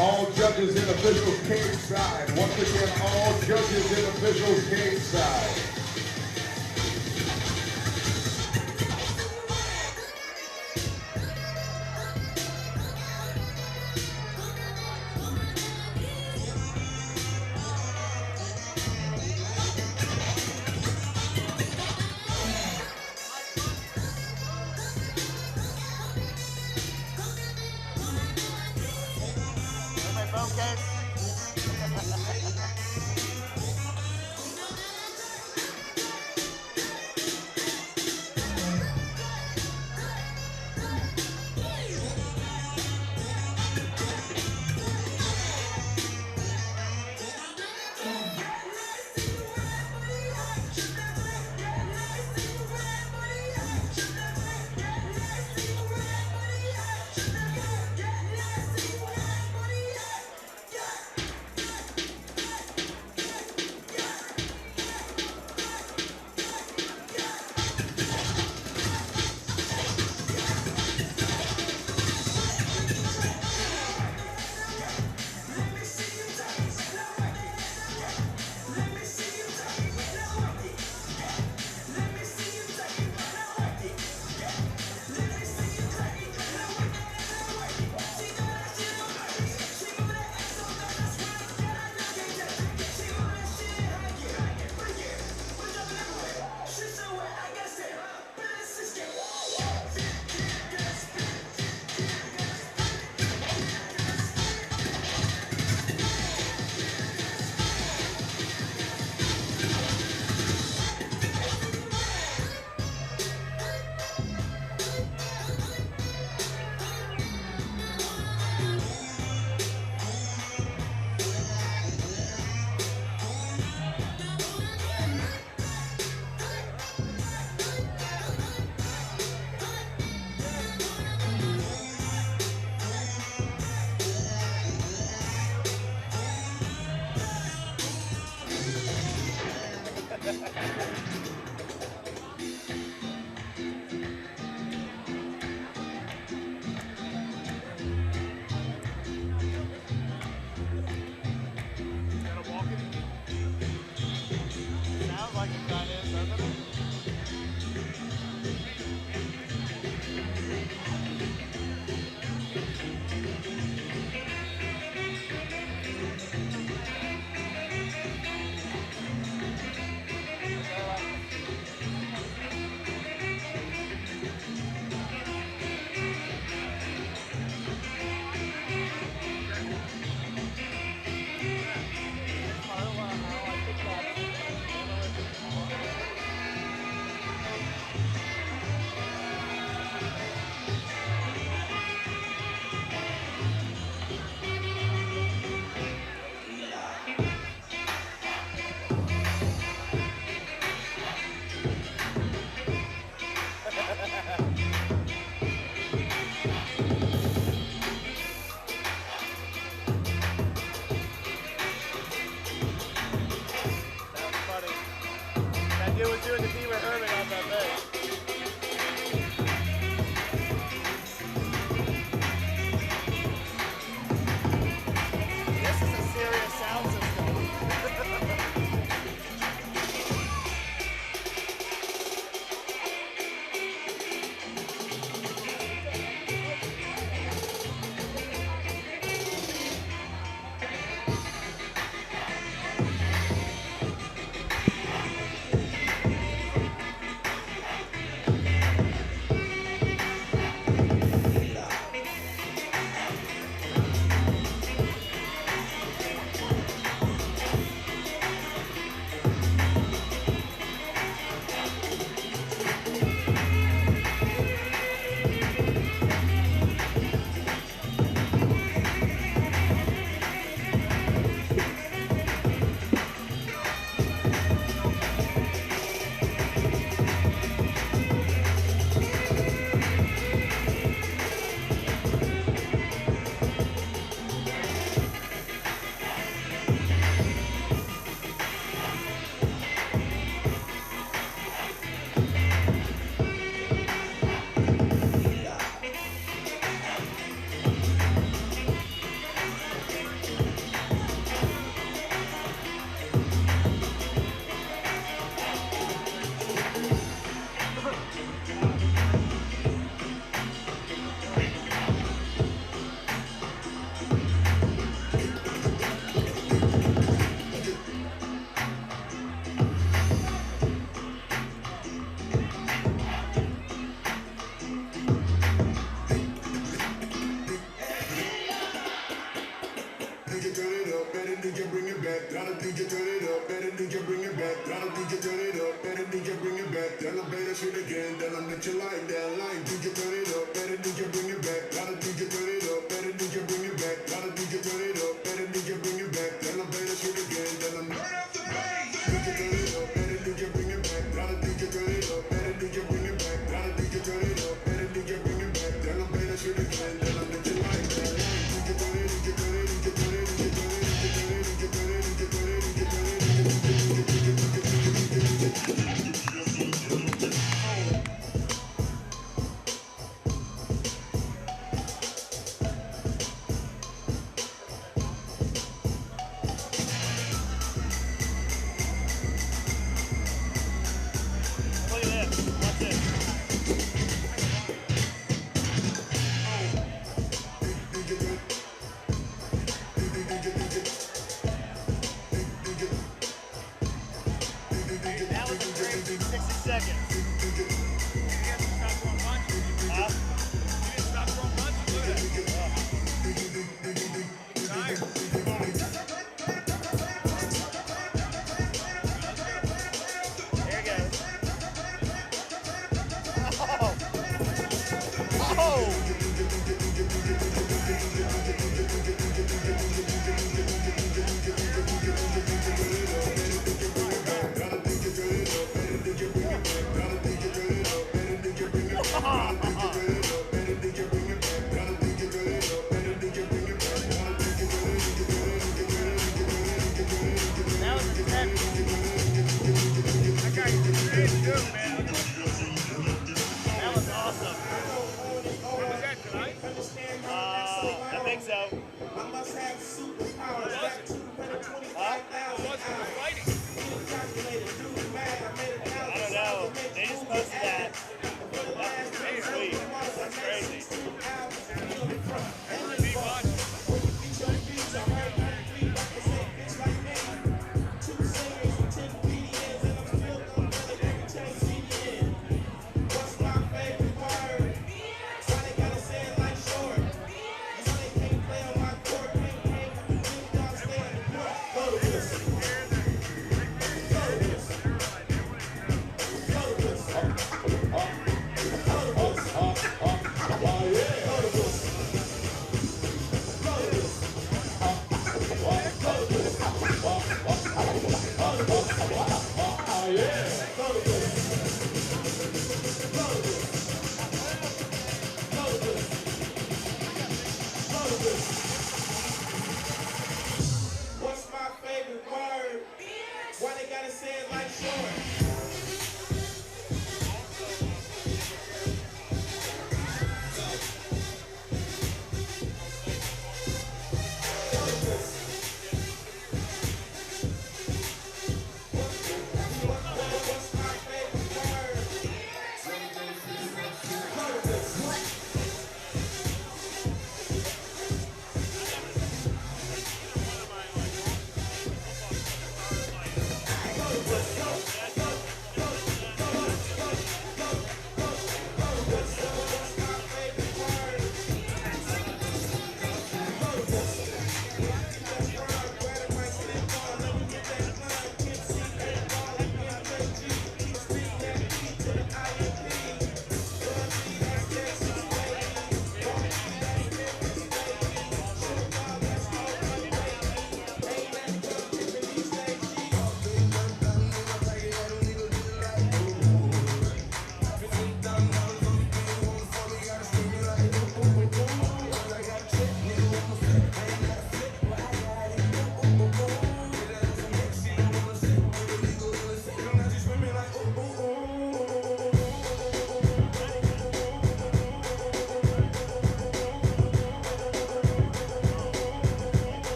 All judges and officials cage side. Once again, all judges and officials cage side. Tell them better shit again, tell them that you like that line. DJ turn it up, better DJ bring it back. Gotta DJ turn it up, better DJ bring it back. Gotta DJ turn it up, better DJ bring it back. Tell them better shit again, tell them turn up the bass. DJ turn it up, better DJ bring it back. Gotta DJ turn it up, better DJ bring it back. Gotta DJ turn it up, better DJ bring it back. Tell them better shit again, tell them that you like that line. DJ turn it, DJ turn it, DJ turn it, DJ turn it, DJ turn it, DJ turn it, DJ turn it, DJ turn it, That was a great 60 seconds. You didn't stop throwing punches. Huh? You didn't stop throwing punches. Look at There it goes. Oh! That was intense. That guy did good, man. That was awesome. Where was that tonight? I think so. Who was it? Who was it fighting? I don't know. They just posted that. That's sweet. That's crazy.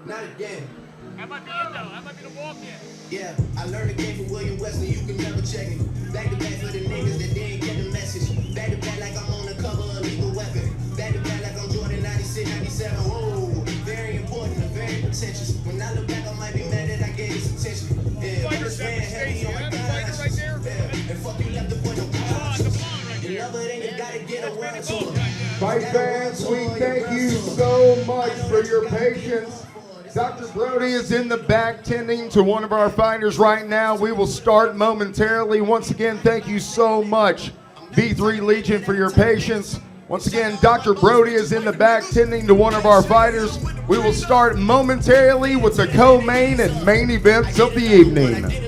not again. That might be it though. That might be the walk-in. Yeah, I learned the game from William Wesley, you can never check me. Back to back for the niggas that didn't get the message. Back to back like I'm on the cover of Lethal Weapon. Back to back like I'm Jordan 96, 97. Whoa, very important and very pretentious. When I look back, I might be mad that I gave this attention. Yeah, but this man had me on my guys. Right there. Yeah, and fuck you left the boy no cause. You love it and you gotta get a word to it. Fight fans, we thank you so much for your patience. Dr. Brody is in the back tending to one of our fighters right now. We will start momentarily. Once again, thank you so much, V3 Legion, for your patience. Once again, Dr. Brody is in the back tending to one of our fighters. We will start momentarily with the co-main and main events of the evening.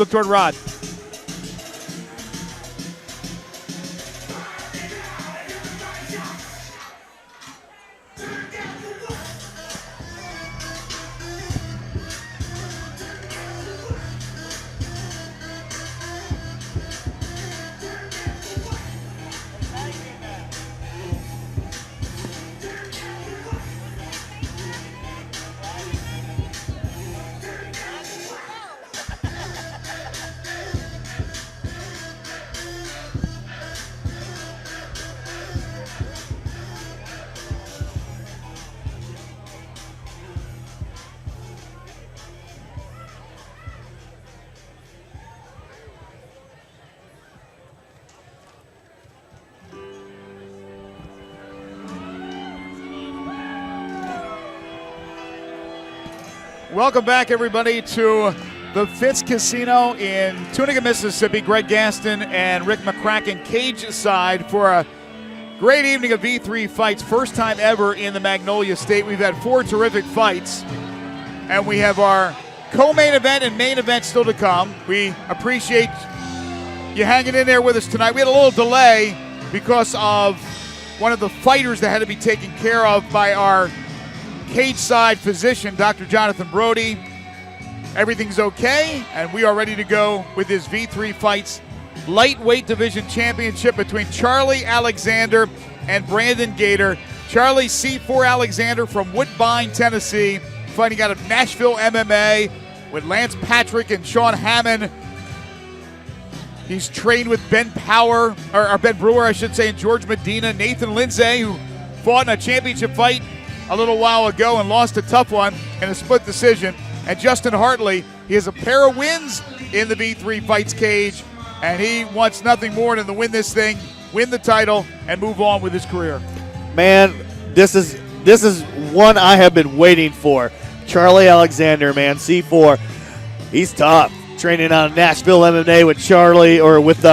Look toward Rod. Welcome back, everybody, to the Fitz Casino in Tunica, Mississippi. Greg Gaston and Rick McCracken cage side for a great evening of V3 fights. First time ever in the Magnolia State. We've had 4 terrific fights, and we have our co-main event and main event still to come. We appreciate you hanging in there with us tonight. We had a little delay because of one of the fighters that had to be taken care of by our cage side physician, Dr. Jonathan Brody. Everything's okay, and we are ready to go with this V3 Fights lightweight division championship between Charlie Alexander and Brandon Gator. Charlie C4 Alexander from Woodbine, Tennessee, fighting out of Nashville MMA with Lance Patrick and Sean Hammond. He's trained with Ben Brewer, I should say, and George Medina. Nathan Lindseay, who fought in a championship fight a little while ago and lost a tough one in a split decision. And Justin Hartley, he has a pair of wins in the V3 Fights cage, and he wants nothing more than to win this thing, win the title, and move on with his career. Man, this is one I have been waiting for. Charlie Alexander, man, C4. He's tough. Training out of Nashville MMA with Charlie, or with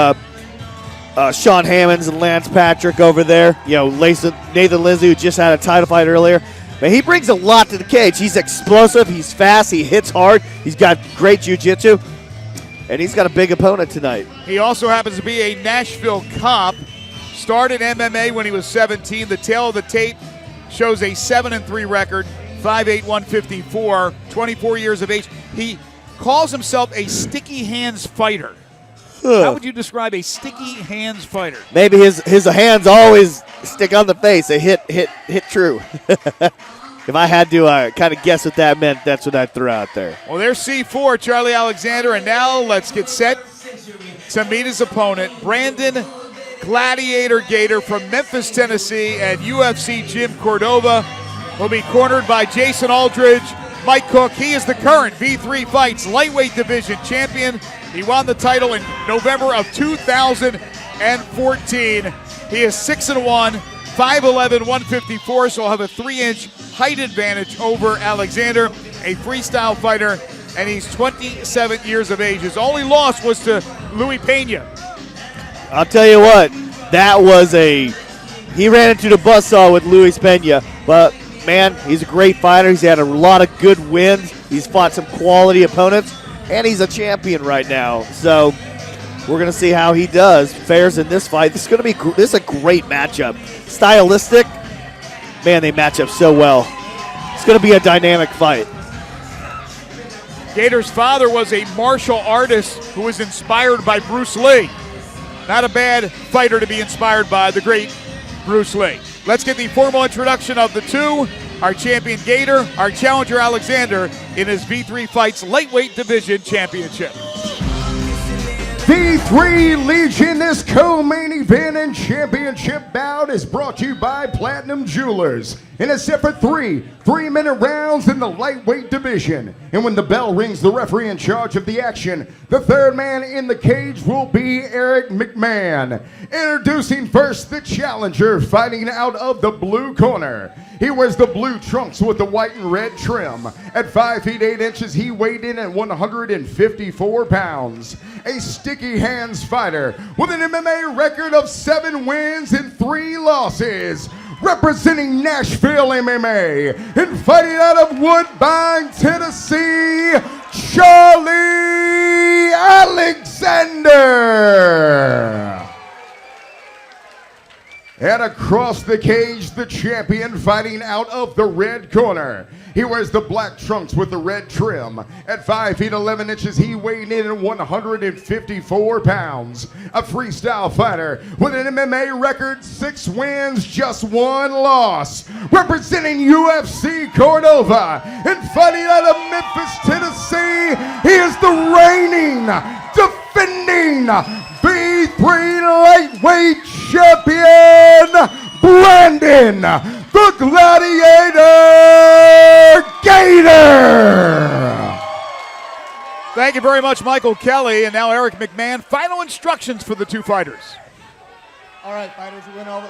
Sean Hammonds and Lance Patrick over there. You know, Nathan Lindseay, who just had a title fight earlier. But he brings a lot to the cage. He's explosive. He's fast. He hits hard. He's got great jiu-jitsu. And he's got a big opponent tonight. He also happens to be a Nashville cop. Started MMA when he was 17. The tail of the tape shows a 7-3 record, 5'8", 154, 24 years of age. He calls himself a sticky hands fighter. How would you describe a sticky hands fighter? Maybe his hands always stick on the face. They hit true. If I had to kind of guess what that meant, that's what I'd throw out there. Well, there's C4, Charlie Alexander, and now let's get set to meet his opponent, Brandon Gladiator Gator from Memphis, Tennessee, and UFC Jim Cordova. Will be cornered by Jason Aldridge. Mike Cook, he is the current V3 Fights lightweight division champion. He won the title in November of 2014. He is 6-1, 5'11", 154, so he'll have a 3-inch height advantage over Alexander, a freestyle fighter, and he's 27 years of age. His only loss was to Louis Pena. I'll tell you what, he ran into the buzzsaw with Luis Pena, but man, he's a great fighter. He's had a lot of good wins. He's fought some quality opponents, and he's a champion right now. So we're going to see how he fares in this fight. This is a great matchup. Stylistic, man, they match up so well. It's going to be a dynamic fight. Gator's father was a martial artist who was inspired by Bruce Lee. Not a bad fighter to be inspired by, the great Bruce Lee. Let's get the formal introduction of the two. Our champion Gator, our challenger Alexander in his V3 Fights lightweight division championship. V3 Legion, this co-main event and championship bout is brought to you by Platinum Jewelers. And it's set for 3-minute rounds in the lightweight division. And when the bell rings, the referee in charge of the action, the third man in the cage will be Eric McMahon. Introducing first the challenger, fighting out of the blue corner. He wears the blue trunks with the white and red trim. At 5 feet 8 inches, he weighed in at 154 pounds. A sticky hands fighter with an MMA record of 7 wins and 3 losses. Representing Nashville MMA and fighting out of Woodbine, Tennessee, Charlie Alexander. And across the cage, the champion fighting out of the red corner. He wears the black trunks with the red trim. At 5 feet 11 inches, he weighed in at 154 pounds. A freestyle fighter with an MMA record, 6 wins, just 1 loss. Representing UFC Cordova and fighting out of Memphis, Tennessee, he is the reigning, defending V3 lightweight champion, Brandon the Gladiator Gator. Thank you very much, Michael Kelly. And now Eric McMahon. Final instructions for the two fighters. All right, fighters, we went all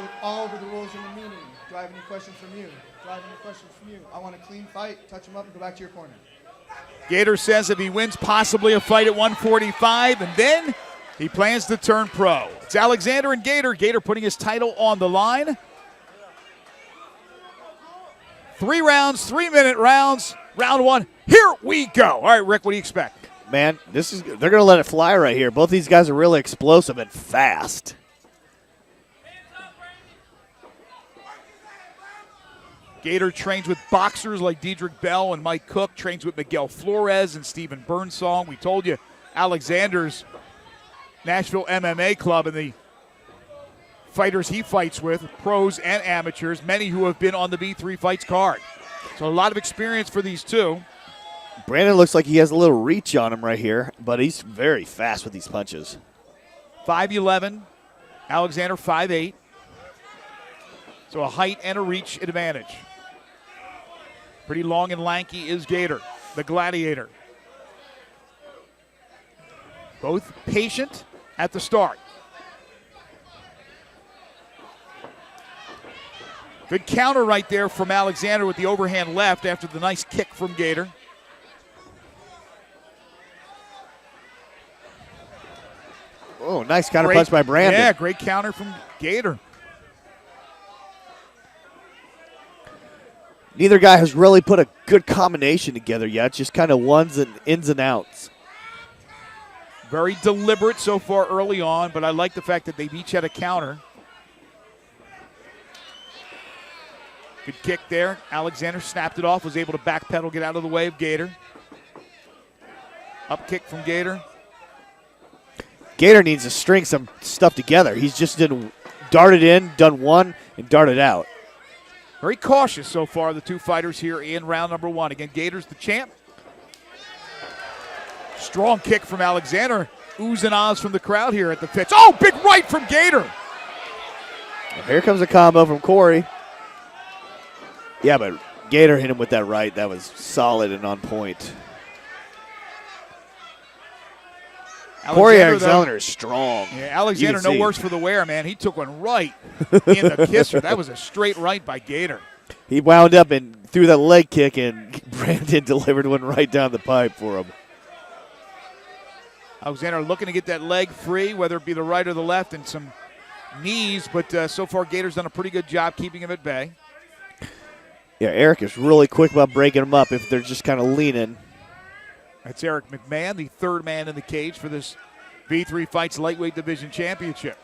over the rules in the meeting. Do I have any questions from you? I want a clean fight. Touch them up and go back to your corner. Gator says if he wins, possibly a fight at 145, and then he plans to turn pro. It's Alexander and Gator. Gator putting his title on the line. 3 rounds, 3-minute rounds. Round 1, here we go. All right, Rick, what do you expect? Man, they're going to let it fly right here. Both these guys are really explosive and fast. Gator trains with boxers like Dedrick Bell and Mike Cook, trains with Miguel Flores and Steven Birdsong. We told you Alexander's Nashville MMA club and the fighters he fights with, pros and amateurs, many who have been on the V3 Fights card. So a lot of experience for these two. Brandon looks like he has a little reach on him right here, but he's very fast with these punches. 5'11", Alexander 5'8". So a height and a reach advantage. Pretty long and lanky is Gator, the gladiator. Both patient at the start. Good counter right there from Alexander with the overhand left after the nice kick from Gator. Oh, nice counter punch by Brandon. Yeah, great counter from Gator. Neither guy has really put a good combination together yet, just kind of ones and ins and outs. Very deliberate so far early on, but I like the fact that they've each had a counter. Good kick there. Alexander snapped it off, was able to backpedal, get out of the way of Gator. Up kick from Gator. Gator needs to string some stuff together. He's just darted in, done one, and darted out. Very cautious so far, the two fighters here in round number 1. Again, Gator's the champ. Strong kick from Alexander. Oohs and ahs from the crowd here at the pitch. Oh, big right from Gator. Well, here comes a combo from Corey. Yeah, but Gator hit him with that right. That was solid and on point. Corey Alexander is strong. Yeah, Alexander no worse for the wear, man. He took one right in the kisser. That was a straight right by Gator. He wound up and threw that leg kick, and Brandon delivered one right down the pipe for him. Alexander looking to get that leg free, whether it be the right or the left, and some knees, but so far Gator's done a pretty good job keeping him at bay. Yeah, Eric is really quick about breaking him up if they're just kind of leaning. That's Eric McMahon, the third man in the cage for this V3 Fights Lightweight Division Championship.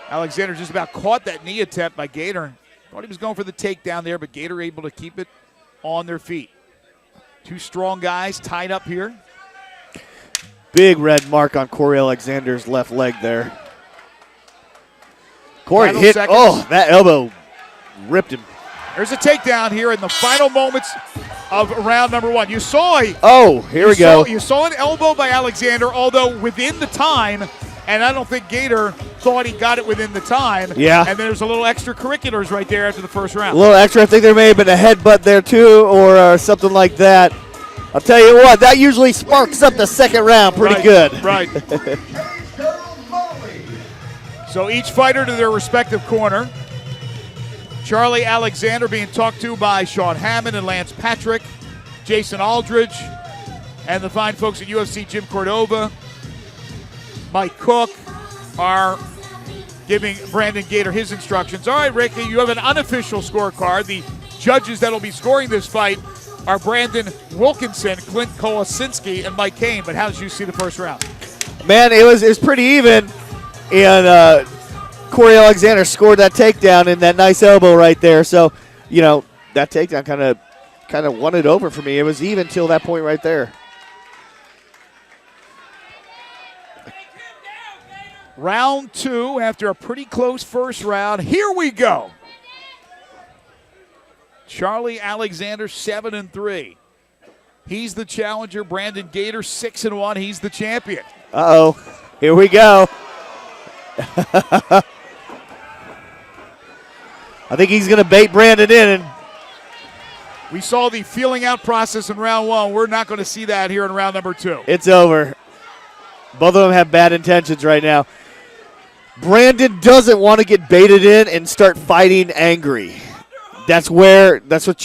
Alexander just about caught that knee attempt by Gator. Thought he was going for the takedown there, but Gator able to keep it on their feet. Two strong guys tied up here. Big red mark on Corey Alexander's left leg there. Corey Final hit, seconds. oh, that elbow ripped him. There's a takedown here in the final moments of round number 1. You saw here we go. You saw an elbow by Alexander, although within the time, and I don't think Gator thought he got it within the time. Yeah. And there's a little extracurriculars right there after the first round. A little extra. I think there may have been a headbutt there too, or something like that. I'll tell you what, that usually sparks up the second round pretty good. Right. So each fighter to their respective corner. Charlie Alexander being talked to by Sean Hammond and Lance Patrick, Jason Aldridge, and the fine folks at UFC, Jim Cordova, Mike Cook, are giving Brandon Gator his instructions. All right, Ricky, you have an unofficial scorecard. The judges that will be scoring this fight are Brandon Wilkinson, Clint Kolasinski, and Mike Kane. But how did you see the first round? Man, it was pretty even, and Corey Alexander scored that takedown and that nice elbow right there. So, you know, that takedown kind of won it over for me. It was even till that point right there. Round 2 after a pretty close first round. Here we go. Charlie Alexander 7-3. He's the challenger. Brandon Gator 6-1. He's the champion. Uh-oh. Here we go. I think he's going to bait Brandon in. And we saw the feeling out process in round 1. We're not going to see that here in round number 2. It's over. Both of them have bad intentions right now. Brandon doesn't want to get baited in and start fighting angry. That's what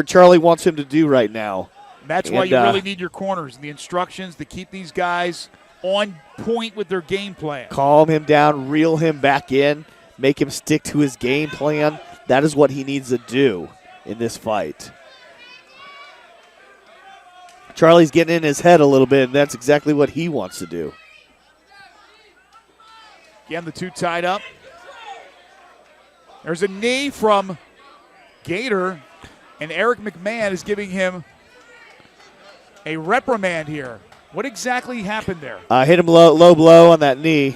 Charlie wants him to do right now. That's why you really need your corners and the instructions to keep these guys on point with their game plan. Calm him down, reel him back in, make him stick to his game plan. That is what he needs to do in this fight. Charlie's getting in his head a little bit, and that's exactly what he wants to do. Again, the two tied up. There's a knee from Gator, and Eric McMahon is giving him a reprimand here. What exactly happened there? Hit him low blow on that knee.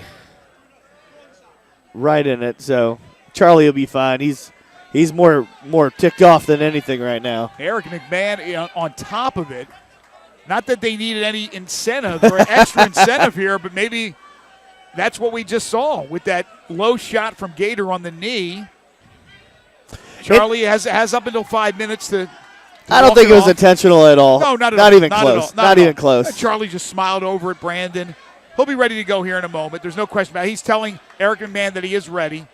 Right in it, so Charlie will be fine. He's more ticked off than anything right now. Eric McMahon on top of it. Not that they needed any incentive or extra incentive here, but maybe that's what we just saw with that low shot from Gator on the knee. Charlie has up until 5 minutes to I don't think it was intentional at all. No, not at all. Not even close. Not even close. Charlie just smiled over at Brandon. He'll be ready to go here in a moment. There's no question about it. He's telling Eric McMahon that he is ready.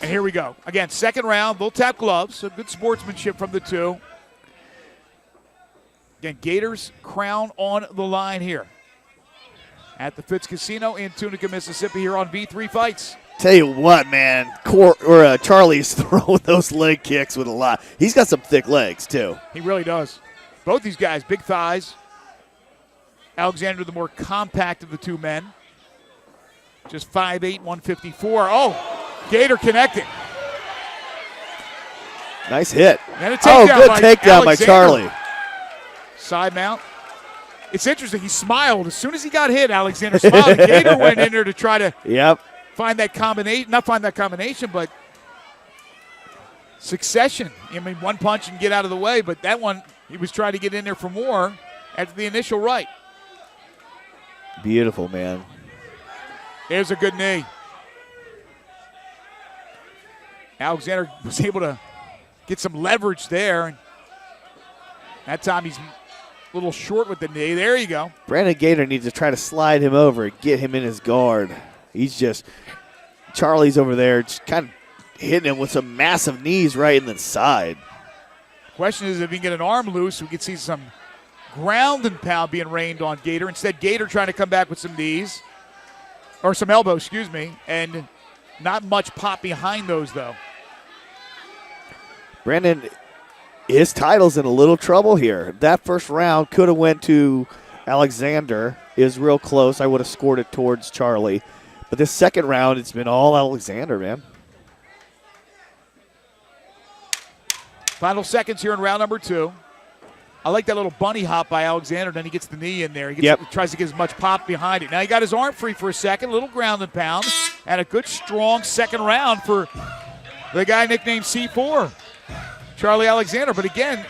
And here we go. Again, second round. They'll tap gloves. So good sportsmanship from the two. Again, Gator's crown on the line here at the Fitz Casino in Tunica, Mississippi, here on V3 Fights. Tell you what, man, Charlie's throwing those leg kicks with a lot. He's got some thick legs, too. He really does. Both these guys, big thighs. Alexander, the more compact of the two men. Just 5'8", 154. Oh, Gator connecting. Nice hit. And a takedown good by takedown by Alexander. Charlie. Side mount. It's interesting. He smiled. As soon as he got hit, Alexander smiled. Gator went in there to try to find that combination. Not find that combination, but succession. I mean, one punch and get out of the way, but that one, he was trying to get in there for more after the initial right. Beautiful, man. There's a good knee. Alexander was able to get some leverage there. And that time he's a little short with the knee. There you go. Brandon Gator needs to try to slide him over and get him in his guard. Charlie's over there just kind of hitting him with some massive knees right in the side. Question is if he can get an arm loose, we could see some ground and pound being rained on Gator. Instead, Gator trying to come back with some knees, or some elbows, excuse me, and not much pop behind those, though. Brandon, his title's in a little trouble here. That first round could have went to Alexander. It was real close. I would have scored it towards Charlie. But this second round, it's been all Alexander, man. Final seconds here in round number 2. I like that little bunny hop by Alexander. Then he gets the knee in there. He tries to get as much pop behind it. Now he got his arm free for a second. A little ground and pound. And a good, strong second round for the guy nicknamed C4, Charlie Alexander. But again,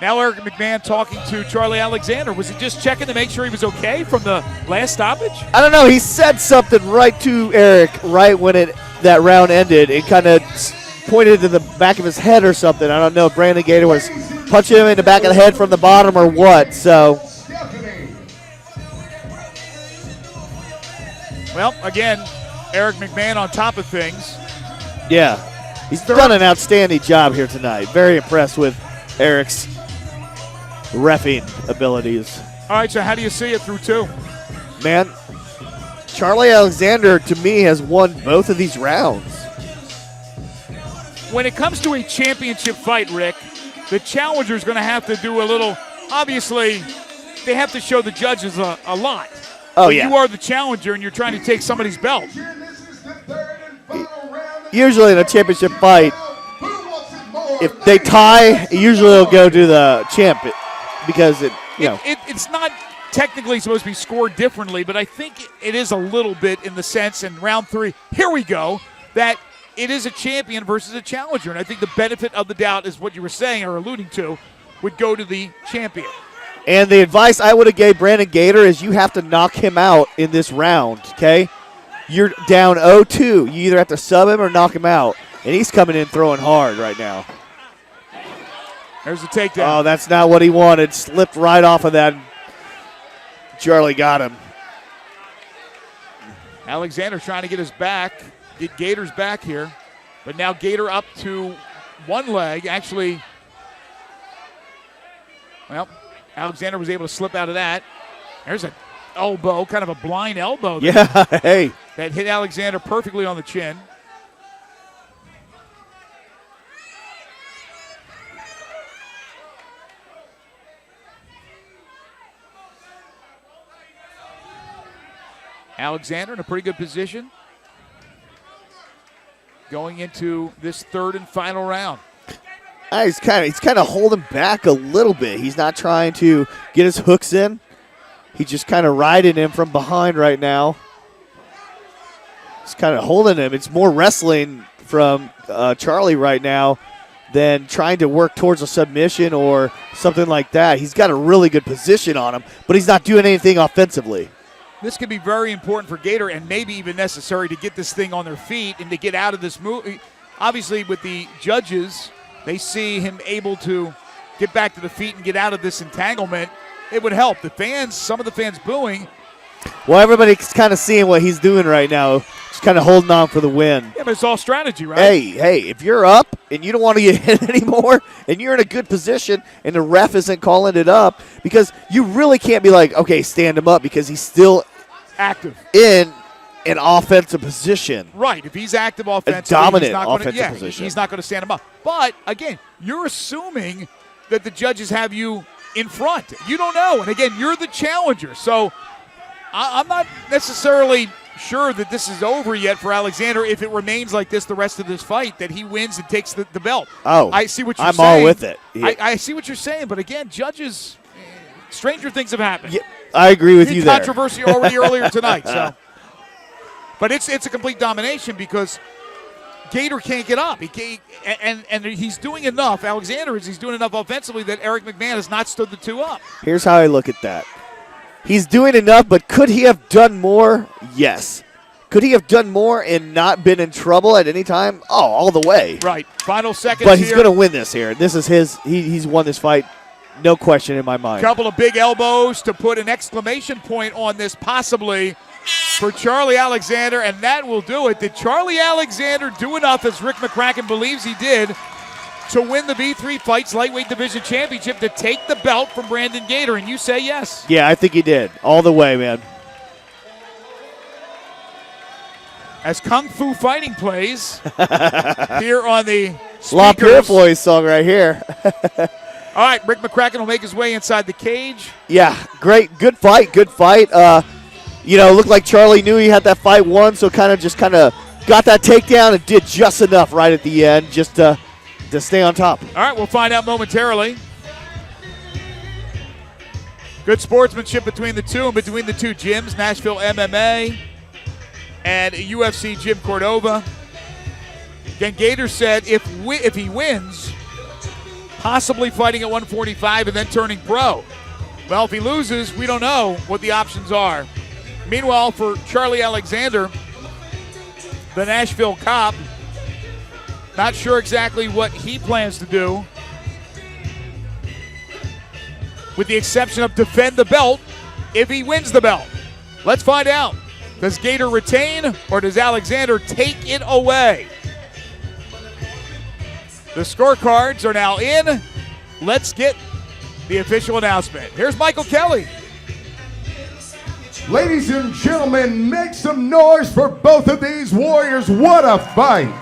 now Eric McMahon talking to Charlie Alexander. Was he just checking to make sure he was okay from the last stoppage? I don't know. He said something right to Eric right when that round ended. It kind of pointed to the back of his head or something. I don't know if Brandon Gator was punching him in the back of the head from the bottom or what. So, well, again, Eric McMahon on top of things. Yeah, he's done an outstanding job here tonight. Very impressed with Eric's reffing abilities. All right, so how do you see it through 2? Man, Charlie Alexander, to me, has won both of these rounds. When it comes to a championship fight, Rick, the challenger's going to have to do a little, obviously, they have to show the judges a lot. Oh, when yeah. you are the challenger and you're trying to take somebody's belt. Usually in a championship fight, if they tie, usually it'll go to the champ because it's not technically supposed to be scored differently, but I think it is a little bit in the sense in round 3, here we go, that it is a champion versus a challenger. And I think the benefit of the doubt is what you were saying or alluding to would go to the champion. And the advice I would have gave Brandon Gator is you have to knock him out in this round, okay? You're down 0-2. You either have to sub him or knock him out. And he's coming in throwing hard right now. There's the takedown. Oh, that's not what he wanted. Slipped right off of that. Charlie got him. Alexander trying to get his back, get Gator's back here. But now Gator up to one leg. Actually, well, Alexander was able to slip out of that. There's an elbow, kind of a blind elbow. Yeah, hey. That hit Alexander perfectly on the chin. Alexander in a pretty good position going into this third and final round. He's kind of holding back a little bit. He's not trying to get his hooks in. He's just kind of riding him from behind right now. He's kind of holding him. It's more wrestling from Charlie right now than trying to work towards a submission or something like that. He's got a really good position on him, but he's not doing anything offensively. This could be very important for Gator and maybe even necessary to get this thing on their feet and to get out of this move. Obviously, with the judges, they see him able to get back to the feet and get out of this entanglement. It would help. The fans, some of the fans booing. Well, everybody's kind of seeing what he's doing right now. Just kind of holding on for the win. Yeah, but it's all strategy, right? Hey, if you're up and you don't want to get hit anymore and you're in a good position and the ref isn't calling it up, because you really can't be like, okay, stand him up, because he's still active in an offensive position. Right. If he's active offensively, a dominant he's not offensive position. He's not going to stand him up. But, again, you're assuming that the judges have you in front. You don't know. And, again, you're the challenger. So I'm not necessarily sure that this is over yet for Alexander if it remains like this the rest of this fight, that he wins and takes the belt. Oh, I see what you're I'm saying. all with it. Yeah. I see what you're saying. But, again, judges, stranger things have happened. Yeah, I agree with you there. Controversy already earlier tonight. So, but it's a complete domination because Gator can't get up. And he's doing enough. Alexander he's doing enough offensively that Eric McMahon has not stood the two up. Here's how I look at that. He's doing enough, but could he have done more? Yes. Could he have done more and not been in trouble at any time? Oh, all the way. Right. Final seconds. But he's going to win this here. This is his. He's won this fight. No question in my mind. Couple of big elbows to put an exclamation point on this, possibly, for Charlie Alexander, and that will do it. Did Charlie Alexander do enough, as Rick McCracken believes he did, to win the V3 Fights Lightweight Division Championship, to take the belt from Brandon Gator? And you say yes. Yeah, I think he did. All the way, man. As Kung Fu Fighting plays here on the La speakers. Purifoy's song right here. All right, Rick McCracken will make his way inside the cage. Yeah, great. Good fight. Looked like Charlie knew he had that fight won, so kind of got that takedown and did just enough right at the end just to stay on top. All right, we'll find out momentarily. Good sportsmanship between the two and between the two gyms, Nashville MMA and UFC Jim Cordova. Again, Gator said if he wins, possibly fighting at 145 and then turning pro. Well, if he loses, we don't know what the options are. Meanwhile, for Charlie Alexander, the Nashville cop, not sure exactly what he plans to do, with the exception of defend the belt if he wins the belt. Let's find out. Does Gator retain or does Alexander take it away? The scorecards are now in. Let's get the official announcement. Here's Michael Kelly. Ladies and gentlemen, make some noise for both of these warriors. What a fight.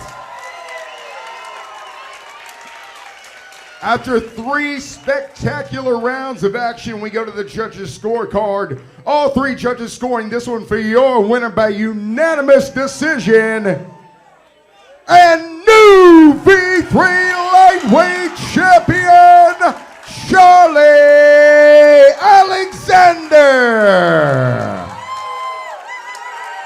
After 3 spectacular rounds of action, we go to the judges' scorecard. All 3 judges scoring this one for your winner by unanimous decision. And new V3 lightweight champion, Charlie Alexander.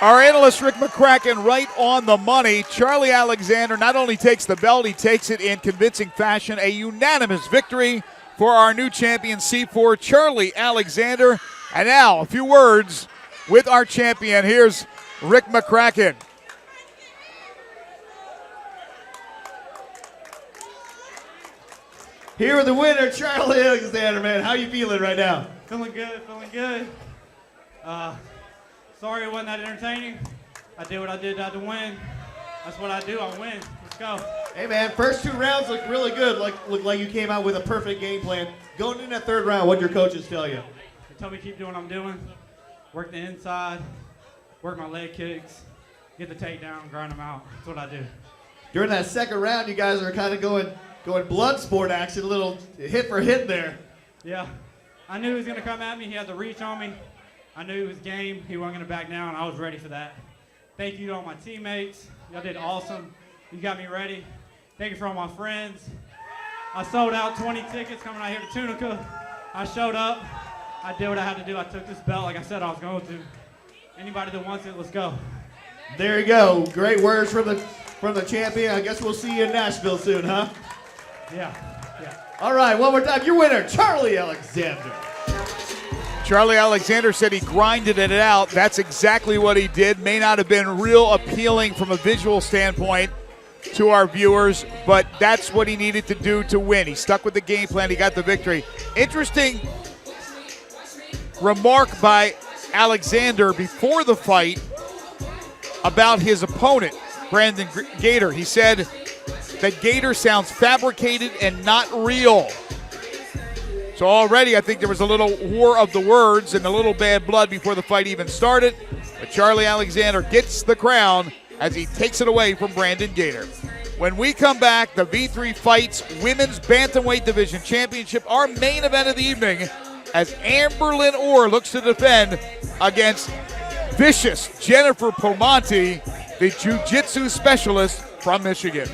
Our analyst Rick McCracken right on the money. Charlie Alexander not only takes the belt, he takes it in convincing fashion. A unanimous victory for our new champion, C4, Charlie Alexander. And now, a few words with our champion. Here's Rick McCracken. Here with the winner, Charlie Alexander, man. How you feeling right now? Feeling good, feeling good. Sorry it wasn't that entertaining. I did what I did to win. That's what I do. I win. Let's go. Hey, man, first 2 rounds looked really good. Looked like you came out with a perfect game plan. Going in that 3rd round, what did your coaches tell you? They tell me to keep doing what I'm doing. Work the inside. Work my leg kicks. Get the takedown. Grind them out. That's what I do. During that 2nd round, you guys are kind of going blood sport action, a little hit for hit there. Yeah. I knew he was going to come at me. He had the reach on me. I knew he was game. He wasn't going to back down. I was ready for that. Thank you to all my teammates. Y'all did awesome. You got me ready. Thank you for all my friends. I sold out 20 tickets coming out here to Tunica. I showed up. I did what I had to do. I took this belt like I said I was going to. Anybody that wants it, let's go. There you go. Great words from the champion. I guess we'll see you in Nashville soon, huh? Yeah. All right, one more time. Your winner, Charlie Alexander. Charlie Alexander said he grinded it out. That's exactly what he did. May not have been real appealing from a visual standpoint to our viewers, but that's what he needed to do to win. He stuck with the game plan. He got the victory. Interesting remark by Alexander before the fight about his opponent, Brandon Gator. He said that Gator sounds fabricated and not real. So already I think there was a little war of the words and a little bad blood before the fight even started. But Charlie Alexander gets the crown as he takes it away from Brandon Gator. When we come back, the V3 Fights Women's Bantamweight Division Championship, our main event of the evening, as Lenor looks to defend against vicious Jennifer Pomante, the jiu-jitsu specialist from Michigan.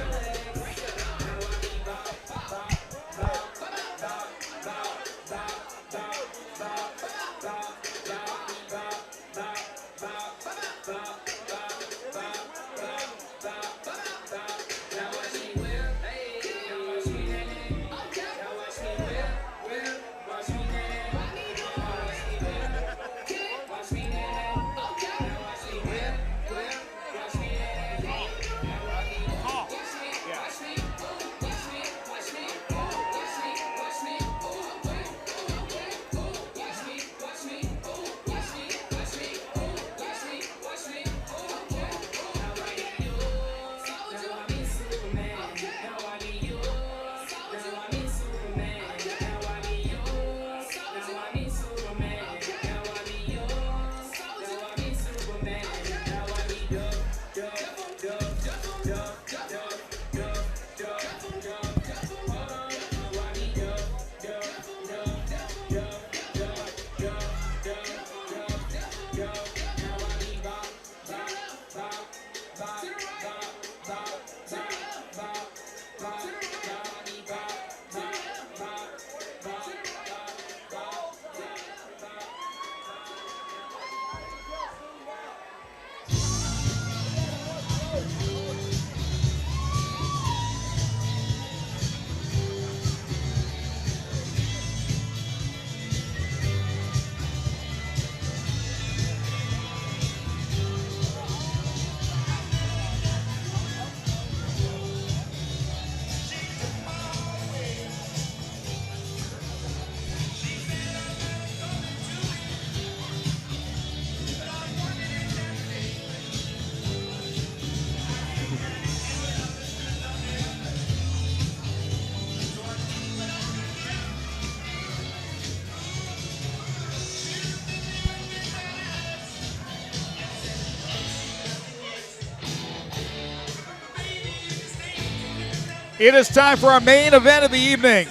It is time for our main event of the evening.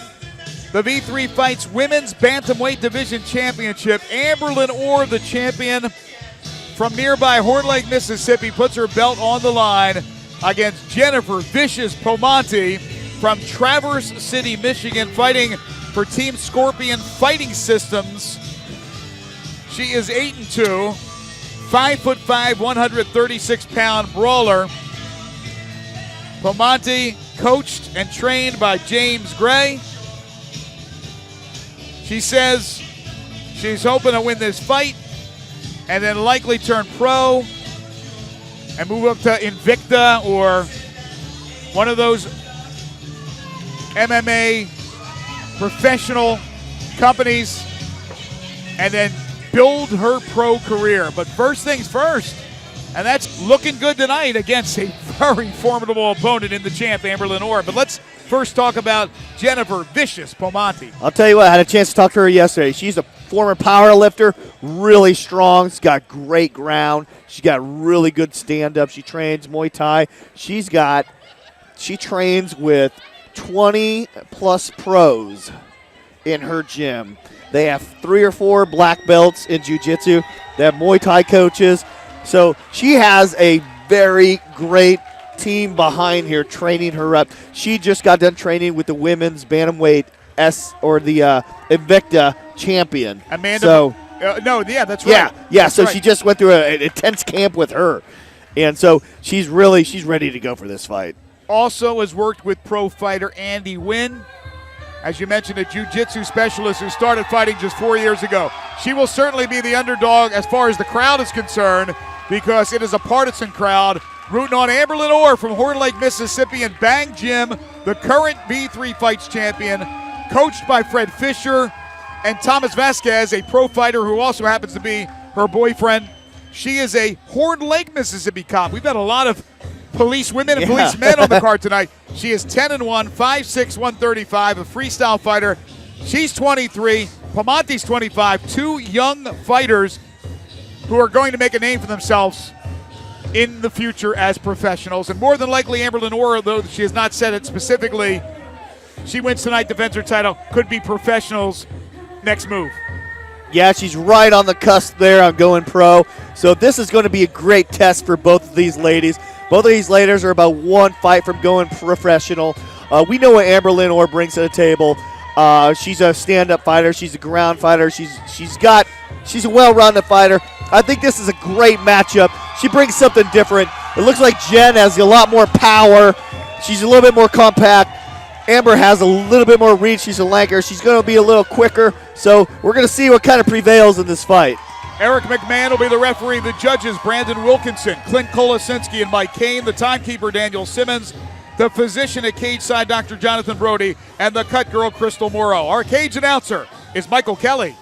The V3 Fights Women's Bantamweight Division Championship. Lenor, the champion from nearby Horn Lake, Mississippi, puts her belt on the line against Jennifer "Vicious" Pomante from Traverse City, Michigan, fighting for Team Scorpion Fighting Systems. She is 8-2, 5'5", 136-pound brawler. Pomante coached and trained by James Gray. She says she's hoping to win this fight and then likely turn pro and move up to Invicta or one of those MMA professional companies and then build her pro career. But first things first, And that's looking good tonight against a very formidable opponent in the champ, Amber Lenor. But let's first talk about Jennifer Vicious Pomante. I'll tell you what, I had a chance to talk to her yesterday. She's a former power lifter, really strong. She's got great ground. She's got really good stand-up. She trains Muay Thai. She trains with 20-plus pros in her gym. They have 3 or 4 black belts in jiu-jitsu. They have Muay Thai coaches. So she has a very great team behind here training her up. She just got done training with the women's bantamweight the Invicta champion. Amanda. So, that's right. Yeah. So she just went through an intense camp with her, and so she's ready to go for this fight. Also has worked with pro fighter Andy Wynn. As you mentioned, a jiu-jitsu specialist who started fighting just 4 years ago. She will certainly be the underdog as far as the crowd is concerned, because it is a partisan crowd rooting on Amber Lenor from Horn Lake, Mississippi, and Bang Jim, the current V3 Fights champion, coached by Fred Fisher, and Thomas Vasquez, a pro fighter who also happens to be her boyfriend. She is a Horn Lake, Mississippi cop. We've had a lot of police women and police men on the card tonight. She is 10-1, 5'6", 135, a freestyle fighter. She's 23. Pomante's 25. 2 young fighters who are going to make a name for themselves in the future as professionals. And more than likely, Amber Lenor, though she has not said it specifically, she wins tonight, defends her title, could be professionals' next move. Yeah, she's right on the cusp there on going pro. So this is going to be a great test for both of these ladies. Both of these ladies are about 1 fight from going professional. We know what Amber Lenor brings to the table. She's a stand-up fighter. She's a ground fighter. She's a well-rounded fighter. I think this is a great matchup. She brings something different. It looks like Jen has a lot more power. She's a little bit more compact. Amber has a little bit more reach. She's a lanker. She's going to be a little quicker. So we're going to see what kind of prevails in this fight. Eric McMahon will be the referee. The judges, Brandon Wilkinson, Clint Kolosinski, and Mike Kane. The timekeeper, Daniel Simmons. The physician at cage side, Dr. Jonathan Brody. And the cut girl, Crystal Morrow. Our cage announcer is Michael Kelly.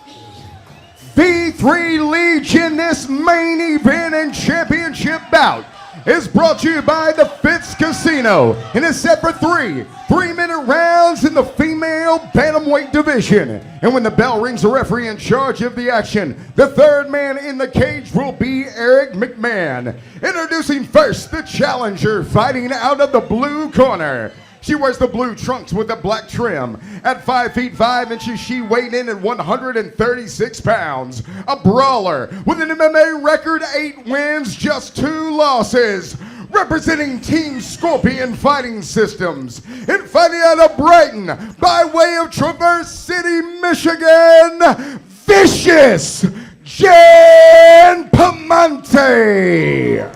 V3 Legion, this main event and championship bout is brought to you by the Fitz Casino and is set for 3 3-minute rounds in the female bantamweight division. And when the bell rings, the referee in charge of the action, the third man in the cage, will be Eric McMahon. Introducing first the challenger, fighting out of the blue corner. She wears the blue trunks with the black trim. At 5 feet 5 inches, she weighed in at 136 pounds. A brawler with an MMA record, 8 wins, just 2 losses. Representing Team Scorpion Fighting Systems. And fighting out of Brighton, by way of Traverse City, Michigan, Vicious Jen Pomante.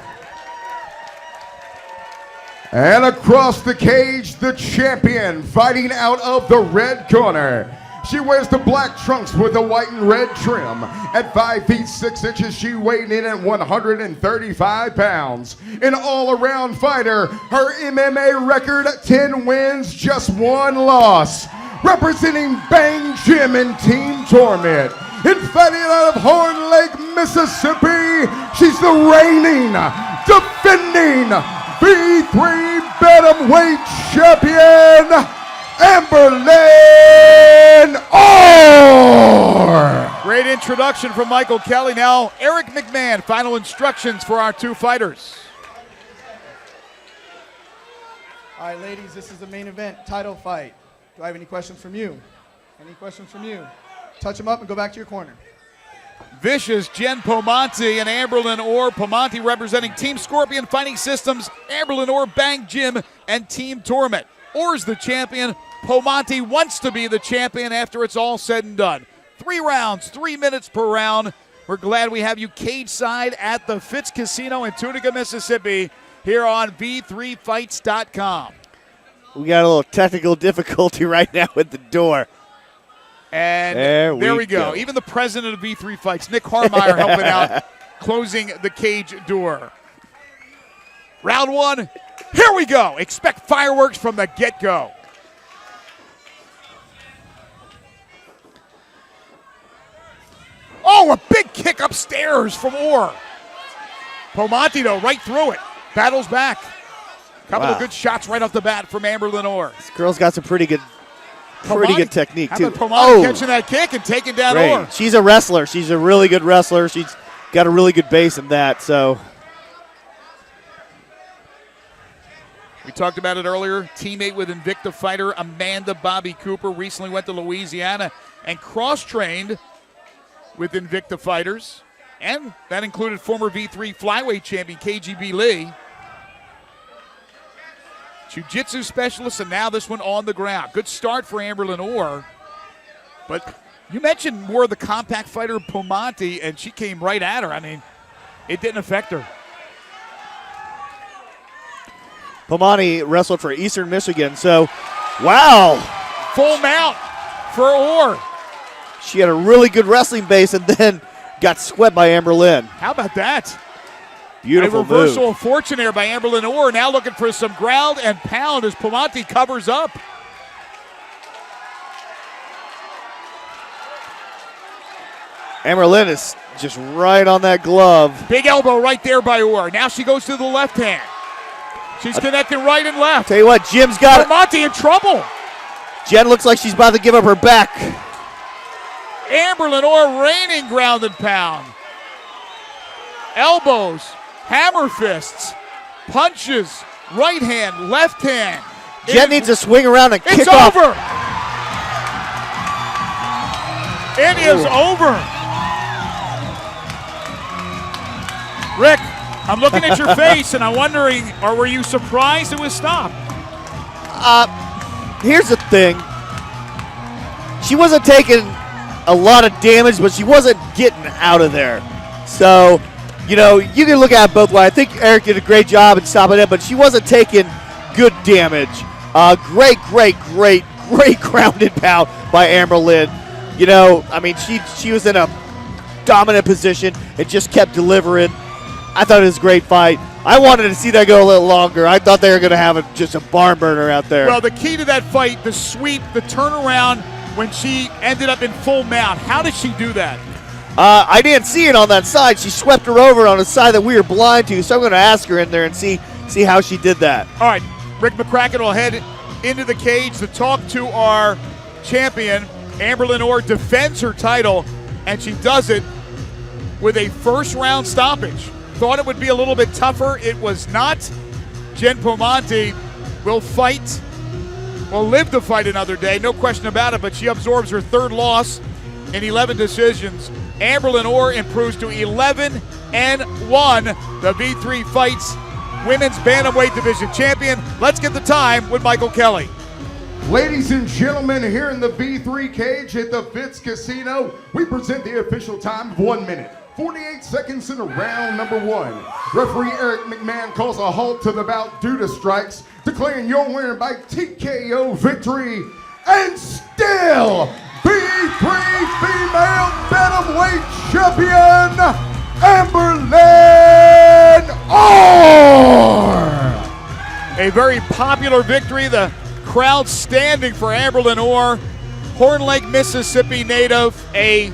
And across the cage, the champion, fighting out of the red corner. She wears the black trunks with the white and red trim. At 5 feet 6 inches, she weighed in at 135 pounds. An all-around fighter, her MMA record, 10 wins, just 1 loss. Representing Bang Jim and Team Torment. And fighting out of Horn Lake, Mississippi, she's the reigning, defending V3 Bantamweight champion, Amber Lenor. Great introduction from Michael Kelly. Now, Eric McMahon, final instructions for our 2 fighters. All right, ladies, this is the main event title fight. Do I have any questions from you? Any questions from you? Touch them up and go back to your corner. Vicious Jen Pomante and Amber Lenor. Pomante representing Team Scorpion Fighting Systems. Amber Lenor, Bang Jim, and Team Torment. Orr's the champion. Pomante wants to be the champion after it's all said and done. 3 rounds, 3 minutes per round. We're glad we have you cage side at the Fitz Casino in Tunica, Mississippi, here on V3Fights.com. We got a little technical difficulty right now with the door. And there we go. Even the president of V3 Fights, Nick Harmeyer, helping out, closing the cage door. Round 1, here we go. Expect fireworks from the get-go. Oh, a big kick upstairs from Orr. Pomante, though, right through it. Battles back. Couple Wow. of good shots right off the bat from Amber Lenor. This girl's got some pretty good technique, How too. about Pomante catching that kick and taking down great. Orr? She's a wrestler. She's a really good wrestler. She's got a really good base in that, so. We talked about it earlier. Teammate with Invicta fighter Amanda Bobby Cooper recently went to Louisiana and cross-trained with Invicta fighters. And that included former V3 flyweight champion KGB Lee. Jiu-jitsu specialist, and now this one on the ground. Good start for Amber Lenor. But you mentioned more of the compact fighter Pomante, and she came right at her. I mean, it didn't affect her. Pomante wrestled for Eastern Michigan, so wow. Full mount for Orr. She had a really good wrestling base and then got swept by Amber Lynn. How about that? Beautiful a reversal move. of fortune there by Amber Lenor. Now looking for some ground and pound as Pomante covers up. Amber Lynn is just right on that glove. Big elbow right there by Orr. Now she goes to the left hand. She's connecting right and left. Tell you what, Jim's got it. Pomante in trouble. Jen looks like she's about to give up her back. Amber Lenor raining ground and pound. Elbows, hammer fists, punches, right hand, left hand. Jen needs to swing around and kick It's off. over. It is over. Rick, I'm looking at your face and I'm wondering, or were you surprised it was stopped? Here's the thing. She wasn't taking a lot of damage, but she wasn't getting out of there. So, you know, you can look at it both ways. I think Eric did a great job in stopping it, but she wasn't taking good damage. Great ground and pound by Amber Lynn. You know, I mean, she was in a dominant position and just kept delivering. I thought it was a great fight. I wanted to see that go a little longer. I thought they were going to have just a barn burner out there. Well, the key to that fight, the sweep, the turnaround when she ended up in full mount. How did she do that? I didn't see it on that side. She swept her over on a side that we were blind to, so I'm going to ask her in there and see how she did that. All right, Rick McCracken will head into the cage to talk to our champion. Amber Lenor defends her title, and she does it with a first-round stoppage. Thought it would be a little bit tougher. It was not. Jen Pomante will live to fight another day, no question about it, but she absorbs her third loss in 11 decisions. Amber Lenor improves to 11-1, the V3 Fights Women's Bantamweight Division champion. Let's get the time with Michael Kelly. Ladies and gentlemen, here in the V3 cage at the Fitz Casino, we present the official time of 1 minute, 48 seconds in round number 1. Referee Eric McMahon calls a halt to the bout due to strikes, declaring your winner by TKO victory, and still V3 female bantamweight champion, Amber Lynn Orr. A very popular victory. The crowd standing for Amber Lenor, Horn Lake, Mississippi native, a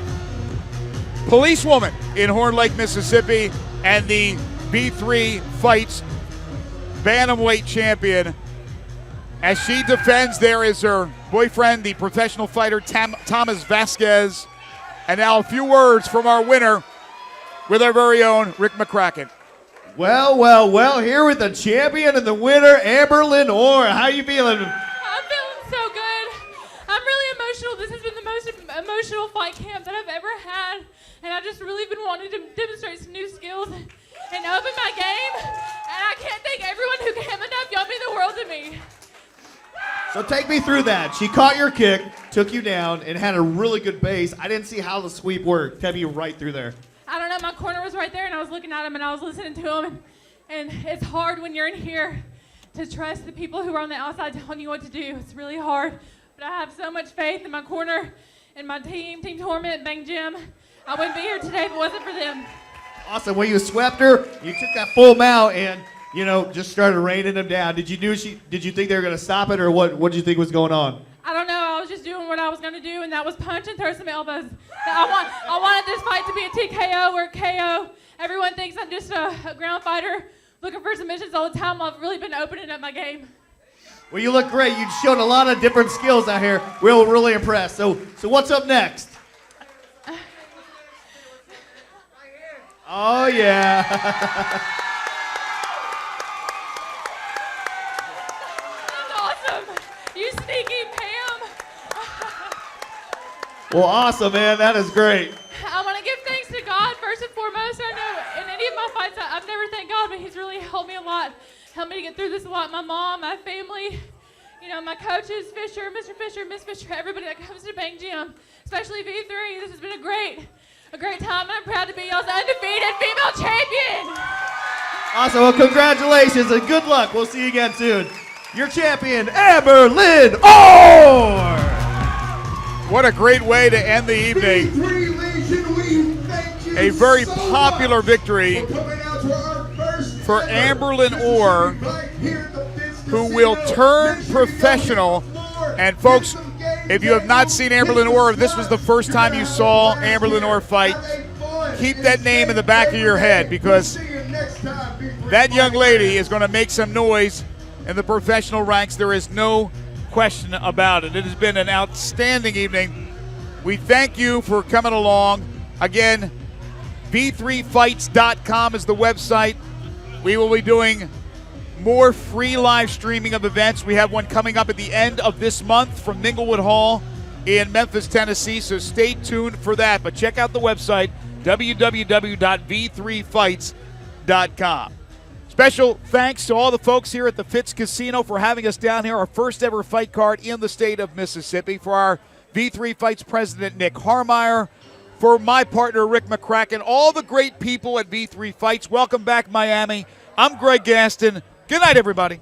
policewoman in Horn Lake, Mississippi, and the V3 Fights Bantamweight champion. As she defends, there is her boyfriend, the professional fighter Thomas Vasquez. And now a few words from our winner with our very own Rick McCracken. Well, here with the champion and the winner, Amber Lenor. How you feeling? I'm feeling so good. I'm really emotional. This has been the most emotional fight camp that I've ever had. And I've just really been wanting to demonstrate some new skills and open my game. And I can't thank everyone who came enough. Y'all mean the world to me. So take me through that. She caught your kick, took you down, and had a really good base. I didn't see how the sweep worked. Take me right through there. I don't know, my corner was right there and I was looking at him and I was listening to him. And it's hard when you're in here to trust the people who are on the outside telling you what to do. It's really hard. But I have so much faith in my corner and my team, Team Torment, Bang Jim. I wouldn't be here today if it wasn't for them. Awesome. When you swept her, you took that full mount and, you know, just started raining them down. Did you think they were going to stop it, or what did you think was going on? I don't know. I was just doing what I was going to do, and that was punch and throw some elbows. I wanted this fight to be a TKO or a KO, everyone thinks I'm just a ground fighter looking for submissions all the time. I've really been opening up my game. Well, you look great. You've shown a lot of different skills out here. We're really impressed. So what's up next? Oh, yeah. That's awesome. You sneaky Pam. Well, awesome, man. That is great. I want to give thanks to God first and foremost. I know in any of my fights, I've never thanked God, but He's really helped me a lot, helped me to get through this a lot. My mom, my family, you know, my coaches, Fisher, Mr. Fisher, Miss Fisher, everybody that comes to Bang Gym, especially V3. This has been a great time, and I'm proud to be y'all's undefeated female champion. Awesome. Well, congratulations and good luck. We'll see you again soon. Your champion, Amber Lynn Orr. What a great way to end the evening. A very popular victory for Amber Lynn Orr, who will turn professional. And folks, if you have not seen Amber Lynn Orr, if this was the first time you saw Amber Lynn Orr fight, keep that name in the back of your head, because that young lady is going to make some noise in the professional ranks. There is no question about it. It has been an outstanding evening. We thank you for coming along. Again, V3FIGHTS.com is the website. We will be doing more free live streaming of events. We have one coming up at the end of this month from Minglewood Hall in Memphis, Tennessee, so stay tuned for that. But check out the website, www.v3fights.com. Special thanks to all the folks here at the Fitz Casino for having us down here, our first ever fight card in the state of Mississippi. For our V3 Fights president, Nick Harmeyer, for my partner, Rick McCracken, all the great people at V3 Fights. Welcome back, Miami. I'm Greg Gaston. Good night, everybody.